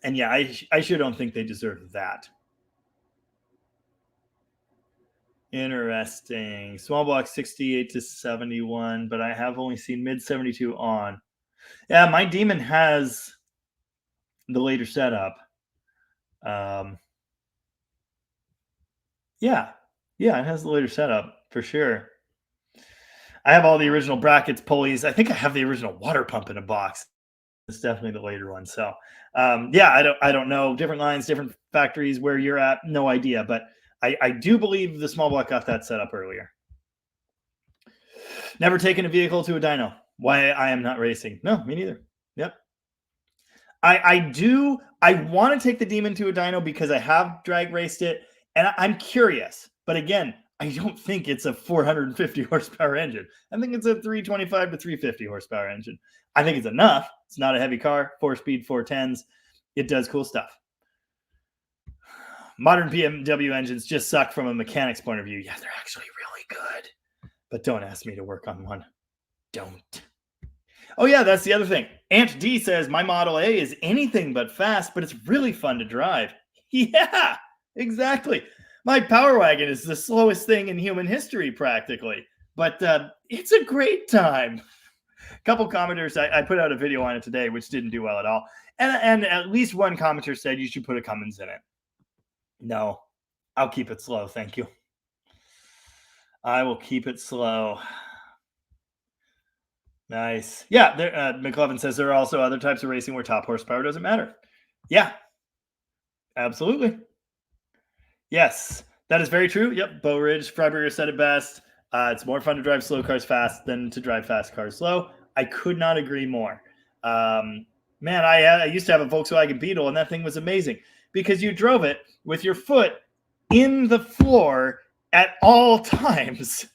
And yeah, I sure don't think they deserve that. Interesting. Small block 68 to 71, but I have only seen mid 72 on. Yeah, my Demon has the later setup. Yeah, it has the later setup for sure. I have all the original brackets, pulleys. I think I have the original water pump in a box. It's definitely the later one. So, yeah, I don't know. Different lines, different factories, where you're at, no idea. But I do believe the small block got that set up earlier. Never taken a vehicle to a dyno. Why I am not racing? No, me neither. Yep. I want to take the Demon to a dyno because I have drag raced it, and I'm curious. But again, I don't think it's a 450 horsepower engine. I think it's a 325 to 350 horsepower engine. I think it's enough. It's not a heavy car, 4-speed, 410s. It does cool stuff. Modern BMW engines just suck from a mechanic's point of view. Yeah, they're actually really good. But don't ask me to work on one. Don't. Oh, yeah, that's the other thing. Aunt D says, my Model A is anything but fast, but it's really fun to drive. Yeah, exactly. My Power Wagon is the slowest thing in human history, practically. But it's a great time. A couple commenters, I put out a video on it today, which didn't do well at all. And at least one commenter said you should put a Cummins in it. No, I'll keep it slow. Thank you. I will keep it slow. Nice. Yeah, McLovin says there are also other types of racing where top horsepower doesn't matter. Yeah, absolutely. Yes, that is very true. Yep, Bo Ridge, Freiberger said it best. It's more fun to drive slow cars fast than to drive fast cars slow. I could not agree more. Man, I used to have a Volkswagen Beetle, and that thing was amazing because you drove it with your foot in the floor at all times.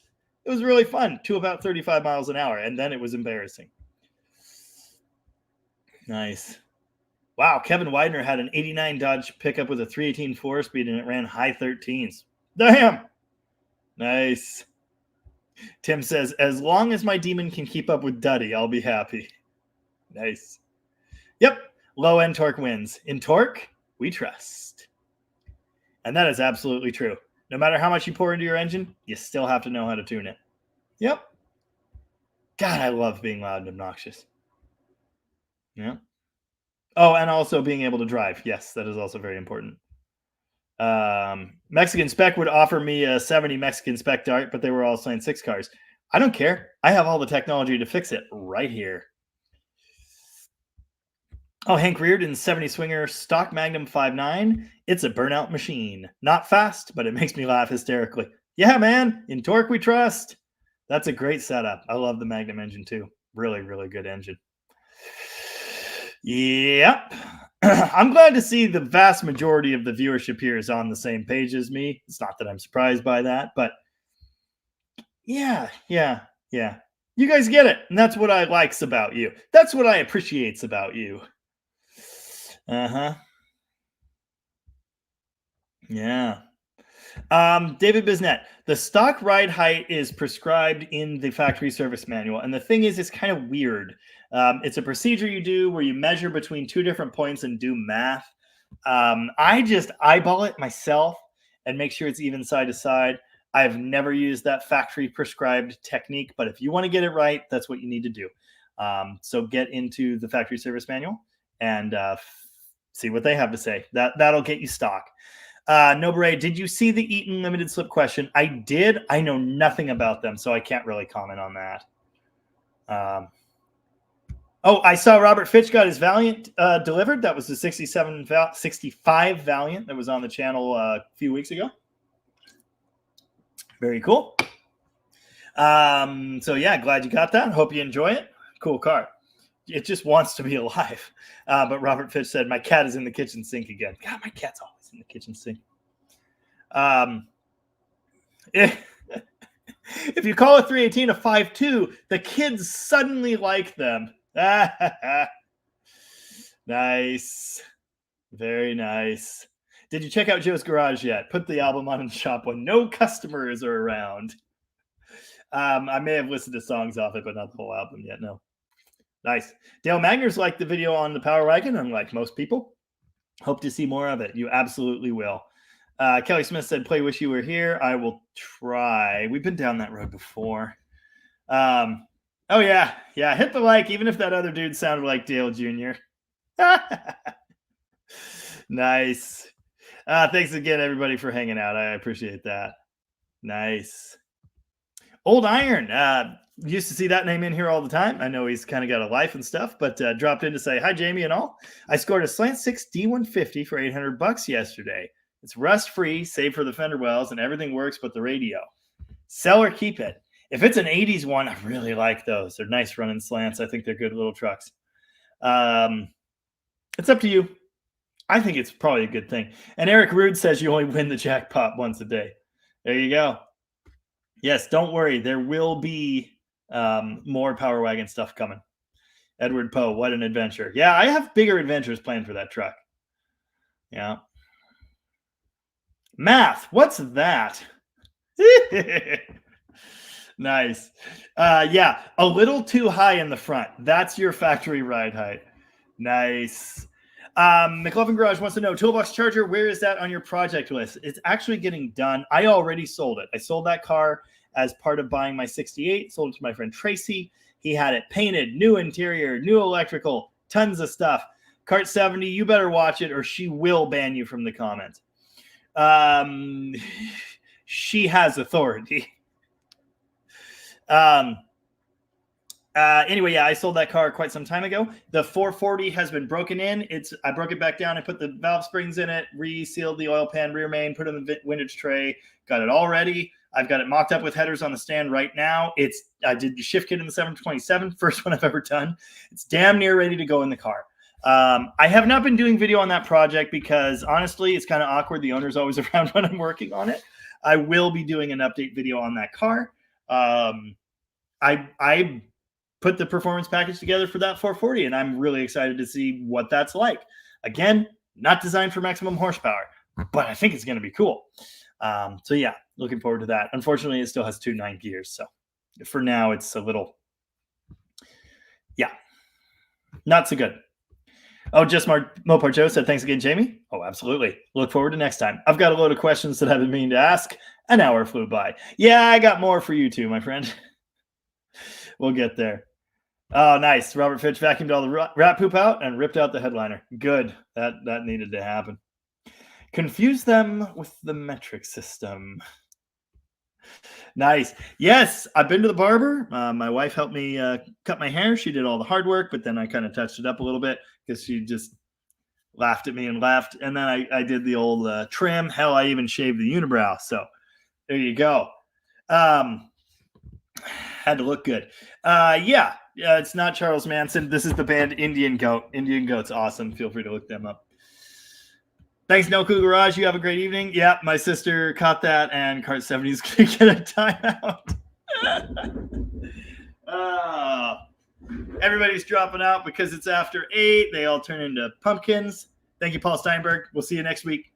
It was really fun to about 35 miles an hour, and then it was embarrassing. Nice. Wow, Kevin Widener had an 89 Dodge pickup with a 318 4-speed, and it ran high 13s. Damn! Nice. Tim says, as long as my Demon can keep up with Duddy, I'll be happy. Nice. Yep, low-end torque wins. In torque, we trust. And that is absolutely true. No matter how much you pour into your engine, you still have to know how to tune it. Yep. God, I love being loud and obnoxious. Yeah. Oh, and also being able to drive. Yes, that is also very important. Mexican Spec would offer me a 70 Mexican Spec Dart, but they were all Sign 6 cars. I don't care. I have all the technology to fix it right here. Oh, Hank Reardon's 70 Swinger stock Magnum 5.9. It's a burnout machine. Not fast, but it makes me laugh hysterically. Yeah, man. In torque, we trust. That's a great setup. I love the Magnum engine, too. Really, really good engine. Yep. I'm glad to see the vast majority of the viewership here is on the same page as me. It's not that I'm surprised by that, but yeah. You guys get it. And that's what I likes about you. That's what I appreciates about you. Uh-huh. Yeah. David Bisnet, the stock ride height is prescribed in the factory service manual. And the thing is, it's kind of weird. It's a procedure you do where you measure between two different points and do math. I just eyeball it myself and make sure it's even side to side. I've never used that factory prescribed technique, but if you want to get it right, that's what you need to do. So get into the factory service manual and see what they have to say. That'll get you stock. Nobere, did you see the Eaton limited slip question? I did. I know nothing about them, so I can't really comment on that. Oh, I saw Robert Fitch got his Valiant delivered. That was the 65 Valiant that was on the channel a few weeks ago. Very cool. So yeah, glad you got that. Hope you enjoy it. Cool car. It just wants to be alive. But Robert Fitch said, my cat is in the kitchen sink again. God, my cat's always in the kitchen sink. If you call a 318 a 5.2, the kids suddenly like them. Nice. Very nice. Did you check out Joe's Garage yet? Put the album on in the shop when no customers are around. I may have listened to songs off it, but not the whole album yet. No. Nice. Dale Magners liked the video on the Power Wagon, unlike most people. Hope to see more of it. You absolutely will. Kelly Smith said, play Wish You Were Here. I will try. We've been down that road before. Oh, yeah. Yeah, hit the like, even if that other dude sounded like Dale Jr. Nice. Thanks again, everybody, for hanging out. I appreciate that. Nice. Old Iron. Used to see that name in here all the time. I know he's kind of got a life and stuff, but dropped in to say, hi, Jamie and all. I scored a Slant 6 D150 for $800 yesterday. It's rust-free, save for the fender wells, and everything works but the radio. Sell or keep it. If it's an 80s one, I really like those. They're nice running slants. I think they're good little trucks. It's up to you. I think it's probably a good thing. And Eric Rude says you only win the jackpot once a day. There you go. Yes, don't worry. There will be more Power Wagon stuff coming. Edward Poe, what an adventure. Yeah, I have bigger adventures planned for that truck. Yeah. Math, what's that? Nice. Yeah, a little too high in the front. That's your factory ride height. Nice. McLovin Garage wants to know, Toolbox Charger, where is that on your project list? It's actually getting done. I already sold it. I sold that car as part of buying my 68, sold it to my friend Tracy. He had it painted, new interior, new electrical, tons of stuff. Cart 70, you better watch it or she will ban you from the comments. She has authority. Anyway, yeah, I sold that car quite some time ago. The 440 has been broken in. I broke it back down. I put the valve springs in it, resealed the oil pan rear main, put it in the windage tray, got it all ready. I've got it mocked up with headers on the stand right now. I did the shift kit in the 727, first one I've ever done. It's damn near ready to go in the car. I have not been doing video on that project because honestly, it's kind of awkward. The owner's always around when I'm working on it. I will be doing an update video on that car. I put the performance package together for that 440, and I'm really excited to see what that's like. Again, not designed for maximum horsepower, but I think it's going to be cool. So yeah, looking forward to that. Unfortunately, it still has 2 9 gears. So for now, it's a little, yeah, not so good. Oh, JustMoparJoe said, thanks again, Jamie. Oh, absolutely. Look forward to next time. I've got a load of questions that I've been meaning to ask. An hour flew by. Yeah, I got more for you too, my friend. We'll get there. Oh, nice. Robert Fitch vacuumed all the rat poop out and ripped out the headliner. Good. That needed to happen. Confuse them with the metric system. Nice. Yes, I've been to the barber. My wife helped me cut my hair. She did all the hard work, but then I kind of touched it up a little bit because she just laughed at me and laughed. And then I did the old trim. Hell, I even shaved the unibrow. So there you go. Had to look good. Yeah, it's not Charles Manson. This is the band Indian Goat. Indian Goat's awesome. Feel free to look them up. Thanks, No Cool Garage. You have a great evening. Yeah, my sister caught that, and Cart 70 is going to get a timeout. Everybody's dropping out because it's after 8. They all turn into pumpkins. Thank you, Paul Steinberg. We'll see you next week.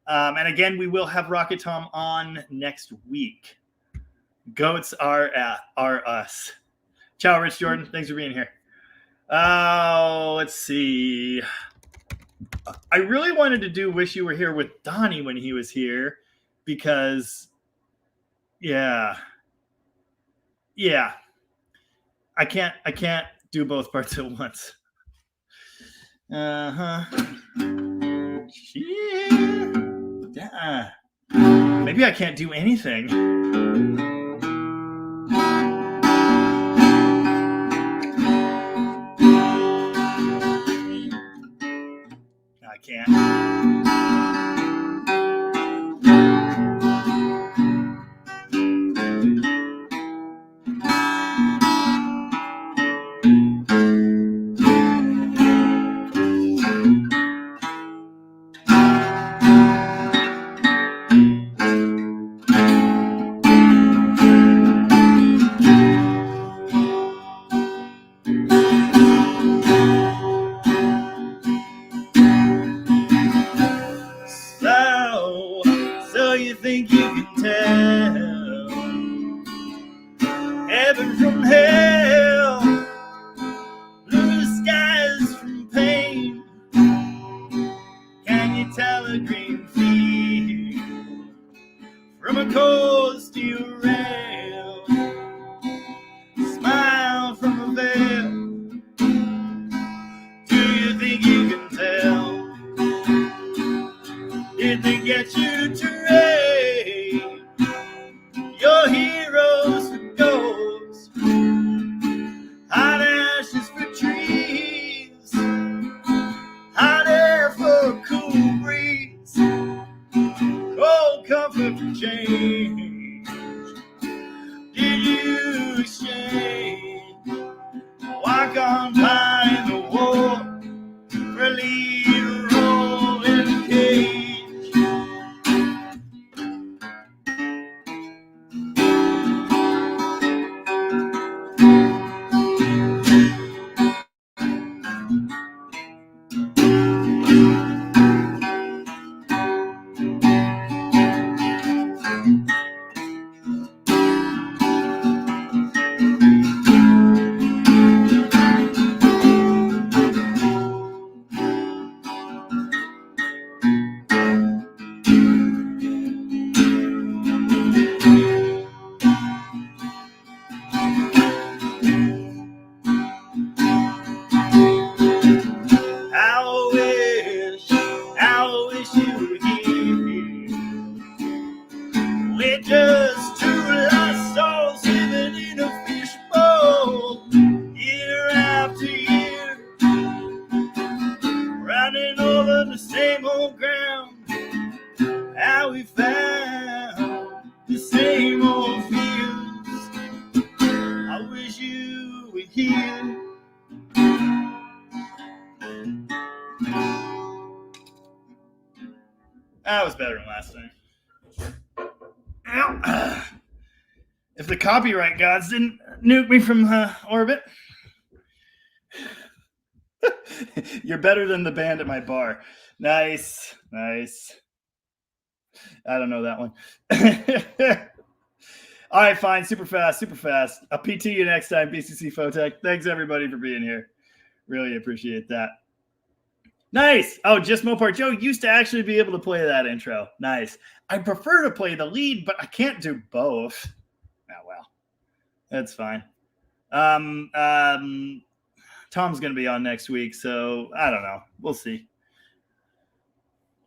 And again, we will have Rocket Tom on next week. Goats are us. Ciao, Rich Jordan. Thanks for being here. Let's see. I really wanted to do Wish You Were Here with Donnie when he was here because, yeah. I can't do both parts at once. Yeah. Maybe I can't do anything. I can't. you think you can tell heaven from hell, blue skies from pain? Can you tell a green field from a cold steel rail? Smile from a veil. Do you think you can tell? Did they get you to trade your heroes for ghosts, hot ashes for trees, hot air for a cool breeze, cold comfort for change? Did you exchange walk on by the wall for a lead role in a cage? I wish you were here. We're just two lost souls living in a fishbowl, year after year, running over the same old ground. How we found the same old fields. I wish you were here. That was better than last time. Ow. If the copyright gods didn't nuke me from orbit, you're better than the band at my bar. Nice, nice. I don't know that one. All right, fine. Super fast, super fast. I'll PT you next time, BCC Photech. Thanks, everybody, for being here. Really appreciate that. Nice. Oh, JustMoparJoe used to actually be able to play that intro. Nice. I prefer to play the lead, but I can't do both. Oh, well. That's fine. Tom's going to be on next week, so I don't know. We'll see.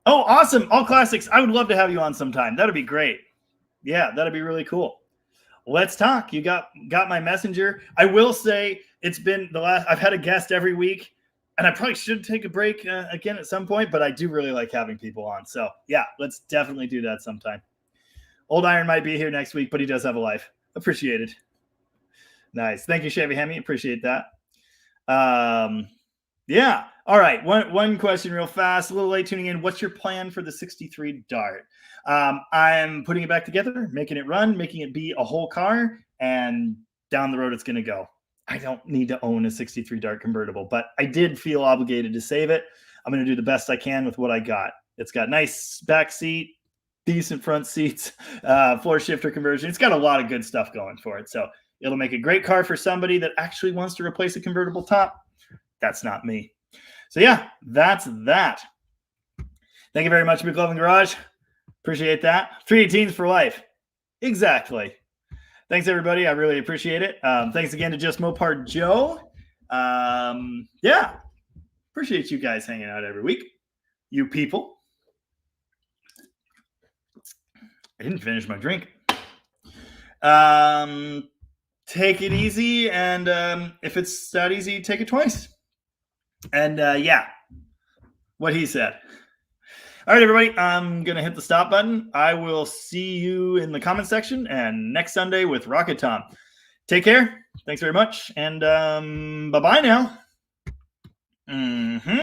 Oh, awesome. All classics. I would love to have you on sometime. That'd be great. Yeah, that'd be really cool. Let's talk. You got my messenger. I will say it's been I've had a guest every week. And I probably should take a break again at some point, but I do really like having people on. So, yeah, let's definitely do that sometime. Old Iron might be here next week, but he does have a life. Appreciated. Nice. Thank you, Chevy Hemi. Appreciate that. Yeah. All right. One question real fast. A little late tuning in. What's your plan for the 63 Dart? I'm putting it back together, making it run, making it be a whole car, and down the road it's going to go. I don't need to own a 63 Dart convertible, but I did feel obligated to save it. I'm going to do the best I can with what I got. It's got nice back seat, decent front seats, floor shifter conversion. It's got a lot of good stuff going for it. So it'll make a great car for somebody that actually wants to replace a convertible top. That's not me. So yeah, that's that. Thank you very much, McLovin Garage. Appreciate that. 318s for life. Exactly. Thanks, everybody. I really appreciate it. Thanks again to JustMoparJoe. Yeah. Appreciate you guys hanging out every week. You people. I didn't finish my drink. Take it easy. And if it's that easy, take it twice. And yeah, what he said. All right, everybody, I'm going to hit the stop button. I will see you in the comment section and next Sunday with Rocket Tom. Take care. Thanks very much. And bye-bye now.